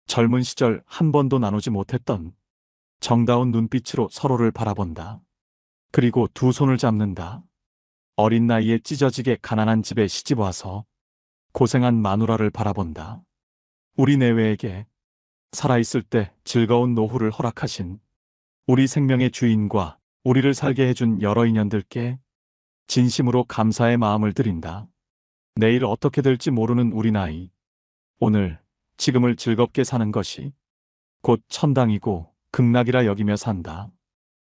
젊은 시절 한 번도 나누지 못했던 정다운 눈빛으로 서로를 바라본다. 그리고 두 손을 잡는다. 어린 나이에 찢어지게 가난한 집에 시집와서 고생한 마누라를 바라본다. 우리 내외에게 살아있을 때 즐거운 노후를 허락하신 우리 생명의 주인과 우리를 살게 해준 여러 인연들께 진심으로 감사의 마음을 드린다. 내일 어떻게 될지 모르는 우리 나이. 오늘, 지금을 즐겁게 사는 것이 곧 천당이고 극락이라 여기며 산다.